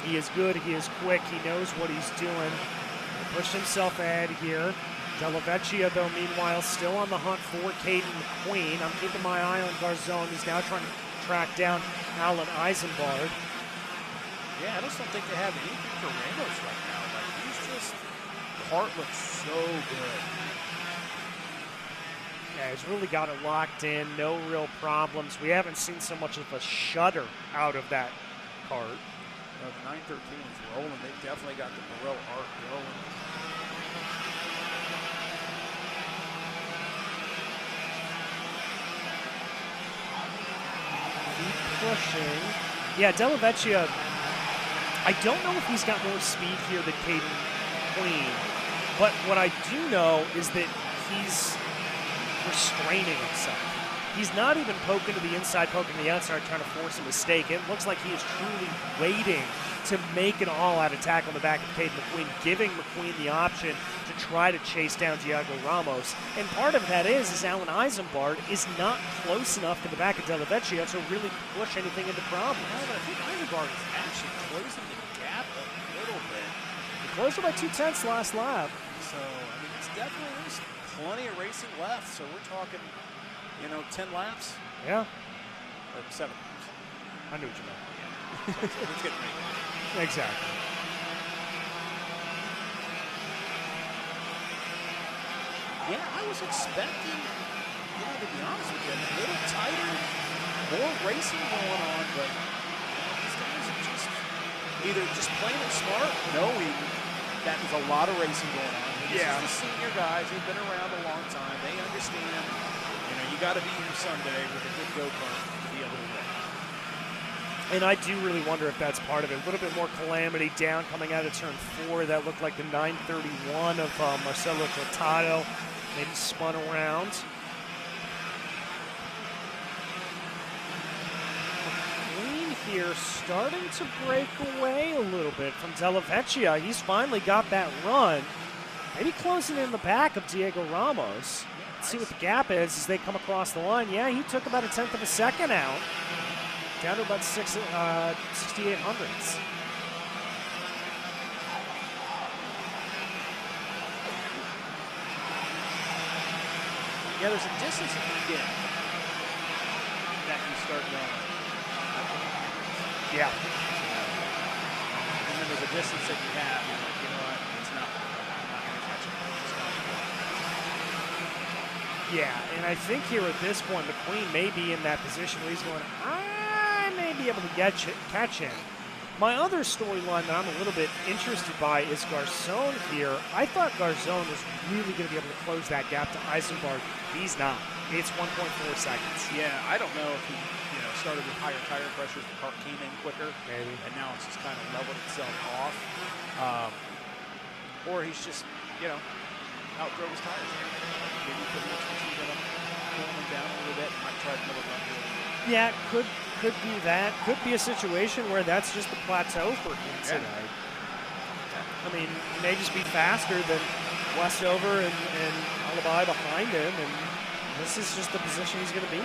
He is good. He is quick. He knows what he's doing. He pushed himself ahead here. Della Vecchia, though, meanwhile, still on the hunt for Caden McQueen. I'm keeping my eye on Garzon. He's now trying to track down Alan Eisenbart. Yeah, I just don't think they have anything for Ramos right now. Like, he's just, Kart looks so good. Yeah, he's really got it locked in. No real problems. We haven't seen so much of a shudder out of that Kart. The 913 is rolling. They've definitely got the Burrell arc going. Keep pushing. Yeah, Della Vecchia, I don't know if he's got more speed here than Caden McQueen, but what I do know is that he's restraining himself. He's not even poking to the inside, poking to the outside, trying to force a mistake. It looks like he is truly waiting to make an all-out attack on the back of Caden McQueen, giving McQueen the option to try to chase down Diego Ramos. And part of that is Alan Eisenbart is not close enough to the back of Della Vecchia to really push anything into problems. Yeah, but I think Eisenbart is actually closing the gap a little bit. He closed it by 2/10 last lap. So, I mean, it's definitely, there's plenty of racing left. So we're talking, 10 laps? Yeah, Or 7 laps. I knew what you meant. Yeah. So let's get ready. Exactly. Yeah, I was expecting, to be honest with you, a little tighter, more racing going on, but these guys are just either just playing it smart, knowing that there's a lot of racing going on. This is the senior guys who've been around a long time. They understand, you got to be here Sunday with a good go-kart to be able to win. And I do really wonder if that's part of it. A little bit more calamity down coming out of turn 4. That looked like the 931 of Marcelo Cortado. Maybe spun around. McQueen here starting to break away a little bit from Della Vecchia. He's finally got that run. Maybe closing in the back of Diego Ramos. Let's see what the gap is as they come across the line. Yeah, he took about 1/10 of a second out. Down to about 6,800ths. Yeah, there's a distance that you get that you start going. Yeah. And then there's a distance that you have. You're like, what? It's not. I'm not going to catch it. It's not going to go. Yeah, and I think here at this point, McQueen may be in that position where he's going, I may be able to catch him. My other storyline that I'm a little bit interested by is Garzón here. I thought Garzón was really going to be able to close that gap to Eisenberg. He's not. It's 1.4 seconds. Yeah, I don't know if he started with higher tire pressures. The car came in quicker. Maybe. And now it's just kind of leveled itself off. Or he's just, outdrove his tires. Maybe put more tension in him, pull him down a little bit, and might try another run to him. Yeah, could be that. Could be a situation where that's just the plateau for him tonight. I mean, he may just be faster than Westover and Alibi behind him, and this is just the position he's going to be in.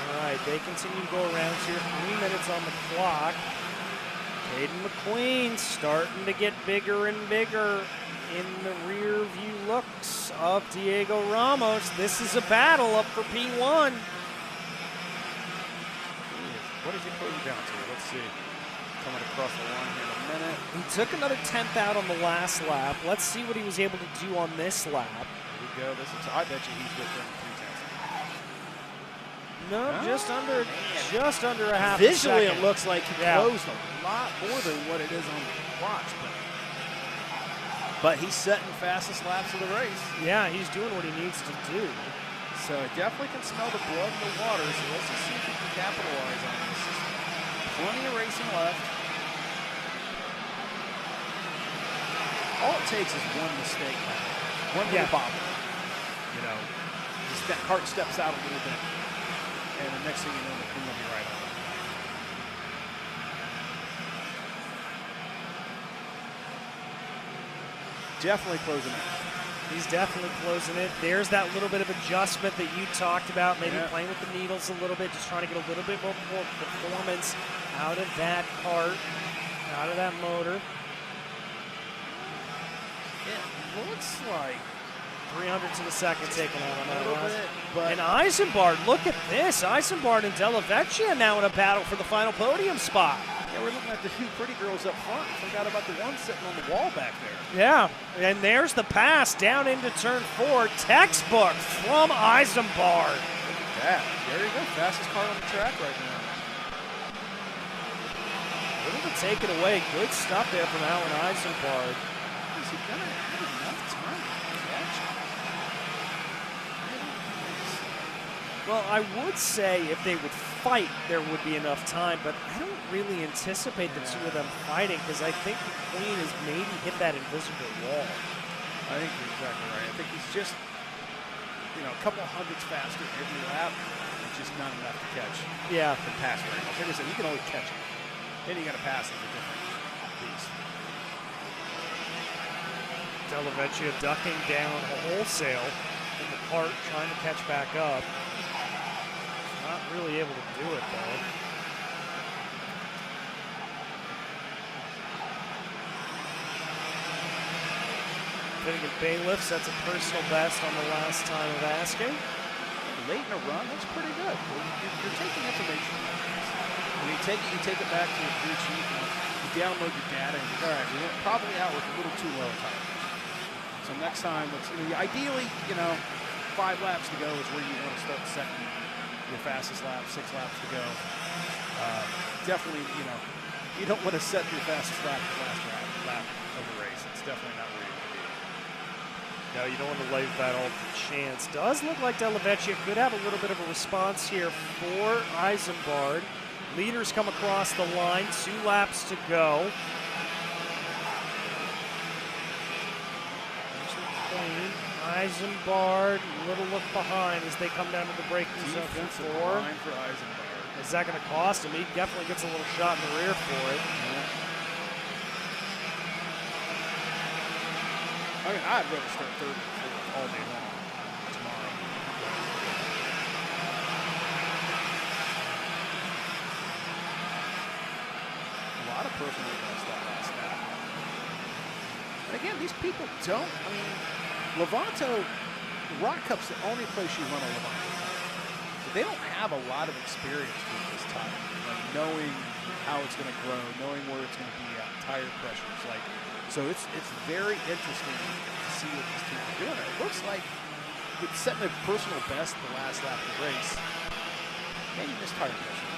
All right, they continue to go around here. 3 minutes on the clock. Caden McQueen starting to get bigger and bigger in the rear view looks of Diego Ramos. This is a battle up for P1. What did he put you down to? Let's see. Coming across the line here in a minute. He took another 10th out on the last lap. Let's see what he was able to do on this lap. Here we go. I bet you he's within 3 tenths. No, just under a half Visually, a second. it looks like he closed a lot more than what it is on the watch. But he's setting fastest laps of the race. Yeah, he's doing what he needs to do. So it definitely can smell the blood in the water. So let's just see if he can capitalize on this. Plenty of racing left. All it takes is one mistake, one little bobble. Just that Kart steps out a little bit, and the next thing you know, the Queen will be right on. Definitely closing it. He's definitely closing it. There's that little bit of adjustment that you talked about, maybe playing with the needles a little bit, just trying to get a little bit more performance out of that Kart, out of that motor. It looks like 300s of a second taken out on that little last. bit, but And Eisenbard, look at this. Eisenbard and Della Vecchia now in a battle for the final podium spot. yeah, we're looking at the two pretty girls up front. Forgot about the one sitting on the wall back there. Yeah, and there's the pass down into turn 4. Textbook from Eisenbard. Look at that. There you go. Fastest car on the track right now. Able to take it away. Good stuff there from Alan Eisenbard. Is he going to have enough time to catch it? Well, I would say if they would fight, there would be enough time, but I don't really anticipate the two of them fighting because I think McQueen has maybe hit that invisible wall. I think you're exactly right. I think he's just, a couple hundredths faster every lap. It's just not enough to catch. Yeah. The pass right now. Like I said, you can only catch him. Then you got to pass him a different beast. Della Vecchia ducking down wholesale in the Kart, trying to catch back up. Not really able to do it, though. Finnegan Bailiff sets a personal best on the last time of asking. Late in a run, that's pretty good. You're taking information. When you take it back to your crew chief, and you download your data, and you're all right, we went probably out with a little too low a time. So next time, ideally, 5 laps to go is where you want to start setting your fastest lap, 6 laps to go. Definitely, you don't want to set your fastest lap the last lap of the race. It's definitely not where you want to be. No, you don't want to leave that all to chance. Does look like Della Vecchia could have a little bit of a response here for Eisenbard. Leaders come across the line, 2 laps to go. Eisenbard, little look behind as they come down to the braking zone for 4. Line for Eisenbard. Is that going to cost him? He definitely gets a little shot in the rear for it. I mean, I'd rather start third all day long tomorrow. A lot of personal best that last lap. And again, these people don't. I mean, Levanto, ROK Cup's the only place you run a Levanto. But they don't have a lot of experience with this time, knowing how it's going to grow, knowing where it's going to be at, tire pressures. So it's very interesting to see what this team is doing. It looks like it's setting a personal best the last lap of the race. Maybe just tire pressure.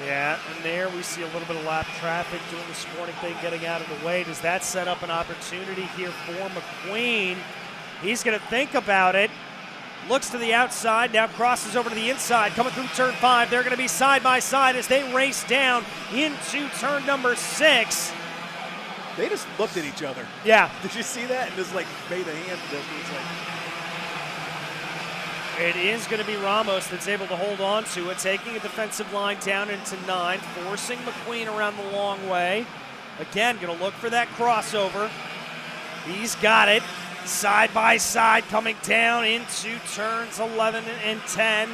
Yeah, and there we see a little bit of lap traffic doing the sporting thing, getting out of the way. Does that set up an opportunity here for McQueen? He's going to think about it. Looks to the outside, now crosses over to the inside, coming through turn 5. They're going to be side by side as they race down into turn number 6. They just looked at each other. Yeah. Did you see that? And just like made a hand gesture. It is going to be Ramos that's able to hold on to it, taking a defensive line down into 9, forcing McQueen around the long way. Again, going to look for that crossover. He's got it. Side by side coming down into turns 11 and 10.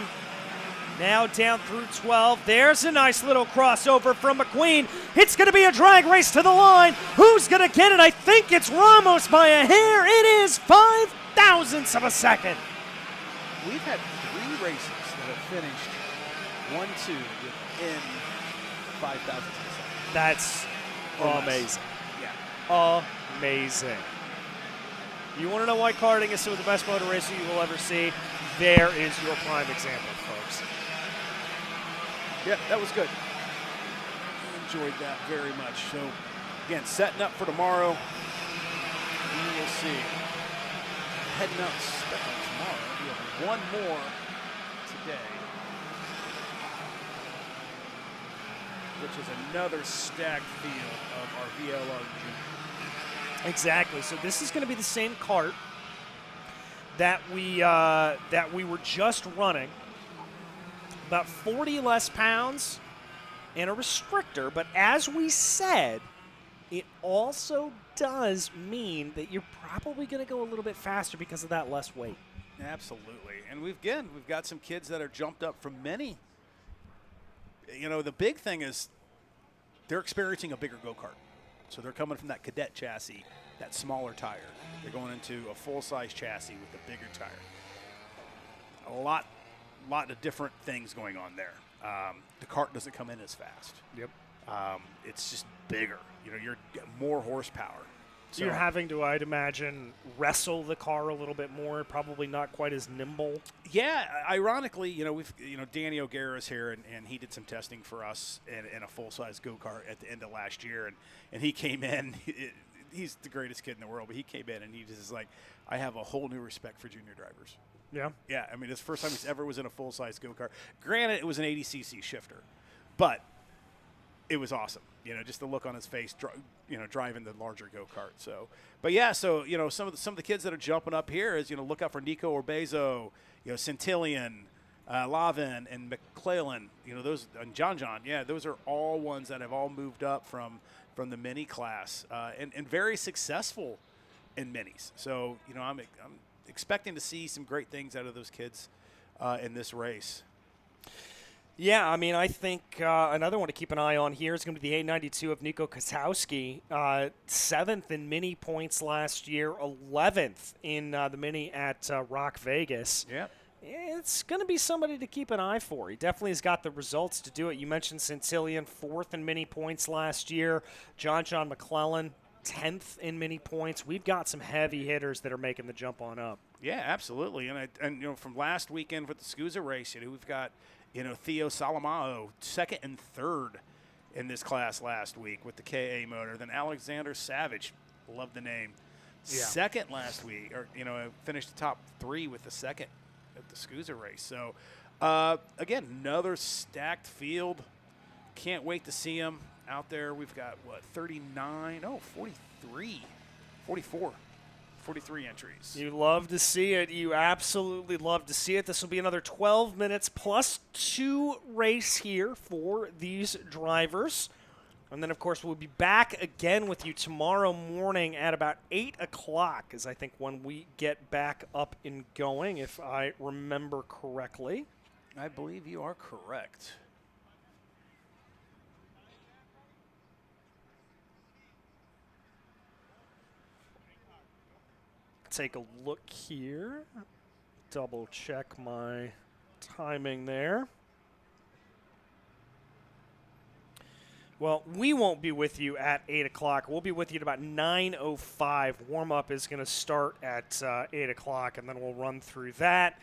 Now down through 12. There's a nice little crossover from McQueen. It's going to be a drag race to the line. Who's going to get it? I think it's Ramos by a hair. It is 5 thousandths of a second. We've had 3 races that have finished 1-2 within 5 thousandths of a second. That's amazing. Yeah. Amazing. You want to know why karting is some of the best motor racing you will ever see? There is your prime example, folks. Yeah, that was good. Enjoyed that very much. So, again, setting up for tomorrow. We will see. Heading up tomorrow. We have one more today, which is another stacked field of our VLR juniors. Exactly. So this is going to be the same kart that we were just running. About 40 less pounds and a restrictor. But as we said, it also does mean that you're probably going to go a little bit faster because of that less weight. Absolutely. And we've got some kids that are jumped up from many. You know, the big thing is they're experiencing a bigger go-kart. So they're coming from that cadet chassis, that smaller tire. They're going into a full-size chassis with a bigger tire. A lot of different things going on there. The kart doesn't come in as fast. Yep. It's just bigger. You know, you're more horsepower. So You're having to, I'd imagine, wrestle the car a little bit more, probably not quite as nimble. Yeah, ironically, Danny O'Gara's here, and he did some testing for us in a full-size go-kart at the end of last year, and he came in. He's the greatest kid in the world, but he came in, and he just is like, I have a whole new respect for junior drivers. Yeah. Yeah, I mean, it's the first time he's ever was in a full-size go-kart. Granted, it was an 80cc shifter, but it was awesome. You know, just the look on his face, driving the larger go-kart. So, but yeah, so some of the kids that are jumping up here is look out for Nico Orbezo, Centillion, Lavin, and McClellan. Those and John. Yeah, those are all ones that have all moved up from the mini class and very successful in minis. So I'm expecting to see some great things out of those kids in this race. Yeah, I mean, I think another one to keep an eye on here is going to be the 892 of Nico Kotowski, 7th in mini points last year, 11th in the mini at ROK Vegas. Yeah. It's going to be somebody to keep an eye for. He definitely has got the results to do it. You mentioned Centillion, 4th in mini points last year. John McClellan, 10th in mini points. We've got some heavy hitters that are making the jump on up. Yeah, absolutely. And from last weekend with the SCUSA race, we've got Theo Salamao, 2nd and 3rd in this class last week with the KA motor. Then Alexander Savage, love the name, 2nd last week, or finished the top 3 with the 2nd at the SCUSA race. So again, another stacked field. Can't wait to see them out there. We've got 43 entries. You love to see it. You absolutely love to see it. This will be another 12 minutes plus 2 race here for these drivers. And then, of course, we'll be back again with you tomorrow morning at about 8 o'clock is, I think, when we get back up and going, if I remember correctly. I believe you are correct. Take a look here, double check my timing there. Well, we won't be with you at 8 o'clock. We'll be with you at about 9:05. Warm-up is going to start at 8 o'clock, and then we'll run through that.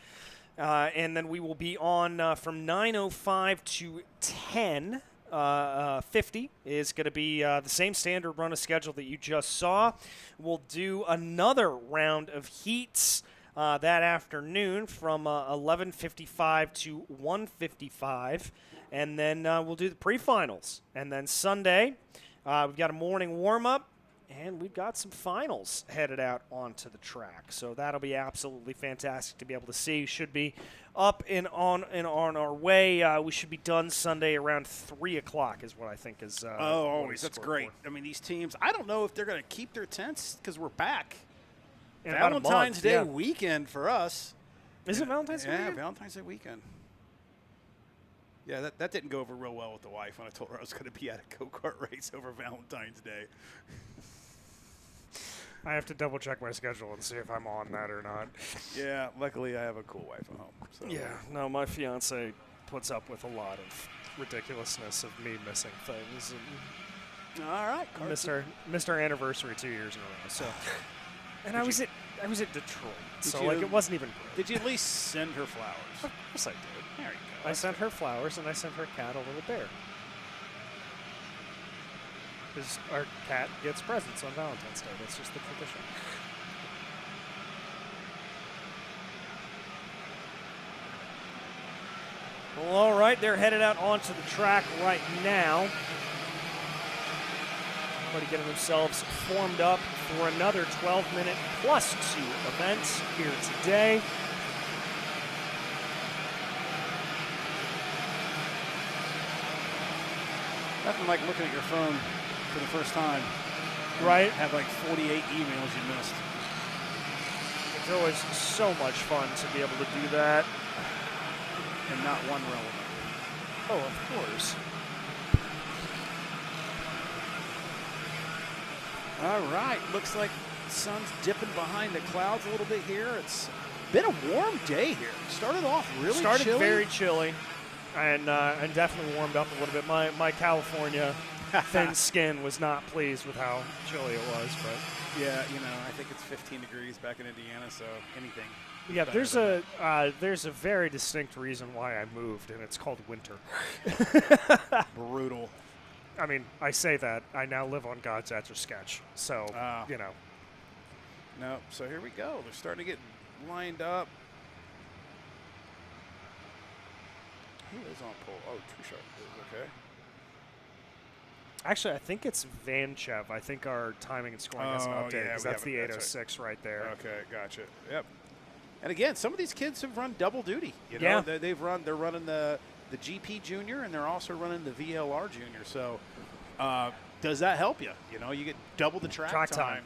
And then we will be on from 9:05 to 10:50 is going to be the same standard run of schedule that you just saw. We'll do another round of heats that afternoon from 11:55 to 1:55. And then we'll do the pre-finals. And then Sunday, we've got a morning warm-up, and we've got some finals headed out onto the track. So that'll be absolutely fantastic to be able to see. Should be up and on our way. We should be done Sunday around 3 o'clock is what I think is always. That's great. I mean, these teams, I don't know if they're going to keep their tents because we're back. In about a Valentine's Day month, yeah. weekend for us. Is it Valentine's Day Yeah, weekend? Valentine's Day weekend. Yeah, that didn't go over real well with the wife when I told her I was going to be at a go-kart race over Valentine's Day. I have to double-check my schedule and see if I'm on that or not. Yeah, luckily I have a cool wife at home. So. Yeah, no, my fiance puts up with a lot of ridiculousness of me missing things. And all right, missed our anniversary 2 years in a row. So, and I was at Detroit, so it wasn't even great. Did you at least send her flowers? Of course I did. There you go. I sent her flowers, and I sent her cat a little bear. Because our cat gets presents on Valentine's Day. That's just the tradition. Well, all right, they're headed out onto the track right now. Everybody getting themselves formed up for another 12-minute plus 2 events here today. Nothing like looking at your phone for the first time. Right. Have like 48 emails you missed. It's always so much fun to be able to do that. And not one relevant. Oh, of course. All right. Looks like the sun's dipping behind the clouds a little bit here. It's been a warm day here. Started off really chilly. Very chilly. And definitely warmed up a little bit. My California thin skin was not pleased with how chilly it was, but yeah, I think it's 15 degrees back in Indiana, so anything. Yeah, there's a very distinct reason why I moved, and it's called winter. Brutal. I mean, I say that I now live on God's Etch-a-Sketch, so No, so here we go. They're starting to get lined up. Who is on pole? Oh, Trushart is okay. Actually, I think it's Vanchev. I think our timing and scoring hasn't updated because that's the 806 right there. Okay, gotcha. Yep. And again, some of these kids have run double duty. Yeah. They're running the GP Junior, and they're also running the VLR Junior. So, does that help you? You get double the track time.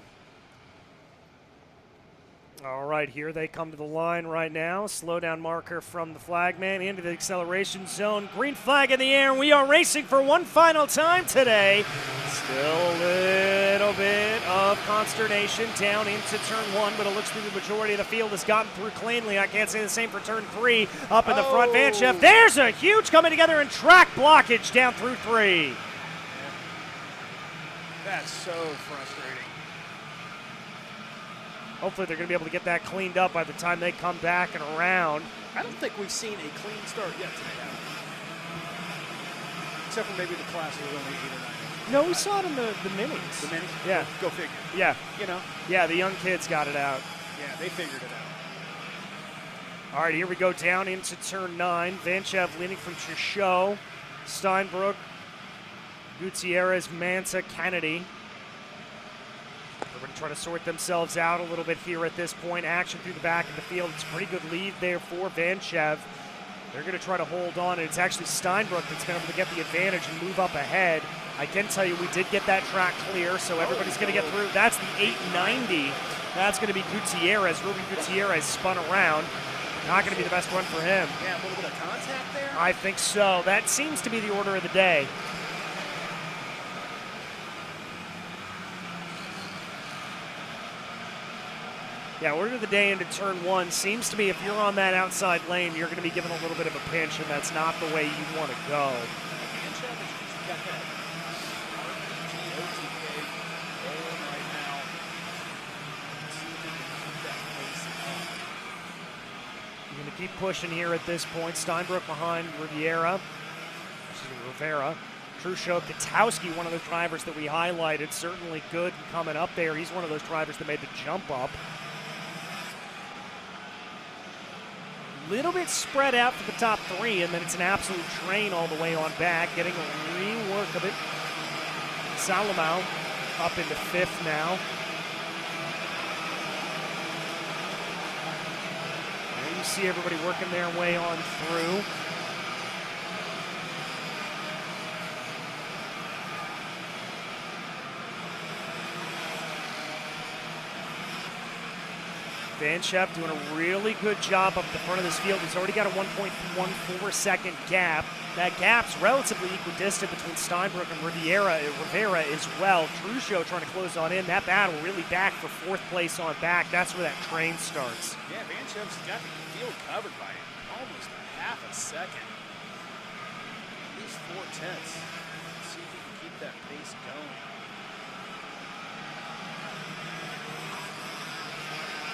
All right, here they come to the line right now. Slow down marker from the flagman into the acceleration zone. Green flag in the air, and we are racing for one final time today. Still a little bit of consternation down into turn 1, but it looks like the majority of the field has gotten through cleanly. I can't say the same for turn 3. Up in the front, Vanchev. There's a huge coming together and track blockage down through 3. That's so frustrating. Hopefully they're going to be able to get that cleaned up by the time they come back and around. I don't think we've seen a clean start yet today, except for maybe the class was only 8 or 9. No, we saw it in the minis. The minis? Yeah. Go figure. Yeah. Yeah, the young kids got it out. Yeah, they figured it out. All right, here we go down into turn 9. Vanchev leading from Chouchot, Steinbrook, Gutierrez, Mansa, Kennedy. They're going to try to sort themselves out a little bit here at this point. Action through the back of the field. It's a pretty good lead there for Vanchev. They're going to try to hold on, and it's actually Steinbrook that's been able to get the advantage and move up ahead. I can tell you we did get that track clear, so everybody's going to get through. That's the 890. That's going to be Gutierrez. Ruben Gutierrez spun around. Not going to be the best run for him. Yeah, a little bit of contact there? I think so. That seems to be the order of the day. Yeah, order of the day into turn 1 seems to be if you're on that outside lane, you're going to be given a little bit of a pinch, and that's not the way you want to go. keep pushing here at this point. Steinbrook behind Rivera. Truchot, Katowski, one of those drivers that we highlighted, certainly good coming up there. He's one of those drivers that made the jump up. Little bit spread out for the top three, and then it's an absolute train all the way on back, getting a rework of it. Salomao up into fifth now. And you see everybody working their way on through. Van Scheff doing a really good job up the front of this field. He's already got a 1.14 second gap. That gap's relatively equidistant between Steinbrook and Rivera as well. Truchot trying to close on in. That battle really back for fourth place on back. That's where that train starts. Yeah, Van Scheff's got the field covered by almost a half a second. At least 4/10. See if he can keep that pace going.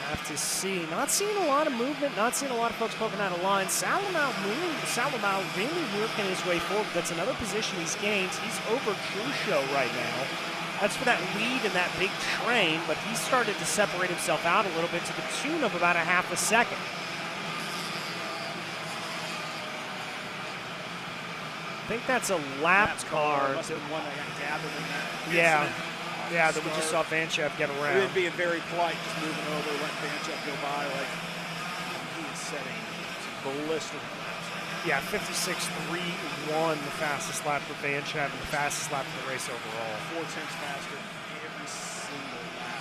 Have to see. Not seeing a lot of movement, not seeing a lot of folks poking out of line. Salomao really working his way forward. That's another position he's gained. He's over Truchot right now. That's for that lead in that big train, but he started to separate himself out a little bit to the tune of about a half a second. I think that's a lap car. Must have been one that got gathered in that. Yeah. incident. Yeah, that we just saw Van Scheff get around. He being very polite, just moving over, letting Van Scheff go by like he is setting some ballistic laps. Yeah, 56.31, the fastest lap for Van Scheff and the fastest lap for the race overall. 4/10 faster every single lap.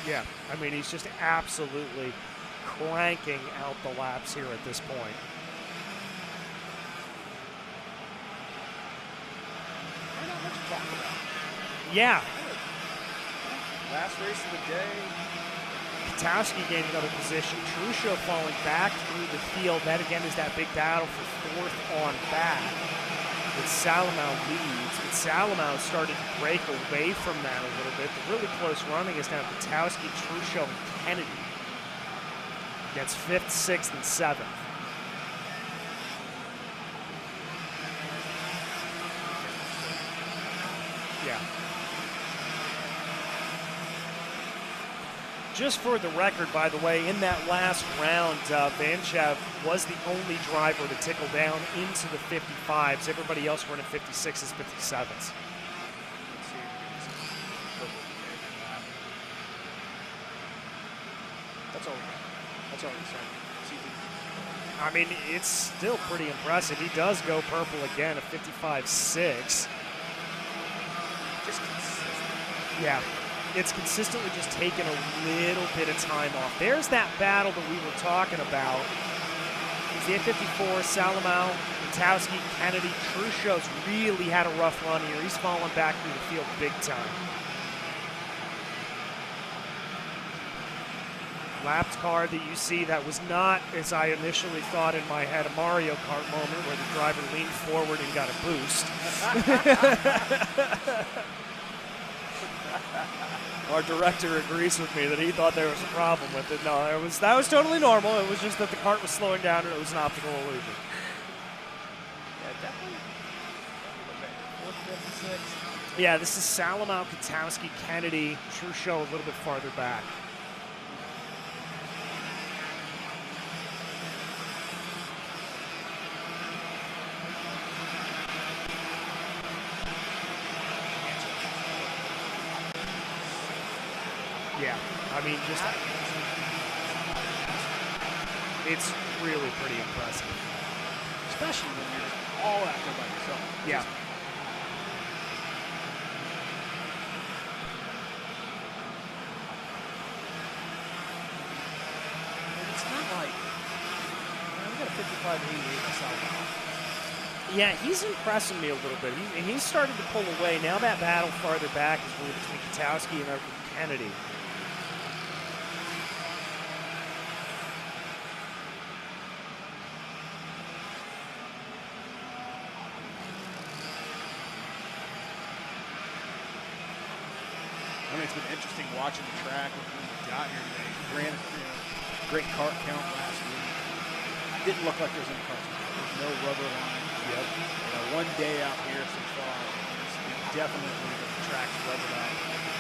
Yeah, I mean, he's just absolutely cranking out the laps here at this point. Not much to talk about. Yeah. Last race of the day. Katowski gained another position. Truchot falling back through the field. That again is that big battle for fourth on back. But Salomao leads. But Salomao started to break away from that a little bit. The really close running is now Katowski, Truchot, and Kennedy. Gets fifth, sixth, and seventh. Yeah. Just for the record, by the way, in that last round, Van Scheff was the only driver to tickle down into the 55s. Everybody else running 56s, 57s. That's all we got. That's all we got. I mean, it's still pretty impressive. He does go purple again, a 55.6. Just consistent. Yeah. It's consistently just taken a little bit of time off. There's that battle that we were talking about. It's the 54, Salomao, Katowski, Kennedy. Truchot's really had a rough run here. He's fallen back through the field big time. Lapped car that you see, that was not, as I initially thought in my head, a Mario Kart moment where the driver leaned forward and got a boost. Our director agrees with me that he thought there was a problem with it. No, that was totally normal. It was just that the cart was slowing down and it was an optical illusion. Yeah, definitely. 456. Yeah, this is Salomao, Katowski, Kennedy, Truchot a little bit farther back. Yeah, I mean, just it's really pretty impressive. Especially when you're all out there by yourself. Yeah. And it's not like, we got a 55.88 myself. Yeah, he's impressing me a little bit. He's started to pull away. Now that battle farther back is really between Katowski and Kennedy. I mean, it's been interesting watching the track when we got here today. Granted, great kart count last Didn't look like there was any cars. There's no rubber line. Yep. You know, one day out here so far, definitely the track's rubbered up.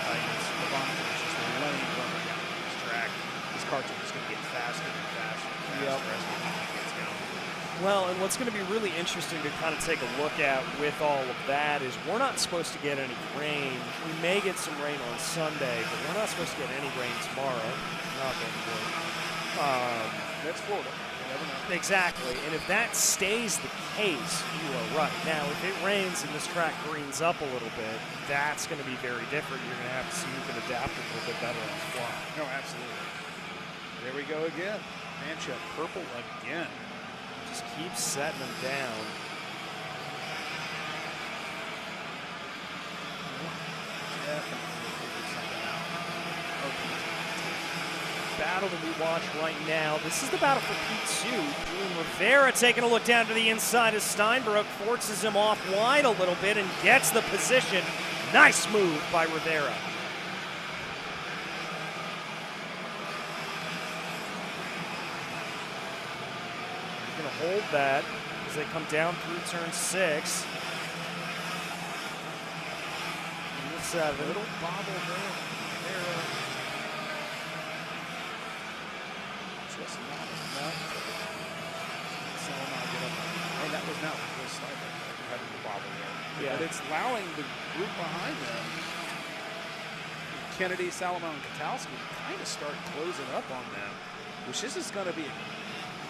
It's Levante is just laying rubber down on this track. These cars are just going to get faster and faster and faster as the weekend gets going. Well, and what's going to be really interesting to kind of take a look at with all of that is we're not supposed to get any rain. We may get some rain on Sunday, but we're not supposed to get any rain tomorrow. Not going to work. That's Florida. You never know. Exactly, and if that stays the case, you are right. Now, if it rains and this track greens up a little bit, that's going to be very different. You're going to have to see who can adapt a little bit better on the fly. No, absolutely. There we go again. Mancha purple again. Just keep setting them down. Definitely figured something out. Battle that we watch right now. This is the battle for P2. Julian Rivera taking a look down to the inside as Steinbrook forces him off wide a little bit and gets the position. Nice move by Rivera. He's going to hold that as they come down through turn 6. 7. Little bobble there. Rivera. Just not enough. So now get up. And that was not really Steinbrook. Having the bobble there. Yeah. But it's allowing the group behind them, Kennedy, Salomon, and Katalski, kind of start closing up on them, which this is going to be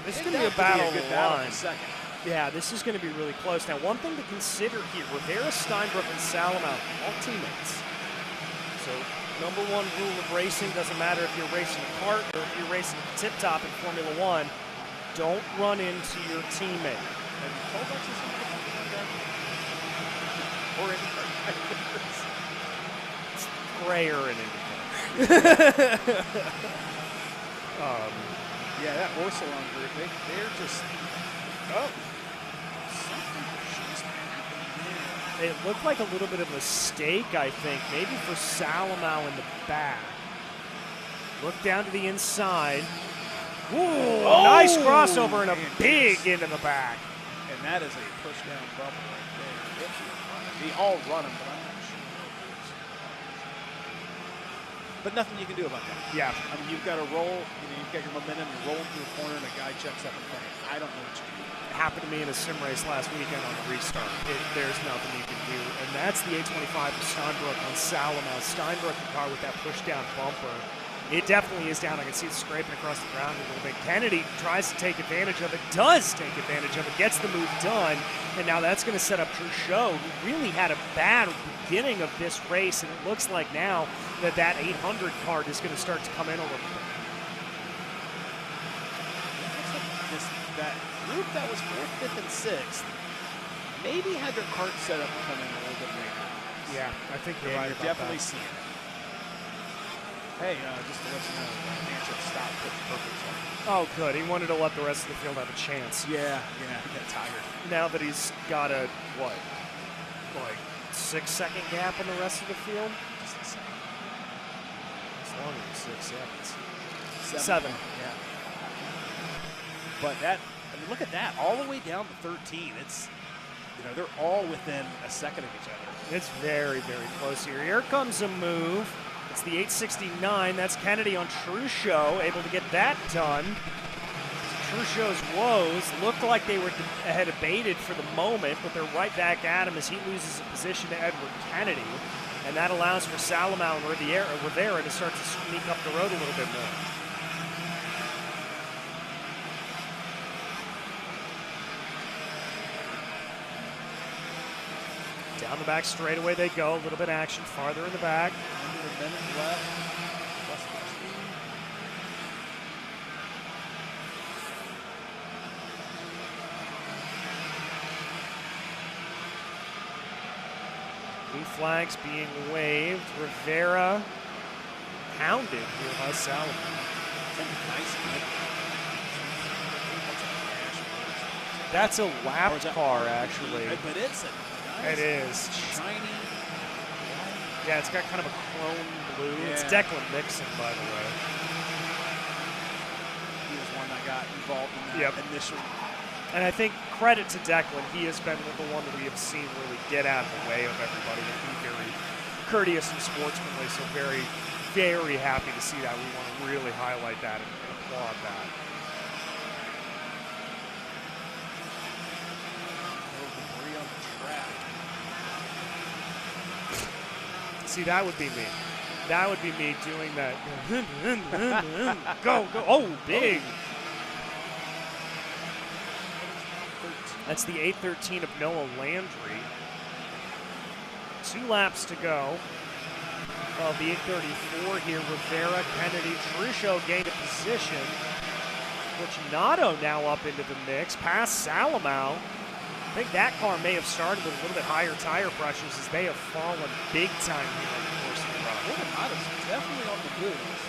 This is going to be a battle good of battle line. in a second. Yeah, this is going to be really close. Now, one thing to consider here, Rivera, Steinbrook, and Salomon, all teammates. So, number one rule of racing, doesn't matter if you're racing a kart or if you're racing a tip-top in Formula One, don't run into your teammate. Have you told that to somebody? Or IndyCar? It's grayer in IndyCar. Yeah, that Orsolon group, they're just, something just happened there. It looked like a little bit of a mistake, I think, maybe for Salomon in the back. Look down to the inside. Ooh, nice crossover and a big into the back. And that is a push-down bubble right there. They all run them, but I'm not sure. But nothing you can do about that. Yeah. I mean, you've got to roll, you've got your momentum, you're rolling through a corner, and a guy checks up in front of you. I don't know what you can do. It happened to me in a sim race last weekend on the restart. There's nothing you can do. And that's the 825 of Steinbrook on Salomon. Steinbrook, the car with that push-down bumper. It definitely is down. I can see it scraping across the ground a little bit. Kennedy tries to take advantage of it, does take advantage of it, gets the move done, and now that's going to set up Truchot, who really had a bad beginning of this race, and it looks like now that 800 card is going to start to come in a little bit. That group that was 4th, 5th, and 6th maybe had their cart set up to come in a little bit later. Yeah, I think you're right about definitely that. seeing it. Hey, just to let you know, Mancha stopped putting purples on. Oh, good. He wanted to let the rest of the field have a chance. Yeah, he got tired. Now that he's got a, what, like 6-second gap in the rest of the field? Just a second. It's longer than 6 seconds. 7. Yeah. But that, I mean, look at that. All the way down to 13. It's, they're all within a second of each other. It's very, very close here. Here comes a move. It's the 869. That's Kennedy on Truchot, able to get that done. Truchot's woes looked like they had abated for the moment, but they're right back at him as he loses a position to Edward Kennedy. And that allows for Salomon and Rivera to start to sneak up the road a little bit more. Down the back straightaway they go. A little bit of action farther in the back. Under a minute left. Plus 15. Blue flags being waved. Rivera hounded here by Salomon. That's a lap car, actually. But it's a nice, it is shiny. Yeah, it's got kind of a chrome blue. Yeah. It's Declan Nixon, by the way. He was one that got involved in that initial. And I think credit to Declan. He has been the one that we have seen really get out of the way of everybody and be very courteous and sportsmanly. So very, very happy to see that. We want to really highlight that and applaud that. See, that would be me. That would be me doing that. Go, go. Oh, big. That's the 8:13 of Noah Landry. 2 laps to go. Well, the 8:34 here. Rivera, Kennedy, Trusho gained a position. Fortunato now up into the mix. Past Salamau. I think that car may have started with a little bit higher tire pressures as they have fallen big time here on the course of the run. Fortunato's definitely on the booze.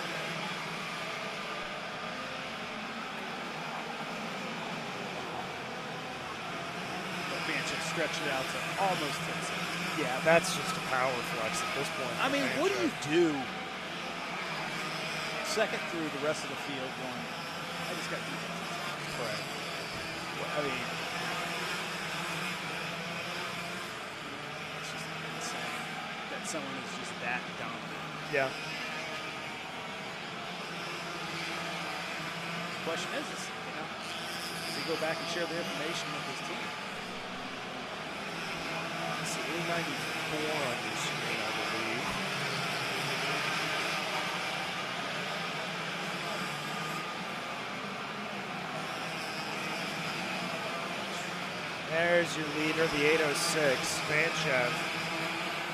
Fanchon stretched it out to almost 10 seconds. Yeah, that's just a power flex at this point. I mean, what do you do? Second through the rest of the field going, I just got to do that. Right. I mean, it's just insane that someone is just that dominant. Yeah. The question is, does he go back and share the information with his team? It's 894 on your screen, I believe. There's your leader, the 806, Vanchev.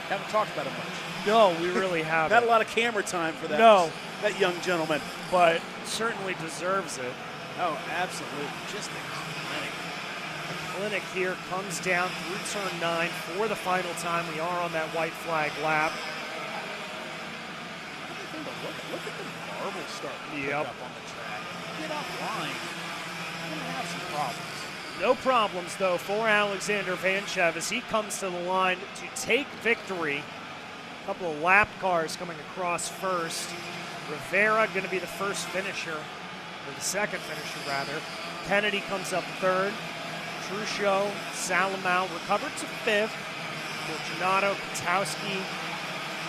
Haven't talked about him much. No, we really haven't. Not a lot of camera time for that. No. That young gentleman. But certainly deserves it. Oh, absolutely. Just a clinic. The clinic here comes down through turn 9 for the final time. We are on that white flag lap. Look at the marbles starting to pick Yep. up on the track. Get offline. You're going to have some problems. No problems, though, for Alexander Vanchev as he comes to the line to take victory. A couple of lap cars coming across first. Rivera going to be the first finisher, or the second finisher, rather. Kennedy comes up third. Trusho, Salamau recovered to fifth. Fortunato, Kotowski,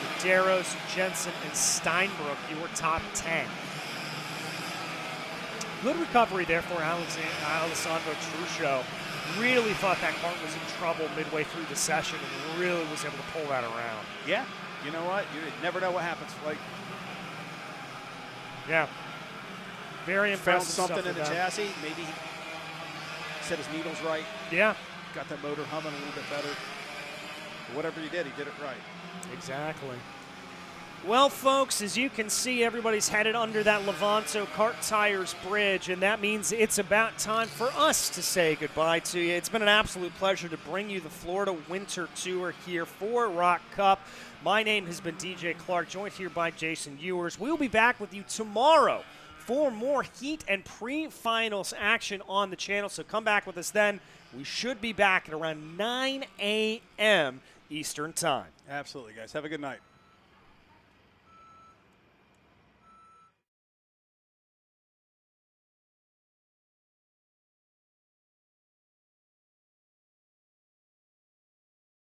Medeiros, Jensen, and Steinbrook, your top 10. Good recovery there for Alessandro Trusho. Really thought that car was in trouble midway through the session and really was able to pull that around. Yeah, you know what? You never know what happens. Like, yeah, very found impressive. something stuff in the with that. chassis. Maybe he set his needles right. Yeah, Got that motor humming a little bit better. Whatever he did it right. exactly. Well, folks, as you can see, everybody's headed under that Levanto Kart Tires bridge, and that means it's about time for us to say goodbye to you. It's been an absolute pleasure to bring you the Florida Winter Tour here for ROK Cup. My name has been DJ Clark, joined here by Jason Ewers. We'll be back with you tomorrow for more heat and pre-finals action on the channel, so come back with us then. We should be back at around 9 a.m. Eastern Time. Absolutely, guys. Have a good night.